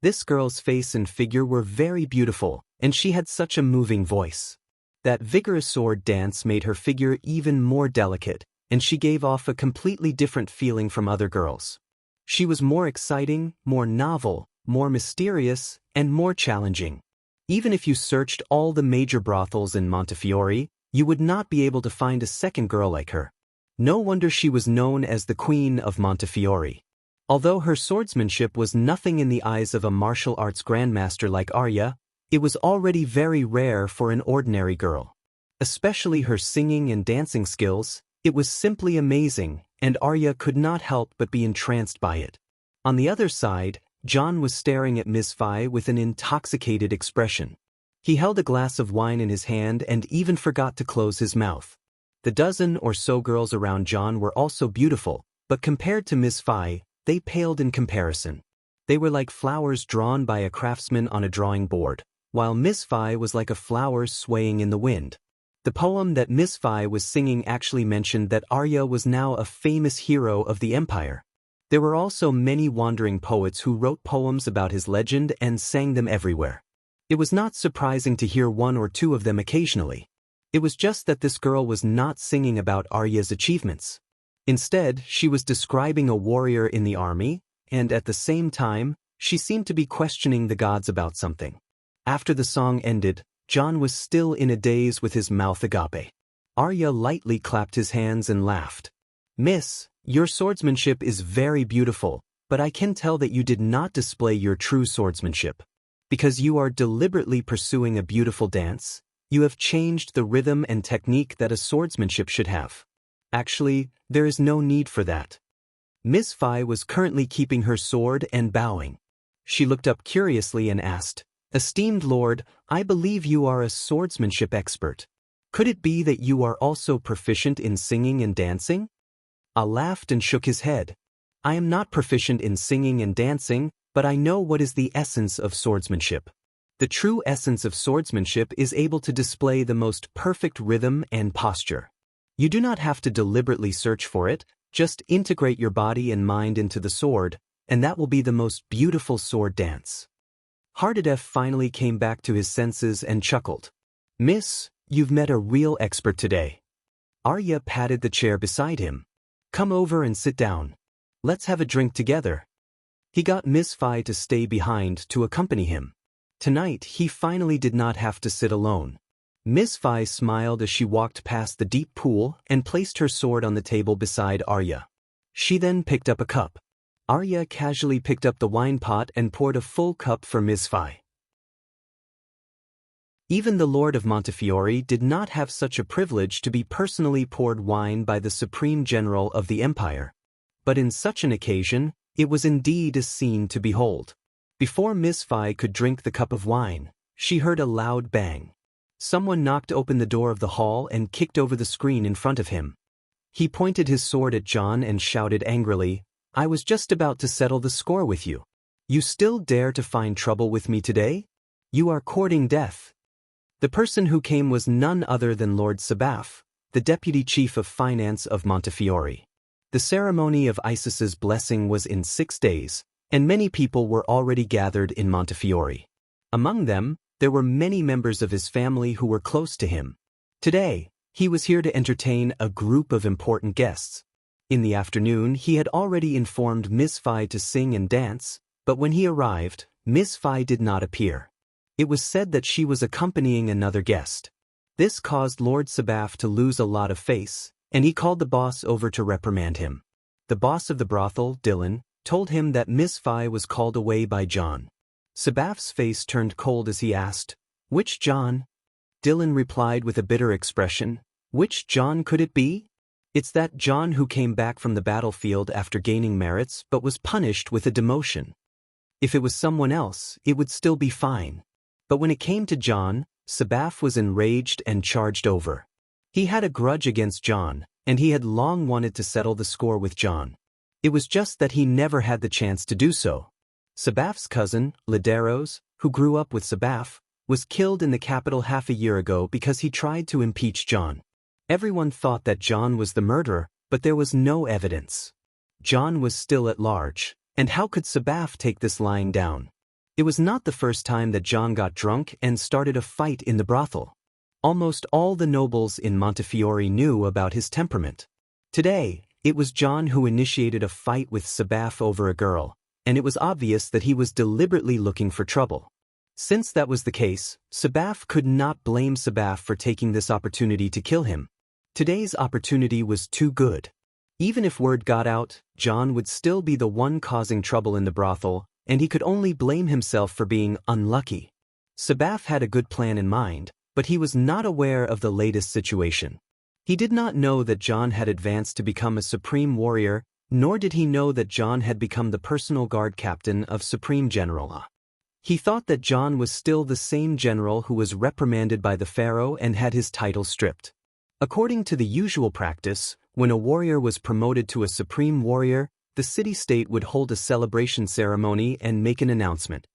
[SPEAKER 1] This girl's face and figure were very beautiful, and she had such a moving voice. That vigorous sword dance made her figure even more delicate, and she gave off a completely different feeling from other girls. She was more exciting, more novel, more mysterious, and more challenging. Even if you searched all the major brothels in Montefiore, you would not be able to find a second girl like her. No wonder she was known as the Queen of Montefiore. Although her swordsmanship was nothing in the eyes of a martial arts grandmaster like Arya, it was already very rare for an ordinary girl. Especially her singing and dancing skills, it was simply amazing, and Arya could not help but be entranced by it. On the other side, Jon was staring at Miss Fi with an intoxicated expression. He held a glass of wine in his hand and even forgot to close his mouth. The dozen or so girls around Jon were also beautiful, but compared to Miss Fi, they paled in comparison. They were like flowers drawn by a craftsman on a drawing board, while Miss Fi was like a flower swaying in the wind. The poem that Miss Fi was singing actually mentioned that Arya was now a famous hero of the empire. There were also many wandering poets who wrote poems about his legend and sang them everywhere. It was not surprising to hear one or two of them occasionally. It was just that this girl was not singing about Arya's achievements. Instead, she was describing a warrior in the army, and at the same time, she seemed to be questioning the gods about something. After the song ended, Jon was still in a daze with his mouth agape. Arya lightly clapped his hands and laughed. "Miss, your swordsmanship is very beautiful, but I can tell that you did not display your true swordsmanship. Because you are deliberately pursuing a beautiful dance, you have changed the rhythm and technique that a swordsmanship should have. Actually, there is no need for that." Miss Fai was currently keeping her sword and bowing. She looked up curiously and asked, "Esteemed Lord, I believe you are a swordsmanship expert. Could it be that you are also proficient in singing and dancing?" Ah laughed and shook his head. "I am not proficient in singing and dancing, but I know what is the essence of swordsmanship. The true essence of swordsmanship is able to display the most perfect rhythm and posture. You do not have to deliberately search for it, just integrate your body and mind into the sword, and that will be the most beautiful sword dance." Hardadef finally came back to his senses and chuckled. "Miss, you've met a real expert today." Arya patted the chair beside him. "Come over and sit down. Let's have a drink together." He got Miss Fai to stay behind to accompany him. Tonight he finally did not have to sit alone. Miss Fai smiled as she walked past the deep pool and placed her sword on the table beside Arya. She then picked up a cup. Arya casually picked up the wine pot and poured a full cup for Miss Fai. Even the Lord of Montefiore did not have such a privilege to be personally poured wine by the Supreme General of the Empire. But in such an occasion, it was indeed a scene to behold. Before Miss Fai could drink the cup of wine, she heard a loud bang. Someone knocked open the door of the hall and kicked over the screen in front of him. He pointed his sword at John and shouted angrily, "I was just about to settle the score with you. You still dare to find trouble with me today? You are courting death." The person who came was none other than Lord Sabaf, the Deputy Chief of Finance of Montefiore. The ceremony of Isis's blessing was in 6 days, and many people were already gathered in Montefiore. Among them, there were many members of his family who were close to him. Today, he was here to entertain a group of important guests. In the afternoon, he had already informed Miss Fai to sing and dance, but when he arrived, Miss Fai did not appear. It was said that she was accompanying another guest. This caused Lord Sabaf to lose a lot of face, and he called the boss over to reprimand him. The boss of the brothel, Dylan, told him that Miss Fai was called away by John. Sabaf's face turned cold as he asked, "Which John?" Dylan replied with a bitter expression, "Which John could it be? It's that John who came back from the battlefield after gaining merits but was punished with a demotion. If it was someone else, it would still be fine." But when it came to John, Sabaf was enraged and charged over. He had a grudge against John, and he had long wanted to settle the score with John. It was just that he never had the chance to do so. Sabaf's cousin, Lederos, who grew up with Sabaf, was killed in the capital half a year ago because he tried to impeach John. Everyone thought that John was the murderer, but there was no evidence. John was still at large, and how could Sabaf take this lying down? It was not the first time that John got drunk and started a fight in the brothel. Almost all the nobles in Montefiore knew about his temperament. Today, it was John who initiated a fight with Sabaf over a girl, and it was obvious that he was deliberately looking for trouble. Since that was the case, Sabaf could not blame Sabaf for taking this opportunity to kill him. Today's opportunity was too good. Even if word got out, John would still be the one causing trouble in the brothel, and he could only blame himself for being unlucky. Sabaf had a good plan in mind, but he was not aware of the latest situation. He did not know that John had advanced to become a supreme warrior, nor did he know that John had become the personal guard captain of Supreme General. He thought that John was still the same general who was reprimanded by the pharaoh and had his title stripped. According to the usual practice, when a warrior was promoted to a supreme warrior, the city-state would hold a celebration ceremony and make an announcement.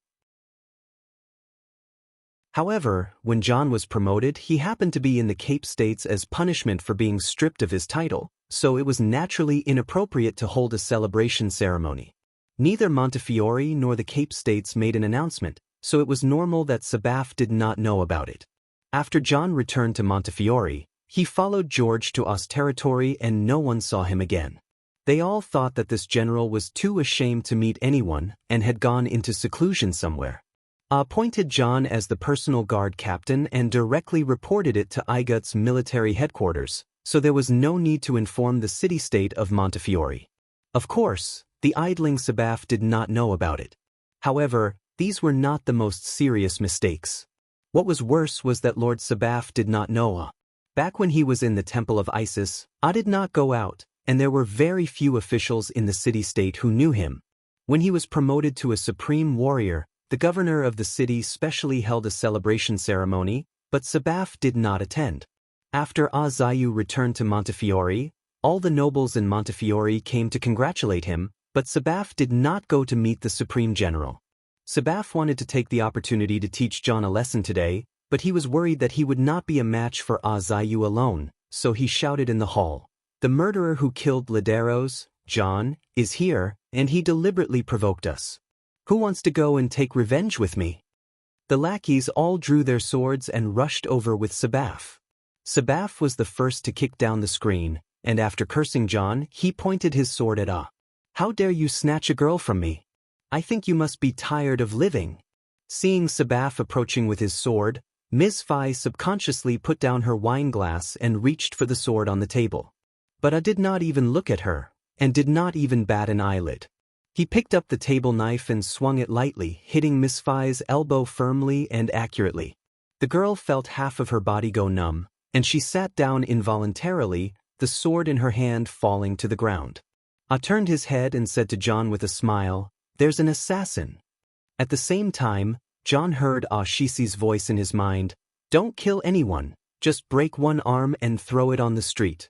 [SPEAKER 1] However, when John was promoted, he happened to be in the Cape States as punishment for being stripped of his title, so it was naturally inappropriate to hold a celebration ceremony. Neither Montefiore nor the Cape States made an announcement, so it was normal that Sabaf did not know about it. After John returned to Montefiore, he followed George to Os territory and no one saw him again. They all thought that this general was too ashamed to meet anyone and had gone into seclusion somewhere. Appointed John as the personal guard captain and directly reported it to Igut's military headquarters, so there was no need to inform the city-state of Montefiore. Of course, the idling Sabaf did not know about it. However, these were not the most serious mistakes. What was worse was that Lord Sabaf did not know. Back when he was in the Temple of Isis, did not go out, and there were very few officials in the city-state who knew him. When he was promoted to a supreme warrior, the governor of the city specially held a celebration ceremony, but Sabaf did not attend. After Azayu returned to Montefiore, all the nobles in Montefiore came to congratulate him, but Sabaf did not go to meet the supreme general. Sabaf wanted to take the opportunity to teach John a lesson today, but he was worried that he would not be a match for Azayu alone, so he shouted in the hall, "The murderer who killed Lederos, John, is here, and he deliberately provoked us. Who wants to go and take revenge with me?" The lackeys all drew their swords and rushed over with Sabaf. Sabaf was the first to kick down the screen, and after cursing John, he pointed his sword at "How dare you snatch a girl from me? I think you must be tired of living." Seeing Sabaf approaching with his sword, Ms. Fi subconsciously put down her wine glass and reached for the sword on the table. But did not even look at her, and did not even bat an eyelid. He picked up the table knife and swung it lightly, hitting Miss Fi's elbow firmly and accurately. The girl felt half of her body go numb, and she sat down involuntarily, the sword in her hand falling to the ground. Turned his head and said to John with a smile, "There's an assassin." At the same time, John heard Shisi's voice in his mind, "Don't kill anyone, just break one arm and throw it on the street."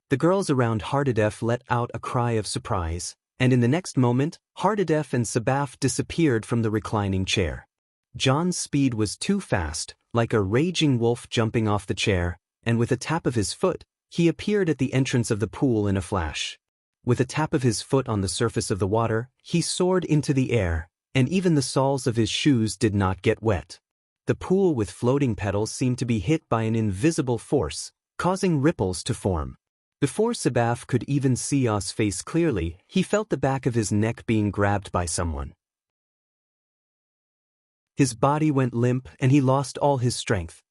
[SPEAKER 1] The girls around Hardadef let out a cry of surprise, and in the next moment, Hardadef and Sabaf disappeared from the reclining chair. John's speed was too fast, like a raging wolf jumping off the chair, and with a tap of his foot, he appeared at the entrance of the pool in a flash. With a tap of his foot on the surface of the water, he soared into the air, and even the soles of his shoes did not get wet. The pool with floating petals seemed to be hit by an invisible force, causing ripples to form. Before Sabaf could even see Ah's face clearly, he felt the back of his neck being grabbed by someone. His body went limp and he lost all his strength.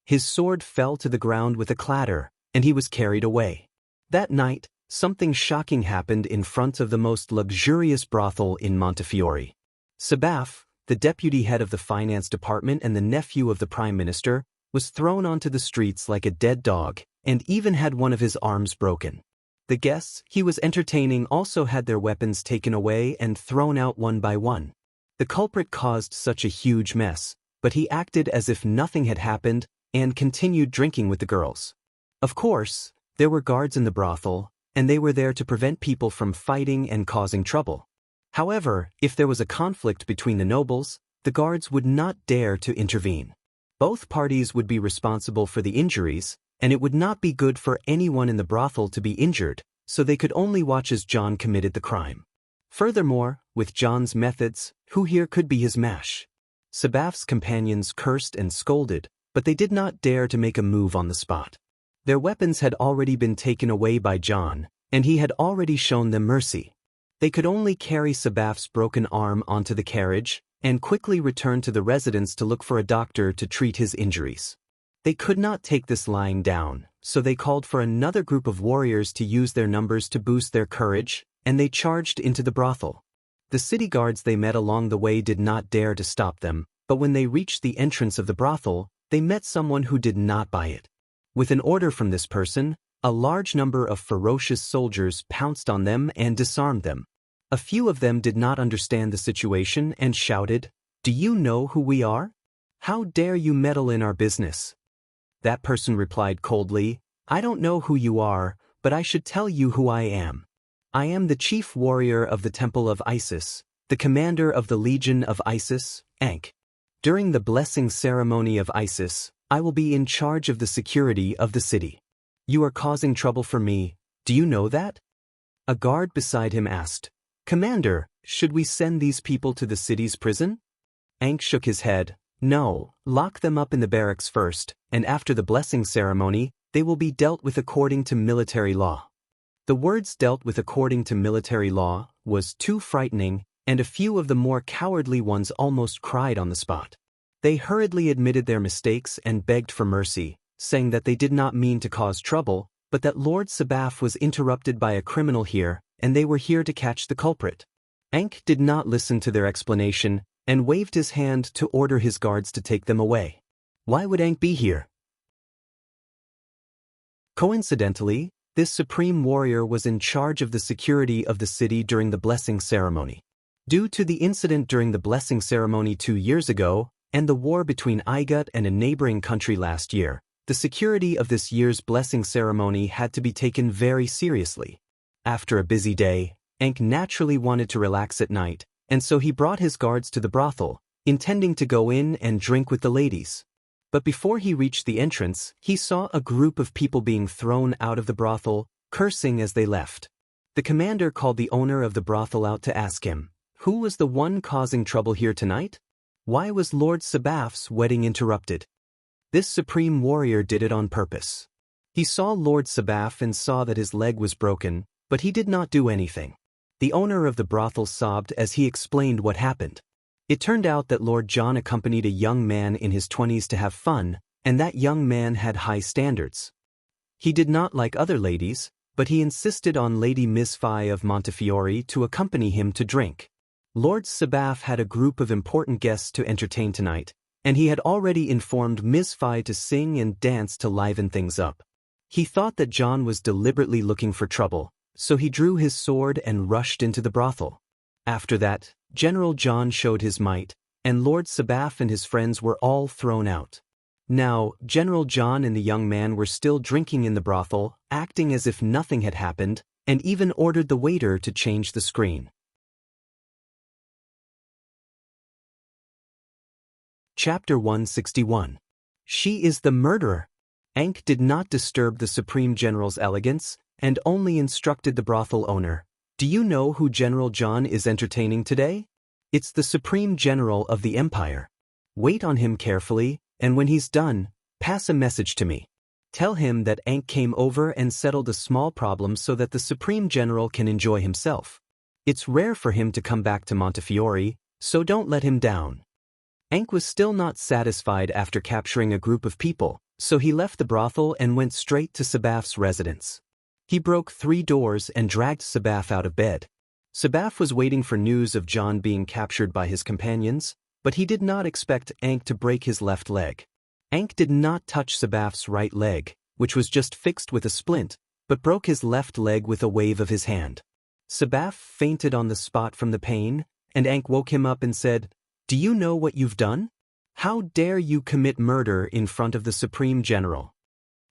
[SPEAKER 1] His sword fell to the ground with a clatter, and he was carried away. That night, something shocking happened in front of the most luxurious brothel in Montefiore. Sabaf, the deputy head of the finance department and the nephew of the prime minister, was thrown onto the streets like a dead dog, and even had one of his arms broken. The guests he was entertaining also had their weapons taken away and thrown out one by one. The culprit caused such a huge mess, but he acted as if nothing had happened and continued drinking with the girls. Of course, there were guards in the brothel, and they were there to prevent people from fighting and causing trouble. However, if there was a conflict between the nobles, the guards would not dare to intervene. Both parties would be responsible for the injuries, and it would not be good for anyone in the brothel to be injured, so they could only watch as John committed the crime. Furthermore, with John's methods, who here could be his match? Sabaf's companions cursed and scolded, but they did not dare to make a move on the spot. Their weapons had already been taken away by John, and he had already shown them mercy. They could only carry Sabaf's broken arm onto the carriage, and quickly return to the residence to look for a doctor to treat his injuries. They could not take this lying down, so they called for another group of warriors to use their numbers to boost their courage, and they charged into the brothel. The city guards they met along the way did not dare to stop them, but when they reached the entrance of the brothel, they met someone who did not buy it. With an order from this person, a large number of ferocious soldiers pounced on them and disarmed them. A few of them did not understand the situation and shouted, "Do you know who we are? How dare you meddle in our business?" That person replied coldly, "I don't know who you are, but I should tell you who I am. I am the chief warrior of the Temple of Isis, the commander of the Legion of Isis, Ankh. During the blessing ceremony of Isis, I will be in charge of the security of the city. You are causing trouble for me, do you know that?" A guard beside him asked, "Commander, should we send these people to the city's prison?" Ankh shook his head, "No, lock them up in the barracks first, and after the blessing ceremony, they will be dealt with according to military law." The words "dealt with according to military law" was too frightening, and a few of the more cowardly ones almost cried on the spot. They hurriedly admitted their mistakes and begged for mercy, saying that they did not mean to cause trouble, but that Lord Sabaf was interrupted by a criminal here, and they were here to catch the culprit. Ankh did not listen to their explanation, and waved his hand to order his guards to take them away. Why would Ankh be here? Coincidentally, this supreme warrior was in charge of the security of the city during the blessing ceremony. Due to the incident during the blessing ceremony 2 years ago, and the war between Igut and a neighboring country last year, the security of this year's blessing ceremony had to be taken very seriously. After a busy day, Ankh naturally wanted to relax at night, and so he brought his guards to the brothel, intending to go in and drink with the ladies. But before he reached the entrance, he saw a group of people being thrown out of the brothel, cursing as they left. The commander called the owner of the brothel out to ask him, who was the one causing trouble here tonight? Why was Lord Sabaf's wedding interrupted? This supreme warrior did it on purpose. He saw Lord Sabaf and saw that his leg was broken, but he did not do anything. The owner of the brothel sobbed as he explained what happened. It turned out that Lord John accompanied a young man in his 20s to have fun, and that young man had high standards. He did not like other ladies, but he insisted on Lady Miss Fi of Montefiore to accompany him to drink. Lord Sabaf had a group of important guests to entertain tonight, and he had already informed Miss Fi to sing and dance to liven things up. He thought that John was deliberately looking for trouble, so he drew his sword and rushed into the brothel. After that, General John showed his might, and Lord Sabaf and his friends were all thrown out. Now, General John and the young man were still drinking in the brothel, acting as if nothing had happened, and even ordered the waiter to change the screen. Chapter 161. She is the murderer. Ankh did not disturb the Supreme General's elegance, and only instructed the brothel owner, "Do you know who General John is entertaining today? It's the Supreme General of the Empire. Wait on him carefully, and when he's done, pass a message to me. Tell him that Ankh came over and settled a small problem so that the Supreme General can enjoy himself. It's rare for him to come back to Montefiore, so don't let him down." Ankh was still not satisfied after capturing a group of people, so he left the brothel and went straight to Sabaf's residence. He broke 3 doors and dragged Sabaf out of bed. Sabaf was waiting for news of John being captured by his companions, but he did not expect Ankh to break his left leg. Ankh did not touch Sabaf's right leg, which was just fixed with a splint, but broke his left leg with a wave of his hand. Sabaf fainted on the spot from the pain, and Ankh woke him up and said, "Do you know what you've done? How dare you commit murder in front of the Supreme General?"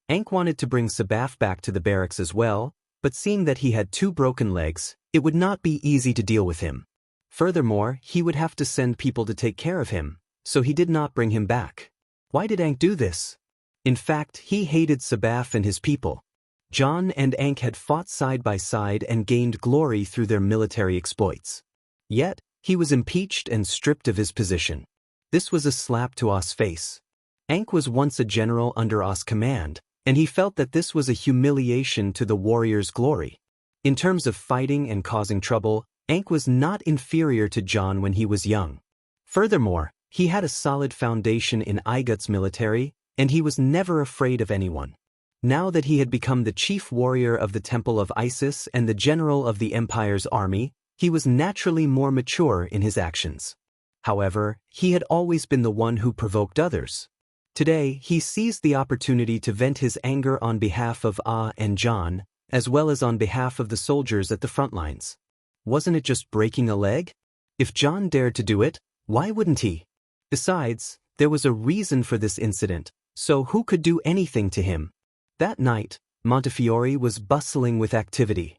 [SPEAKER 1] Ankh wanted to bring Sabaf back to the barracks as well, but seeing that he had 2 broken legs, it would not be easy to deal with him. Furthermore, he would have to send people to take care of him, so he did not bring him back. Why did Ankh do this? In fact, he hated Sabaf and his people. John and Ankh had fought side by side and gained glory through their military exploits. Yet, he was impeached and stripped of his position. This was a slap to Ah's face. Ankh was once a general under Ah's command, and he felt that this was a humiliation to the warrior's glory. In terms of fighting and causing trouble, Ankh was not inferior to John when he was young. Furthermore, he had a solid foundation in Igut's military, and he was never afraid of anyone. Now that he had become the chief warrior of the Temple of Isis and the general of the Empire's army, he was naturally more mature in his actions. However, he had always been the one who provoked others. Today, he seized the opportunity to vent his anger on behalf of Ah and John, as well as on behalf of the soldiers at the front lines. Wasn't it just breaking a leg? If John dared to do it, why wouldn't he? Besides, there was a reason for this incident, so who could do anything to him? That night, Montefiore was bustling with activity.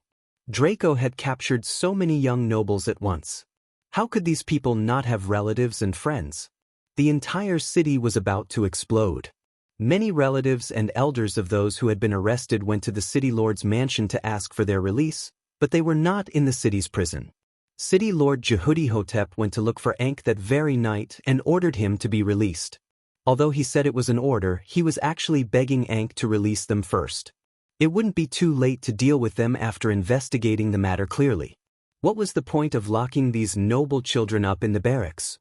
[SPEAKER 1] Draco had captured so many young nobles at once. How could these people not have relatives and friends? The entire city was about to explode. Many relatives and elders of those who had been arrested went to the city lord's mansion to ask for their release, but they were not in the city's prison. City Lord Jehudi Hotep went to look for Ankh that very night and ordered him to be released. Although he said it was an order, he was actually begging Ankh to release them first. It wouldn't be too late to deal with them after investigating the matter clearly. What was the point of locking these noble children up in the barracks?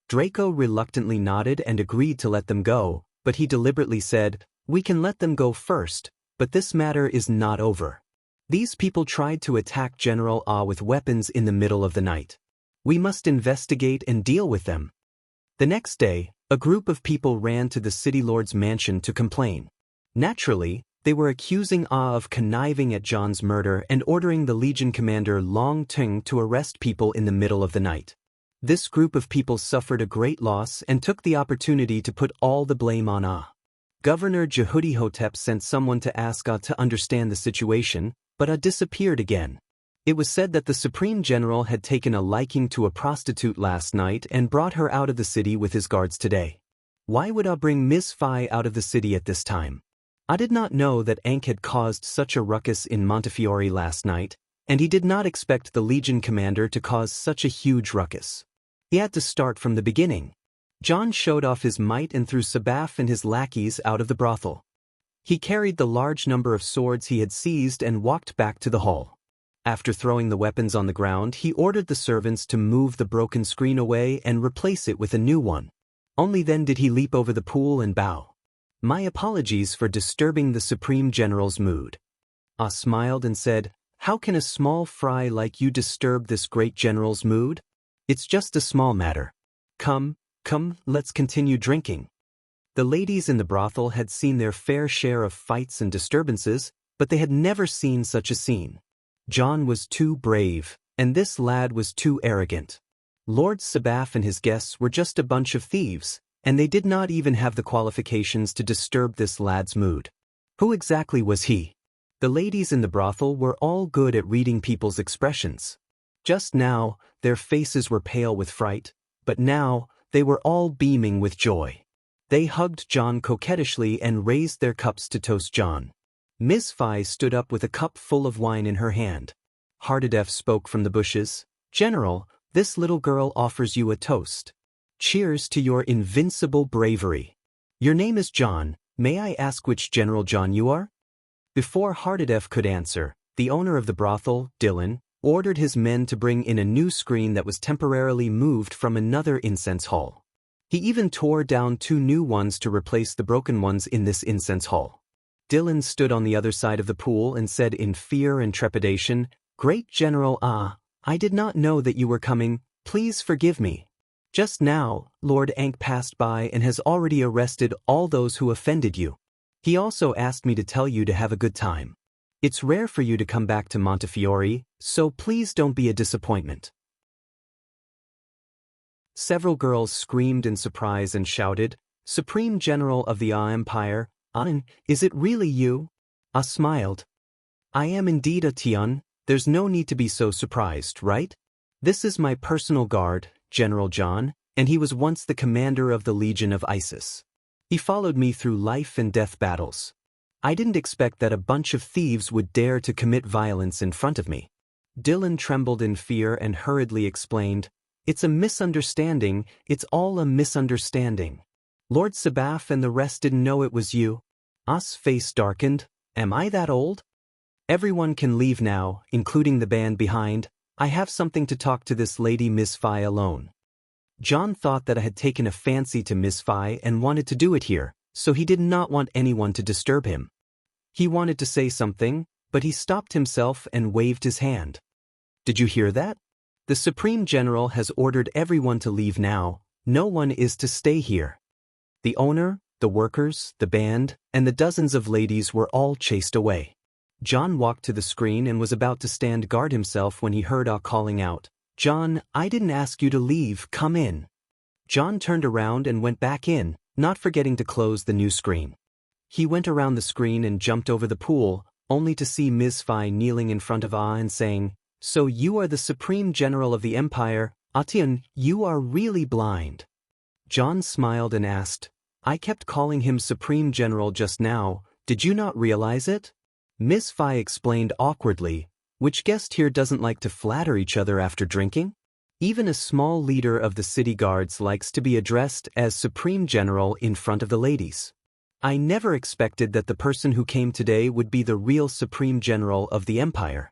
[SPEAKER 1] Draco reluctantly nodded and agreed to let them go, but he deliberately said, We can let them go first, but this matter is not over. These people tried to attack General Ah with weapons in the middle of the night. We must investigate and deal with them. The next day, a group of people ran to the city lord's mansion to complain. Naturally, they were accusing Ah of conniving at John's murder and ordering the Legion commander Long Tung to arrest people in the middle of the night. This group of people suffered a great loss and took the opportunity to put all the blame on Ah. Governor Jehudi Hotep sent someone to ask Ah to understand the situation, but Ah disappeared again. It was said that the Supreme General had taken a liking to a prostitute last night and brought her out of the city with his guards today. Why would Ah bring Miss Phi out of the city at this time? Ah did not know that Ankh had caused such a ruckus in Montefiore last night, and he did not expect the Legion commander to cause such a huge ruckus. He had to start from the beginning. John showed off his might and threw Sabaf and his lackeys out of the brothel. He carried the large number of swords he had seized and walked back to the hall. After throwing the weapons on the ground, he ordered the servants to move the broken screen away and replace it with a new one. Only then did he leap over the pool and bow. My apologies for disturbing the Supreme General's mood. Ah smiled and said, "How can a small fry like you disturb this great general's mood? It's just a small matter. Come, let's continue drinking." The ladies in the brothel had seen their fair share of fights and disturbances, but they had never seen such a scene. John was too brave, and this lad was too arrogant. Lord Sabaf and his guests were just a bunch of thieves, and they did not even have the qualifications to disturb this lad's mood. Who exactly was he? The ladies in the brothel were all good at reading people's expressions. Just now, their faces were pale with fright, but now, they were all beaming with joy. They hugged John coquettishly and raised their cups to toast John. Miss Phi stood up with a cup full of wine in her hand. Hardadef spoke from the bushes. "General, this little girl offers you a toast. Cheers to your invincible bravery. Your name is John. May I ask which General John you are?" Before Hardadef could answer, the owner of the brothel, Dylan, ordered his men to bring in a new screen that was temporarily moved from another incense hall. He even tore down 2 new ones to replace the broken ones in this incense hall. Dylan stood on the other side of the pool and said in fear and trepidation, "Great General Ah, I did not know that you were coming, please forgive me. Just now, Lord Ankh passed by and has already arrested all those who offended you. He also asked me to tell you to have a good time. It's rare for you to come back to Montefiore, so please don't be a disappointment." Several girls screamed in surprise and shouted, "Supreme General of the Ah Empire, An, is it really you?" Ah smiled. "I am indeed a Tian, there's no need to be so surprised, right? This is my personal guard, General John, and he was once the commander of the Legion of Isis. He followed me through life and death battles. I didn't expect that a bunch of thieves would dare to commit violence in front of me." Dylan trembled in fear and hurriedly explained, "It's a misunderstanding, it's all a misunderstanding. Lord Sabaf and the rest didn't know it was you." Ah's face darkened. "Am I that old?" "Everyone can leave now, including the band behind. I have something to talk to this lady Miss Phi alone." John thought that I had taken a fancy to Miss Phi and wanted to do it here, so he did not want anyone to disturb him. He wanted to say something, but he stopped himself and waved his hand. "Did you hear that? The Supreme General has ordered everyone to leave now. No one is to stay here." The owner, the workers, the band, and the dozens of ladies were all chased away. John walked to the screen and was about to stand guard himself when he heard Ah calling out, "John, I didn't ask you to leave, come in." John turned around and went back in, not forgetting to close the new screen. He went around the screen and jumped over the pool, only to see Miss Phi kneeling in front of Ah and saying, "So you are the Supreme General of the Empire, Atian, you are really blind." John smiled and asked, "I kept calling him Supreme General just now, did you not realize it?" Miss Phi explained awkwardly, "Which guest here doesn't like to flatter each other after drinking? Even a small leader of the city guards likes to be addressed as Supreme General in front of the ladies. I never expected that the person who came today would be the real Supreme General of the Empire."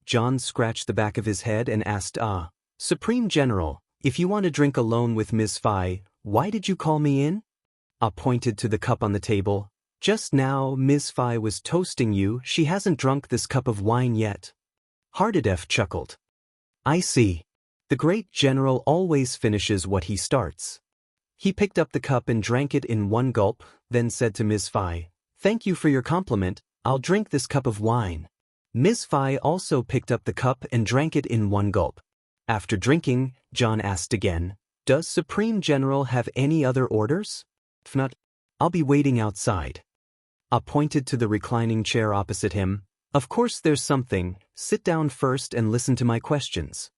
[SPEAKER 1] John scratched the back of his head and asked Ah, "Supreme General, if you want to drink alone with Miss Phi, why did you call me in?" Ah pointed to the cup on the table. Just now Ms. Phi was toasting you, she hasn't drunk this cup of wine yet. Hardedef chuckled. I see. The great general always finishes what he starts. He picked up the cup and drank it in one gulp, then said to Ms. Phi, Thank you for your compliment, I'll drink this cup of wine. Ms. Phi also picked up the cup and drank it in one gulp. After drinking, John asked again, Does Supreme General have any other orders? If not, I'll be waiting outside. I pointed to the reclining chair opposite him. Of course there's something, sit down first and listen to my questions.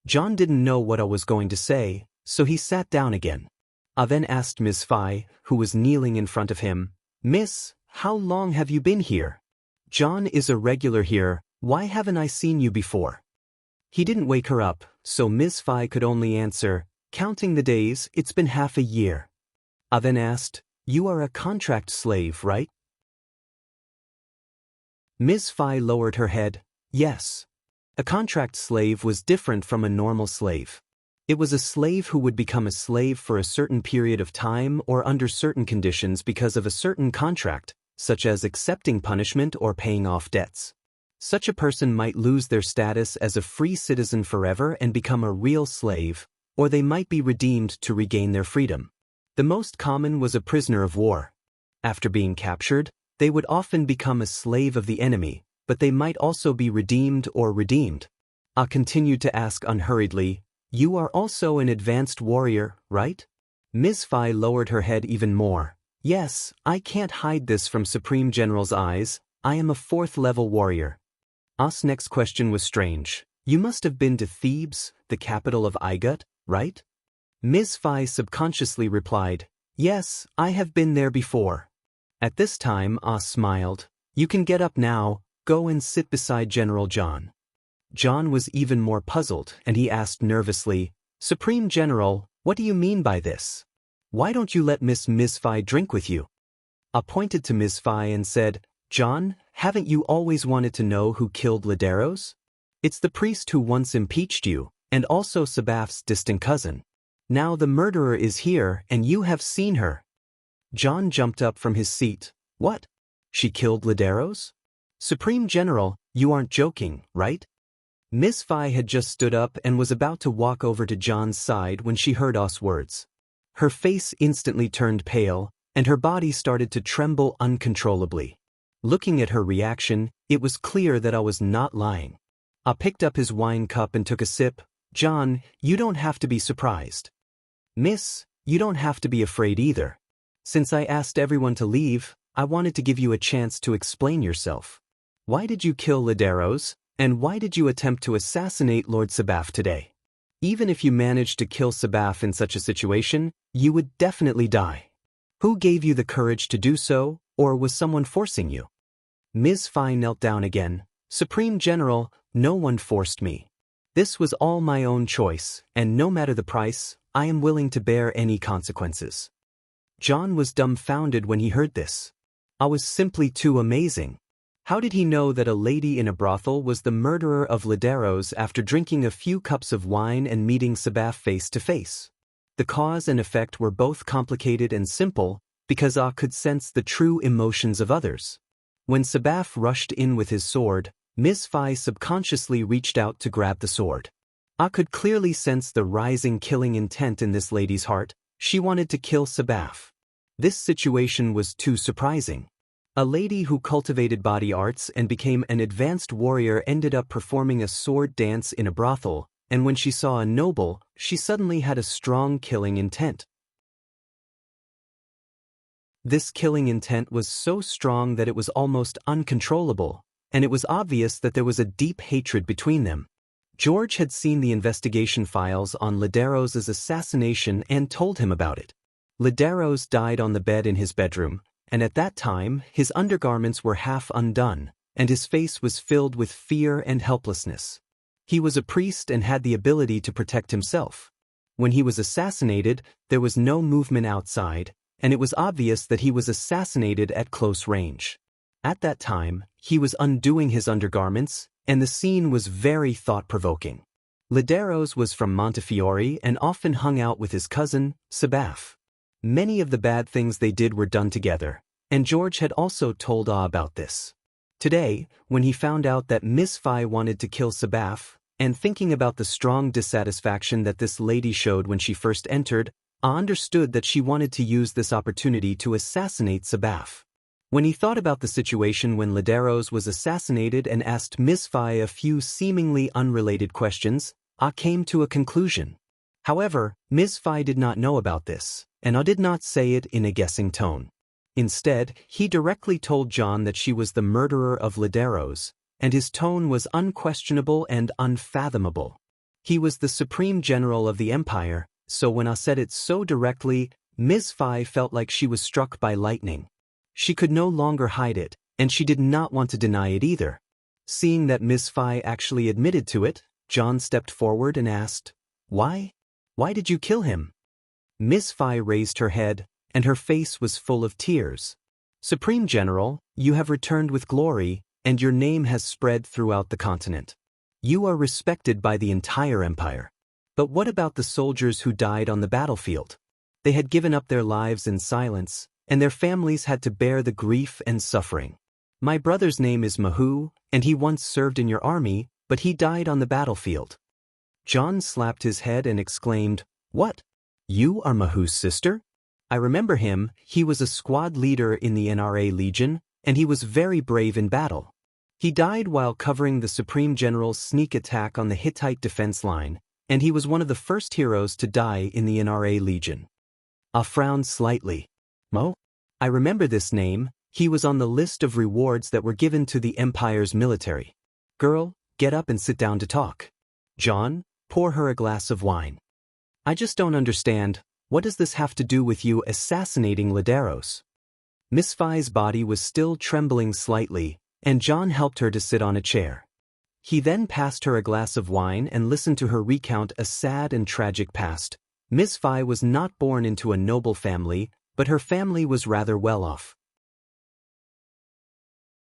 [SPEAKER 1] John didn't know what I was going to say, so he sat down again. I then asked Ms. Phi, who was kneeling in front of him, Miss, how long have you been here? John is a regular here, why haven't I seen you before? He didn't wake her up, so Ms. Phi could only answer, Counting the days, it's been half a year. I then asked, You are a contract slave, right? Ms. Phi lowered her head, Yes. A contract slave was different from a normal slave. It was a slave who would become a slave for a certain period of time or under certain conditions because of a certain contract, such as accepting punishment or paying off debts. Such a person might lose their status as a free citizen forever and become a real slave, or they might be redeemed to regain their freedom. The most common was a prisoner of war. After being captured, they would often become a slave of the enemy, but they might also be redeemed or redeemed. I continued to ask unhurriedly, You are also an advanced warrior, right? Ms. Phi lowered her head even more. Yes, I can't hide this from Supreme General's eyes, I am a 4th-level warrior. Us next question was strange. You must have been to Thebes, the capital of Igut, right? Ms. Phi subconsciously replied, Yes, I have been there before. At this time, Us smiled. You can get up now, go and sit beside General John. John was even more puzzled, and he asked nervously, Supreme General, what do you mean by this? Why don't you let Ms. Phi drink with you? I pointed to Ms. Phi and said, John, haven't you always wanted to know who killed Lederos? It's the priest who once impeached you, and also Sabaf's distant cousin. Now the murderer is here, and you have seen her. John jumped up from his seat. What? She killed Lederos? Supreme General, you aren't joking, right? Ms. Phi had just stood up and was about to walk over to John's side when she heard Us words. Her face instantly turned pale, and her body started to tremble uncontrollably. Looking at her reaction, it was clear that I was not lying. I picked up his wine cup and took a sip. John, you don't have to be surprised. Miss, you don't have to be afraid either. Since I asked everyone to leave, I wanted to give you a chance to explain yourself. Why did you kill Lederos, and why did you attempt to assassinate Lord Sabaf today? Even if you managed to kill Sabaf in such a situation, you would definitely die. Who gave you the courage to do so, or was someone forcing you? Ms. Phi knelt down again. Supreme General, no one forced me. This was all my own choice, and no matter the price, I am willing to bear any consequences. John was dumbfounded when he heard this. I was simply too amazing. How did he know that a lady in a brothel was the murderer of Lederos after drinking a few cups of wine and meeting Sabaf face to face? The cause and effect were both complicated and simple, because I could sense the true emotions of others. When Sabaf rushed in with his sword, Ms. Phi subconsciously reached out to grab the sword. I could clearly sense the rising killing intent in this lady's heart. She wanted to kill Sabaf. This situation was too surprising. A lady who cultivated body arts and became an advanced warrior ended up performing a sword dance in a brothel, and when she saw a noble, she suddenly had a strong killing intent. This killing intent was so strong that it was almost uncontrollable, and it was obvious that there was a deep hatred between them. George had seen the investigation files on Lederos' assassination and told him about it. Lederos died on the bed in his bedroom, and at that time his undergarments were half undone, and his face was filled with fear and helplessness. He was a priest and had the ability to protect himself. When he was assassinated, there was no movement outside, and it was obvious that he was assassinated at close range. At that time, he was undoing his undergarments, and the scene was very thought-provoking. Lederos was from Montefiore and often hung out with his cousin, Sabaf. Many of the bad things they did were done together, and George had also told Ah about this. Today, when he found out that Miss Fi wanted to kill Sabaf, and thinking about the strong dissatisfaction that this lady showed when she first entered, Ah understood that she wanted to use this opportunity to assassinate Sabaf. When he thought about the situation when Lederos was assassinated and asked Miss Fi a few seemingly unrelated questions, Ah came to a conclusion. However, Miss Fi did not know about this, and Ah did not say it in a guessing tone. Instead, he directly told John that she was the murderer of Lederos, and his tone was unquestionable and unfathomable. He was the supreme general of the empire, so when Ah said it so directly, Miss Fi felt like she was struck by lightning. She could no longer hide it, and she did not want to deny it either. Seeing that Miss Fi actually admitted to it, John stepped forward and asked, "Why? Why did you kill him?" Miss Fi raised her head, and her face was full of tears. "Supreme General, you have returned with glory, and your name has spread throughout the continent. You are respected by the entire empire. But what about the soldiers who died on the battlefield? They had given up their lives in silence, and their families had to bear the grief and suffering. My brother's name is Mahu, and he once served in your army, but he died on the battlefield." John slapped his head and exclaimed, "What? You are Mahu's sister? I remember him. He was a squad leader in the NRA Legion, and he was very brave in battle. He died while covering the Supreme General's sneak attack on the Hittite defense line, and he was one of the first heroes to die in the NRA Legion." Ah frowned slightly. "Mo? I remember this name. He was on the list of rewards that were given to the Empire's military. Girl, get up and sit down to talk. John, pour her a glass of wine. I just don't understand, what does this have to do with you assassinating Lederos?" Miss Fi's body was still trembling slightly, and John helped her to sit on a chair. He then passed her a glass of wine and listened to her recount a sad and tragic past. Miss Fi was not born into a noble family, but her family was rather well off.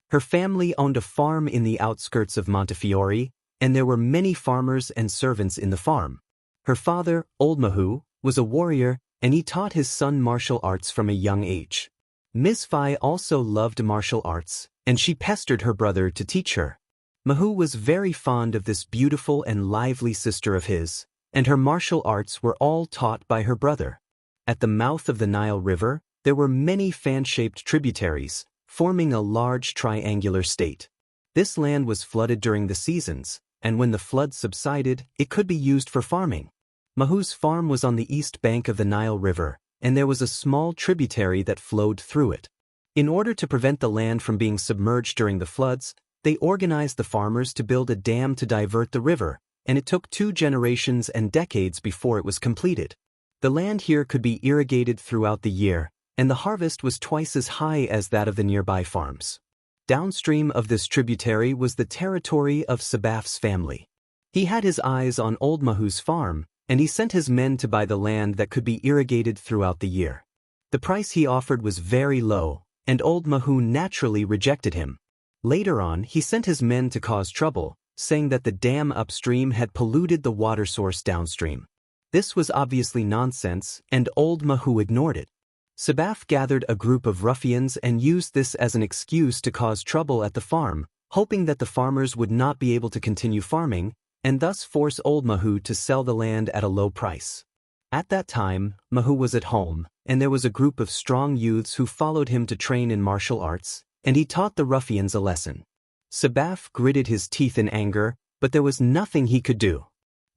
[SPEAKER 1] Her family owned a farm in the outskirts of Montefiore, and there were many farmers and servants in the farm. Her father, Old Mahu, was a warrior, and he taught his son martial arts from a young age. Miss Fi also loved martial arts, and she pestered her brother to teach her. Mahu was very fond of this beautiful and lively sister of his, and her martial arts were all taught by her brother. At the mouth of the Nile River, there were many fan-shaped tributaries, forming a large triangular state. This land was flooded during the seasons, and when the floods subsided, it could be used for farming. Mahu's farm was on the east bank of the Nile River, and there was a small tributary that flowed through it. In order to prevent the land from being submerged during the floods, they organized the farmers to build a dam to divert the river, and it took 2 generations and decades before it was completed. The land here could be irrigated throughout the year, and the harvest was twice as high as that of the nearby farms. Downstream of this tributary was the territory of Sabaf's family. He had his eyes on Old Mahu's farm, and he sent his men to buy the land that could be irrigated throughout the year. The price he offered was very low, and Old Mahu naturally rejected him. Later on, he sent his men to cause trouble, saying that the dam upstream had polluted the water source downstream. This was obviously nonsense, and Old Mahu ignored it. Sabaf gathered a group of ruffians and used this as an excuse to cause trouble at the farm, hoping that the farmers would not be able to continue farming, and thus force Old Mahu to sell the land at a low price. At that time, Mahu was at home, and there was a group of strong youths who followed him to train in martial arts, and he taught the ruffians a lesson. Sabaf gritted his teeth in anger, but there was nothing he could do.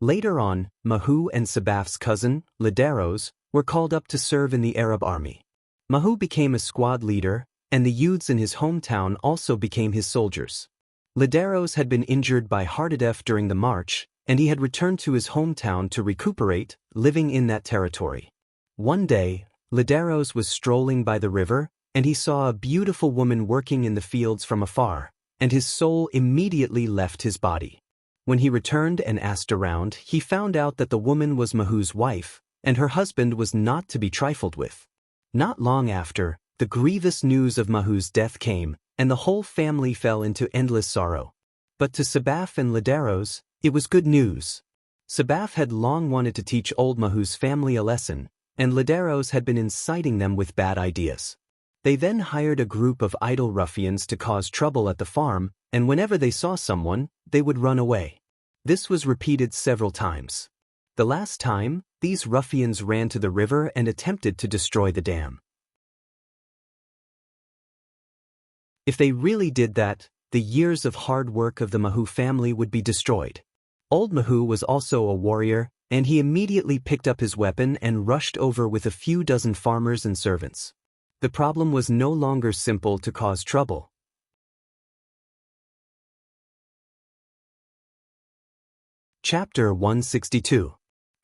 [SPEAKER 1] Later on, Mahu and Sabaf's cousin, Lederos, were called up to serve in the Arab army. Mahu became a squad leader, and the youths in his hometown also became his soldiers. Lederos had been injured by Hardadef during the march, and he had returned to his hometown to recuperate, living in that territory. One day, Lederos was strolling by the river, and he saw a beautiful woman working in the fields from afar, and his soul immediately left his body. When he returned and asked around, he found out that the woman was Mahu's wife, and her husband was not to be trifled with. Not long after, the grievous news of Mahu's death came, and the whole family fell into endless sorrow. But to Sabaf and Lederos, it was good news. Sabaf had long wanted to teach Old Mahu's family a lesson, and Lederos had been inciting them with bad ideas. They then hired a group of idle ruffians to cause trouble at the farm, and whenever they saw someone, they would run away. This was repeated several times. The last time, these ruffians ran to the river and attempted to destroy the dam. If they really did that, the years of hard work of the Mahu family would be destroyed. Old Mahu was also a warrior, and he immediately picked up his weapon and rushed over with a few dozen farmers and servants. The problem was no longer simple to cause trouble. Chapter 162.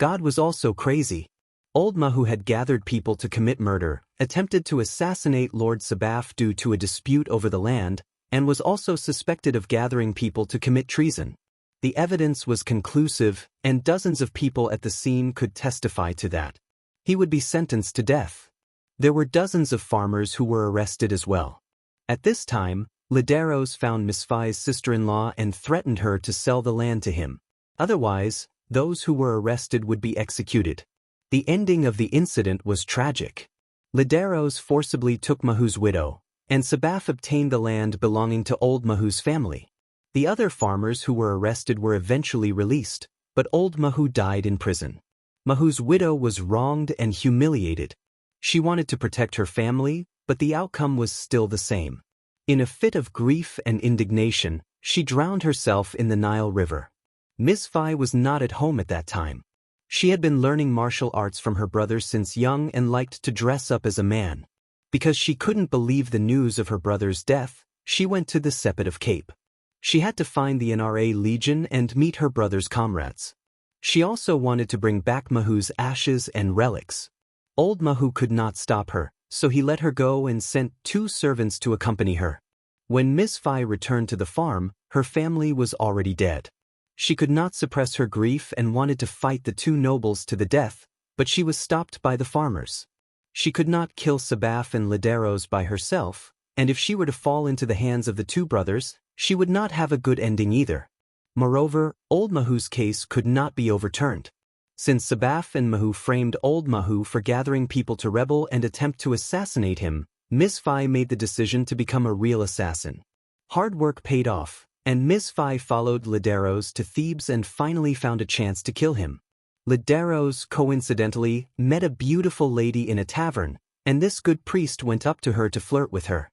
[SPEAKER 1] God was also crazy. Old Mahu had gathered people to commit murder, attempted to assassinate Lord Sabaf due to a dispute over the land, and was also suspected of gathering people to commit treason. The evidence was conclusive, and dozens of people at the scene could testify to that. He would be sentenced to death. There were dozens of farmers who were arrested as well. At this time, Lideros found Miss Fai's sister-in-law and threatened her to sell the land to him. Otherwise, those who were arrested would be executed. The ending of the incident was tragic. Lideros forcibly took Mahu's widow, and Sabaf obtained the land belonging to Old Mahu's family. The other farmers who were arrested were eventually released, but Old Mahu died in prison. Mahu's widow was wronged and humiliated. She wanted to protect her family, but the outcome was still the same. In a fit of grief and indignation, she drowned herself in the Nile River. Miss Fai was not at home at that time. She had been learning martial arts from her brother since young and liked to dress up as a man. Because she couldn't believe the news of her brother's death, she went to the Sepet of Cape. She had to find the NRA Legion and meet her brother's comrades. She also wanted to bring back Mahu's ashes and relics. Old Mahu could not stop her, so he let her go and sent 2 servants to accompany her. When Miss Fai returned to the farm, her family was already dead. She could not suppress her grief and wanted to fight the 2 nobles to the death, but she was stopped by the farmers. She could not kill Sabaf and Lideros by herself, and if she were to fall into the hands of the 2 brothers, she would not have a good ending either. Moreover, Old Mahu's case could not be overturned. Since Sabaf and Mahu framed Old Mahu for gathering people to rebel and attempt to assassinate him, Miss Fai made the decision to become a real assassin. Hard work paid off, and Miss Fai followed Lideros to Thebes and finally found a chance to kill him. Lideros, coincidentally, met a beautiful lady in a tavern, and this good priest went up to her to flirt with her.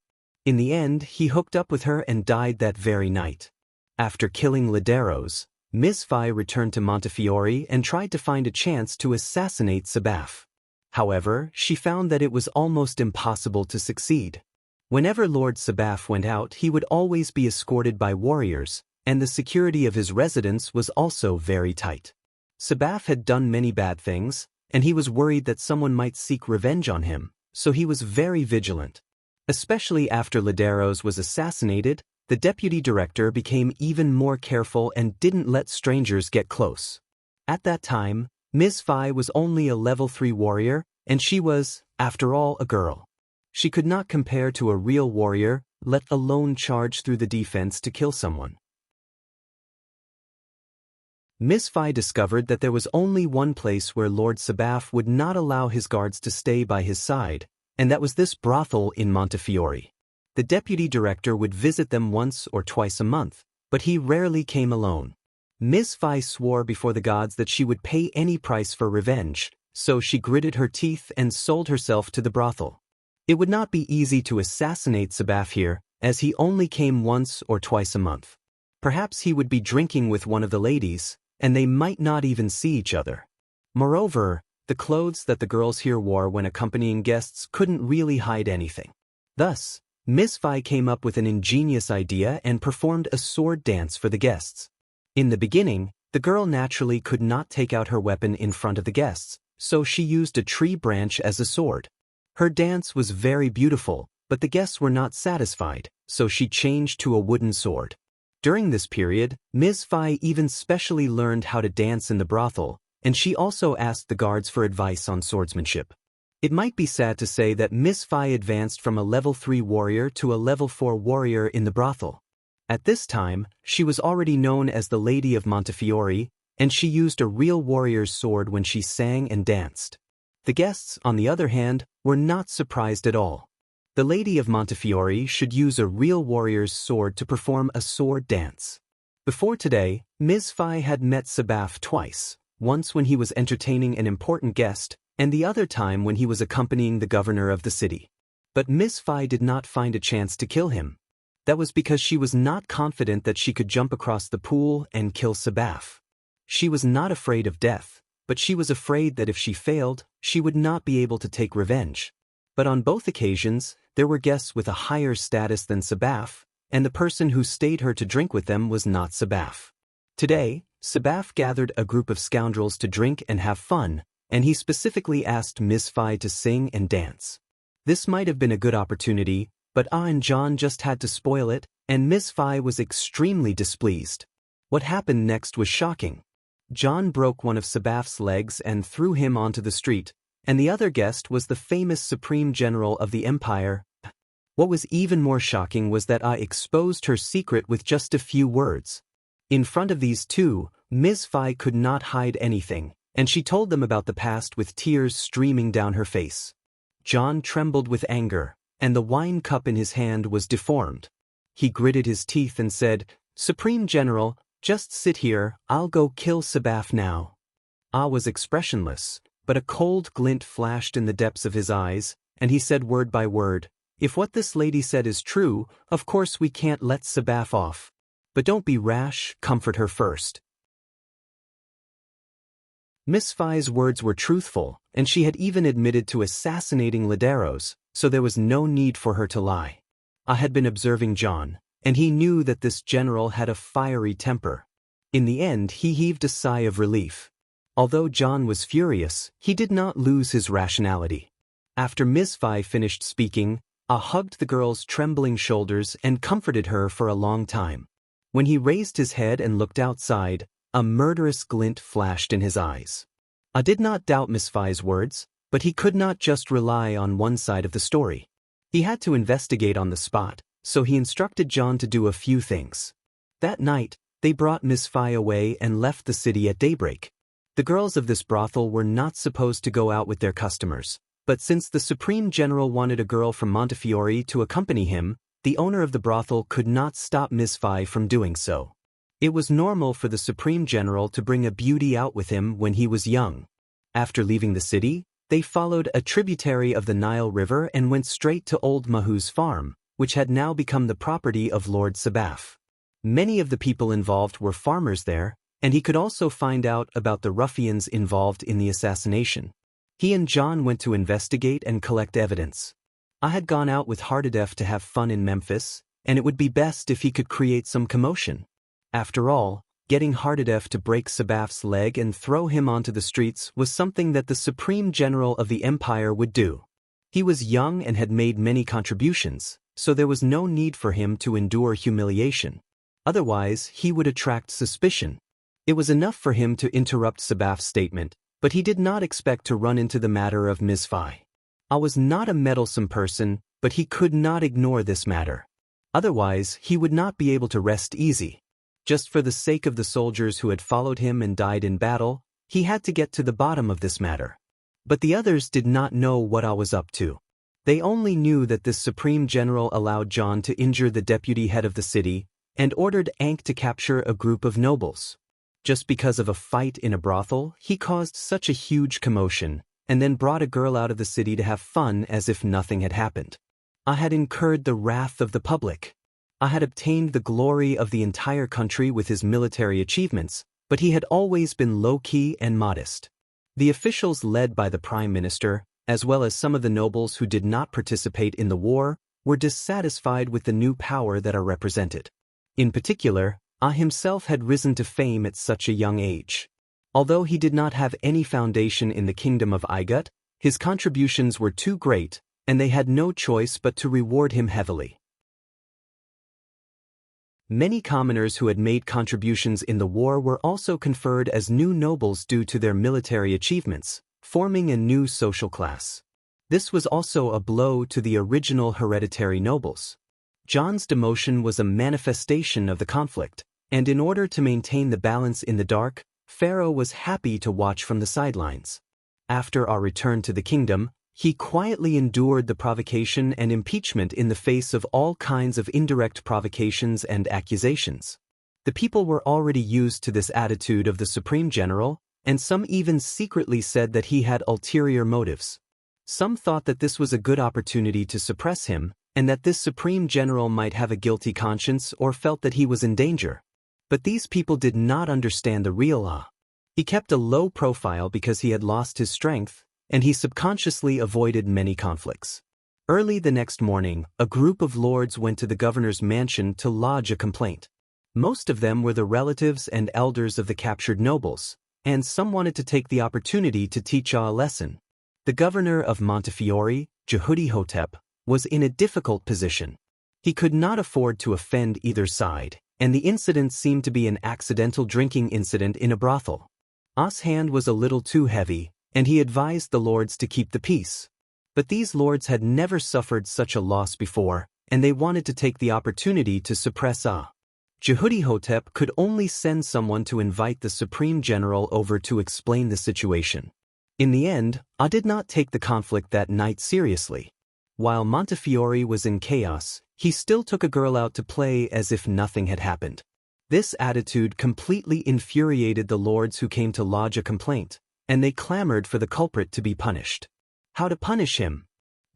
[SPEAKER 1] In the end, he hooked up with her and died that very night. After killing Lideros, Miss Fai returned to Montefiore and tried to find a chance to assassinate Sabaf. However, she found that it was almost impossible to succeed. Whenever Lord Sabaf went out, he would always be escorted by warriors, and the security of his residence was also very tight. Sabaf had done many bad things, and he was worried that someone might seek revenge on him, so he was very vigilant. Especially after Lideros was assassinated, the deputy director became even more careful and didn't let strangers get close. At that time, Miss Fai was only a level 3 warrior, and she was, after all, a girl. She could not compare to a real warrior, let alone charge through the defense to kill someone. Miss Fai discovered that there was only one place where Lord Sabaf would not allow his guards to stay by his side, and that was this brothel in Montefiore. The deputy director would visit them once or twice a month, but he rarely came alone. Miss Fai swore before the gods that she would pay any price for revenge, so she gritted her teeth and sold herself to the brothel. It would not be easy to assassinate Sabaf here, as he only came once or twice a month. Perhaps he would be drinking with one of the ladies, and they might not even see each other. Moreover, the clothes that the girls here wore when accompanying guests couldn't really hide anything. Thus, Miss Fai came up with an ingenious idea and performed a sword dance for the guests. In the beginning, the girl naturally could not take out her weapon in front of the guests, so she used a tree branch as a sword. Her dance was very beautiful, but the guests were not satisfied, so she changed to a wooden sword. During this period, Miss Fai even specially learned how to dance in the brothel, and she also asked the guards for advice on swordsmanship. It might be sad to say that Miss Fai advanced from a level 3 warrior to a level 4 warrior in the brothel. At this time, she was already known as the Lady of Montefiore, and she used a real warrior's sword when she sang and danced. The guests, on the other hand, were not surprised at all. The Lady of Montefiore should use a real warrior's sword to perform a sword dance. Before today, Ms. Phi had met Sabaf twice, once when he was entertaining an important guest, and the other time when he was accompanying the governor of the city. But Ms. Phi did not find a chance to kill him. That was because she was not confident that she could jump across the pool and kill Sabaf. She was not afraid of death, but she was afraid that if she failed, she would not be able to take revenge. But on both occasions, there were guests with a higher status than Sabaf, and the person who stayed her to drink with them was not Sabaf. Today, Sabaf gathered a group of scoundrels to drink and have fun, and he specifically asked Ms. Phi to sing and dance. This might have been a good opportunity, but and John just had to spoil it, and Ms. Phi was extremely displeased. What happened next was shocking. John broke one of Sabaf's legs and threw him onto the street, and the other guest was the famous Supreme General of the Empire. What was even more shocking was that I exposed her secret with just a few words. In front of these two, Ms. Phi could not hide anything, and she told them about the past with tears streaming down her face. John trembled with anger, and the wine cup in his hand was deformed. He gritted his teeth and said, "Supreme General, just sit here, I'll go kill Sabaf now." Ah was expressionless, but a cold glint flashed in the depths of his eyes, and he said word by word, "If what this lady said is true, of course we can't let Sabaf off. But don't be rash, comfort her first." Miss Phi's words were truthful, and she had even admitted to assassinating Laderos, so there was no need for her to lie. I had been observing John, and he knew that this general had a fiery temper. In the end, he heaved a sigh of relief. Although John was furious, he did not lose his rationality. After Ms. Phi finished speaking, I hugged the girl's trembling shoulders and comforted her for a long time. When he raised his head and looked outside, a murderous glint flashed in his eyes. I did not doubt Ms. Phi's words, but he could not just rely on one side of the story. He had to investigate on the spot, so he instructed John to do a few things. That night, they brought Ms. Phi away and left the city at daybreak. The girls of this brothel were not supposed to go out with their customers, but since the Supreme General wanted a girl from Montefiore to accompany him, the owner of the brothel could not stop Ms. Phi from doing so. It was normal for the Supreme General to bring a beauty out with him when he was young. After leaving the city, they followed a tributary of the Nile River and went straight to Old Mahu's farm, which had now become the property of Lord Sabaf. Many of the people involved were farmers there, and he could also find out about the ruffians involved in the assassination. He and John went to investigate and collect evidence. I had gone out with Hardadef to have fun in Memphis, and it would be best if he could create some commotion. After all, getting Hardadef to break Sabaf's leg and throw him onto the streets was something that the Supreme General of the Empire would do. He was young and had made many contributions, so there was no need for him to endure humiliation. Otherwise, he would attract suspicion. It was enough for him to interrupt Sabaf's statement, but he did not expect to run into the matter of Ms. Phi. I was not a meddlesome person, but he could not ignore this matter. Otherwise, he would not be able to rest easy. Just for the sake of the soldiers who had followed him and died in battle, he had to get to the bottom of this matter. But the others did not know what I was up to. They only knew that this Supreme General allowed John to injure the deputy head of the city and ordered Ankh to capture a group of nobles. Just because of a fight in a brothel, he caused such a huge commotion, and then brought a girl out of the city to have fun as if nothing had happened. I had incurred the wrath of the public. I had obtained the glory of the entire country with his military achievements, but he had always been low-key and modest. The officials led by the Prime Minister, as well as some of the nobles who did not participate in the war, were dissatisfied with the new power that I represented. In particular, I himself had risen to fame at such a young age. Although he did not have any foundation in the kingdom of Igut, his contributions were too great, and they had no choice but to reward him heavily. Many commoners who had made contributions in the war were also conferred as new nobles due to their military achievements, forming a new social class. This was also a blow to the original hereditary nobles. John's demotion was a manifestation of the conflict, and in order to maintain the balance in the dark, Pharaoh was happy to watch from the sidelines. After our return to the kingdom, He quietly endured the provocation and impeachment in the face of all kinds of indirect provocations and accusations. The people were already used to this attitude of the Supreme General, and some even secretly said that he had ulterior motives. Some thought that this was a good opportunity to suppress him, and that this Supreme General might have a guilty conscience or felt that he was in danger. But these people did not understand the real Ah. He kept a low profile because he had lost his strength, and he subconsciously avoided many conflicts. Early the next morning, a group of lords went to the governor's mansion to lodge a complaint. Most of them were the relatives and elders of the captured nobles, and some wanted to take the opportunity to teach Ah a lesson. The governor of Montefiore, Jehudi Hotep, was in a difficult position. He could not afford to offend either side, and the incident seemed to be an accidental drinking incident in a brothel. Ah's hand was a little too heavy, and he advised the lords to keep the peace. But these lords had never suffered such a loss before, and they wanted to take the opportunity to suppress Ah. Jehudi Hotep could only send someone to invite the Supreme General over to explain the situation. In the end, Ah did not take the conflict that night seriously. While Montefiore was in chaos, he still took a girl out to play as if nothing had happened. This attitude completely infuriated the lords who came to lodge a complaint, and they clamored for the culprit to be punished. How to punish him?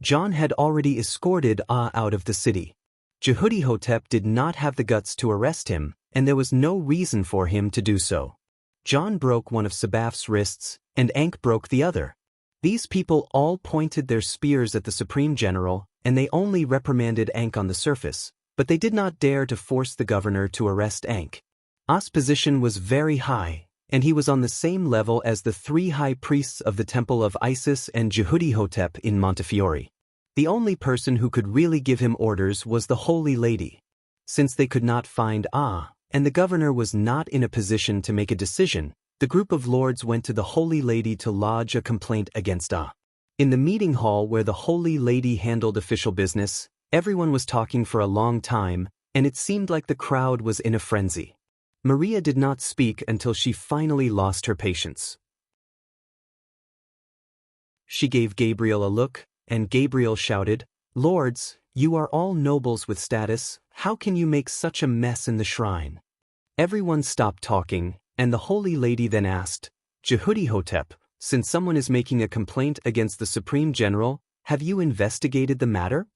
[SPEAKER 1] John had already escorted Ah out of the city. Jehudi Hotep did not have the guts to arrest him, and there was no reason for him to do so. John broke one of Sabaf's wrists, and Ankh broke the other. These people all pointed their spears at the Supreme General, and they only reprimanded Ankh on the surface, but they did not dare to force the governor to arrest Ankh. Ah's position was very high, and he was on the same level as the 3 high priests of the Temple of Isis and Jehudi Hotep in Montefiore. The only person who could really give him orders was the Holy Lady. Since they could not find Ah, and the governor was not in a position to make a decision, the group of lords went to the Holy Lady to lodge a complaint against Ah. In the meeting hall where the Holy Lady handled official business, everyone was talking for a long time, and it seemed like the crowd was in a frenzy. Maria did not speak until she finally lost her patience. She gave Gabriel a look, and Gabriel shouted, "Lords, you are all nobles with status, how can you make such a mess in the shrine?" Everyone stopped talking, and the Holy Lady then asked, "Jehudi Hotep, since someone is making a complaint against the Supreme General, have you investigated the matter?"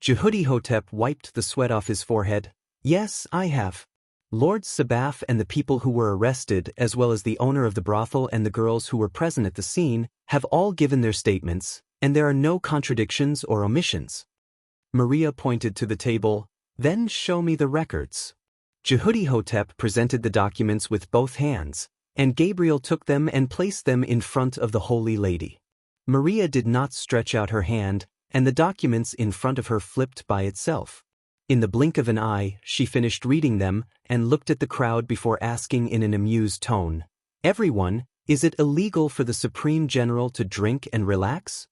[SPEAKER 1] Jehudi Hotep wiped the sweat off his forehead. "Yes, I have. Lord Sabaf and the people who were arrested, as well as the owner of the brothel and the girls who were present at the scene, have all given their statements, and there are no contradictions or omissions." Maria pointed to the table. "Then show me the records." Jehudi Hotep presented the documents with both hands, and Gabriel took them and placed them in front of the Holy Lady. Maria did not stretch out her hand, and the documents in front of her flipped by itself. In the blink of an eye, she finished reading them and looked at the crowd before asking in an amused tone, "Everyone, is it illegal for the Supreme General to drink and relax?"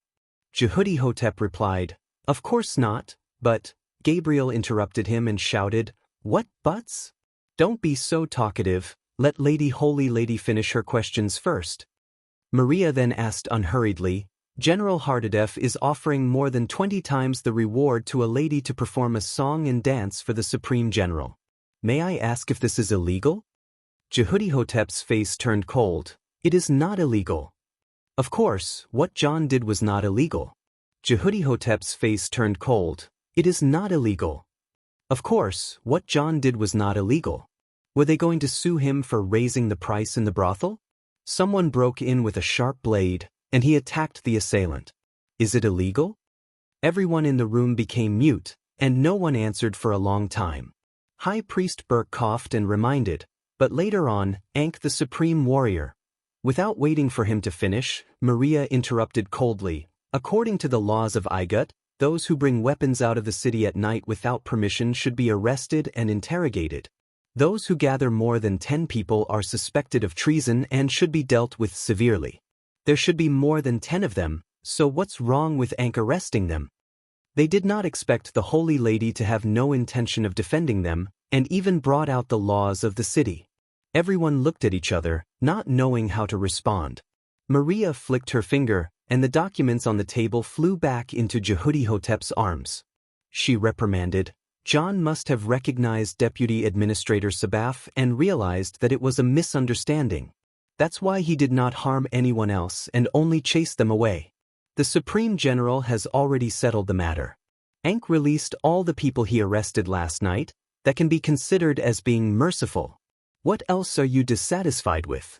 [SPEAKER 1] Jehudi Hotep replied, "Of course not, but..." Gabriel interrupted him and shouted, "What buts? Don't be so talkative, let Holy Lady finish her questions first." Maria then asked unhurriedly, "General Hardadef is offering more than 20 times the reward to a lady to perform a song and dance for the Supreme General. May I ask if this is illegal?" Jehudi Hotep's face turned cold. "It is not illegal." "Of course, what John did was not illegal." Jehudi Hotep's face turned cold. "It is not illegal." "Of course, what John did was not illegal." Were they going to sue him for raising the price in the brothel? Someone broke in with a sharp blade, and he attacked the assailant. "Is it illegal?" Everyone in the room became mute, and no one answered for a long time. High Priest Burke coughed and reminded, but later on, Ankh the Supreme Warrior. Without waiting for him to finish, Maria interrupted coldly, "According to the laws of Igut, those who bring weapons out of the city at night without permission should be arrested and interrogated. Those who gather more than 10 people are suspected of treason and should be dealt with severely. There should be more than 10 of them, so what's wrong with Ankh arresting them?" They did not expect the Holy Lady to have no intention of defending them, and even brought out the laws of the city. Everyone looked at each other, not knowing how to respond. Maria flicked her finger, and the documents on the table flew back into Jehudi-Hotep's arms. She reprimanded. John must have recognized Deputy Administrator Sabaf and realized that it was a misunderstanding. That's why he did not harm anyone else and only chased them away. The Supreme General has already settled the matter. Ankh released all the people he arrested last night. That can be considered as being merciful. What else are you dissatisfied with?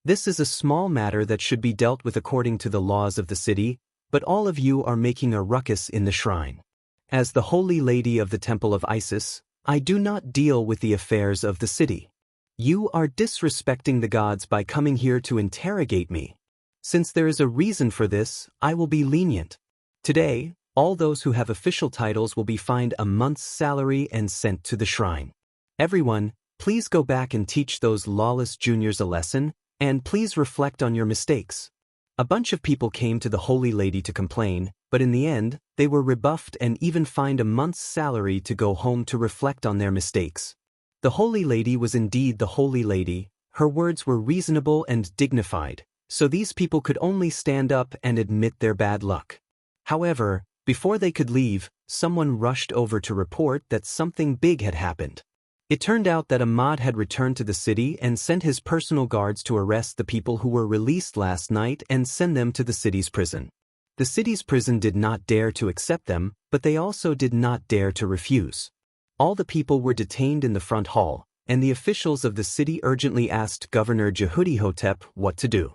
[SPEAKER 1] This is a small matter that should be dealt with according to the laws of the city, but all of you are making a ruckus in the shrine. As the Holy Lady of the Temple of Isis, I do not deal with the affairs of the city. You are disrespecting the gods by coming here to interrogate me. Since there is a reason for this, I will be lenient. Today, all those who have official titles will be fined a month's salary and sent to the shrine. Everyone, please go back and teach those lawless juniors a lesson, and please reflect on your mistakes. A bunch of people came to the Holy Lady to complain, but in the end, they were rebuffed and even fined a month's salary to go home to reflect on their mistakes. The Holy Lady was indeed the Holy Lady. Her words were reasonable and dignified, so these people could only stand up and admit their bad luck. However, before they could leave, someone rushed over to report that something big had happened. It turned out that Ahmad had returned to the city and sent his personal guards to arrest the people who were released last night and send them to the city's prison. The city's prison did not dare to accept them, but they also did not dare to refuse. All the people were detained in the front hall, and the officials of the city urgently asked Governor Jehudi-Hotep what to do.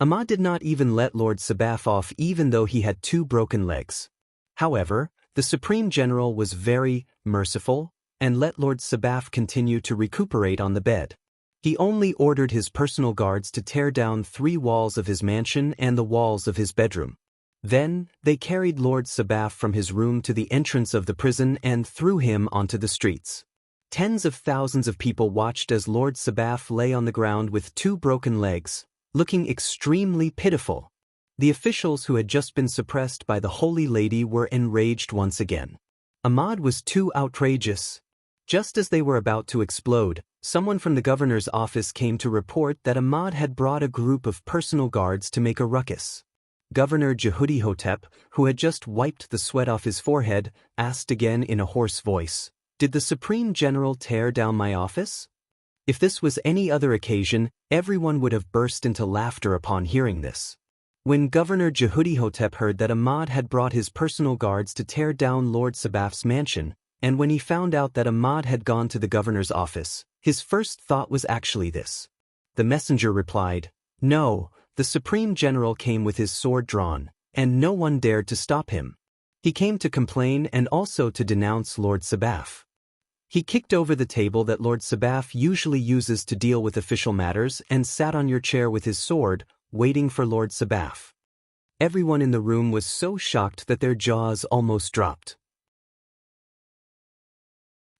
[SPEAKER 1] Ahmad did not even let Lord Sabaf off even though he had 2 broken legs. However, the Supreme General was very merciful and let Lord Sabaf continue to recuperate on the bed. He only ordered his personal guards to tear down 3 walls of his mansion and the walls of his bedroom. Then, they carried Lord Sabaf from his room to the entrance of the prison and threw him onto the streets. Tens of thousands of people watched as Lord Sabaf lay on the ground with 2 broken legs, looking extremely pitiful. The officials who had just been suppressed by the Holy Lady were enraged once again. Ahmad was too outrageous. Just as they were about to explode, someone from the governor's office came to report that Ahmad had brought a group of personal guards to make a ruckus. Governor Jehudi-Hotep, who had just wiped the sweat off his forehead, asked again in a hoarse voice, "Did the Supreme General tear down my office?" If this was any other occasion, everyone would have burst into laughter upon hearing this. When Governor Jehudi-Hotep heard that Ahmad had brought his personal guards to tear down Lord Sabaf's mansion, and when he found out that Ahmad had gone to the governor's office, his first thought was actually this. The messenger replied, "No, the Supreme General came with his sword drawn, and no one dared to stop him. He came to complain and also to denounce Lord Sabaf. He kicked over the table that Lord Sabaf usually uses to deal with official matters and sat on your chair with his sword, waiting for Lord Sabaf." Everyone in the room was so shocked that their jaws almost dropped.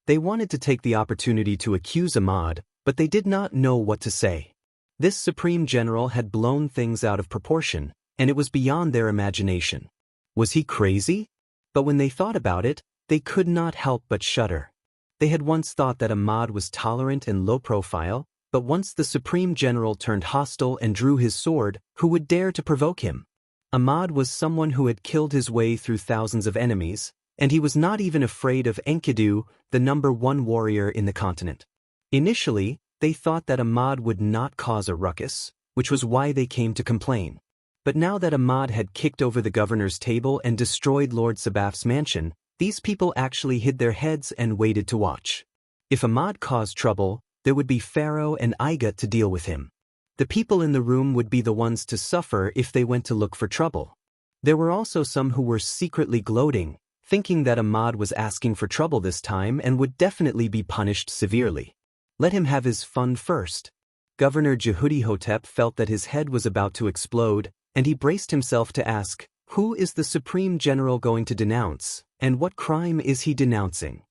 [SPEAKER 1] They wanted to take the opportunity to accuse Ahmad, but they did not know what to say. This Supreme General had blown things out of proportion, and it was beyond their imagination. Was he crazy? But when they thought about it, they could not help but shudder. They had once thought that Ahmad was tolerant and low profile, but once the Supreme General turned hostile and drew his sword, who would dare to provoke him? Ahmad was someone who had killed his way through thousands of enemies, and he was not even afraid of Enkidu, the #1 warrior in the continent. Initially, they thought that Ahmad would not cause a ruckus, which was why they came to complain. But now that Ahmad had kicked over the governor's table and destroyed Lord Sabaf's mansion, these people actually hid their heads and waited to watch. If Ahmad caused trouble, there would be Pharaoh and Iga to deal with him. The people in the room would be the ones to suffer if they went to look for trouble. There were also some who were secretly gloating, thinking that Ahmad was asking for trouble this time and would definitely be punished severely. Let him have his fun first. Governor Jehudi-Hotep felt that his head was about to explode, and he braced himself to ask, who is the Supreme General going to denounce, and what crime is he denouncing?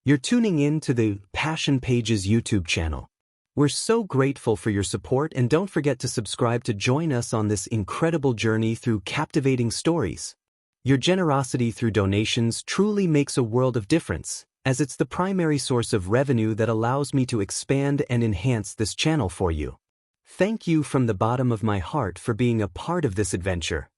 [SPEAKER 1] You're tuning in to the Passion Pages YouTube channel. We're so grateful for your support, and don't forget to subscribe to join us on this incredible journey through captivating stories. Your generosity through donations truly makes a world of difference, as it's the primary source of revenue that allows me to expand and enhance this channel for you. Thank you from the bottom of my heart for being a part of this adventure.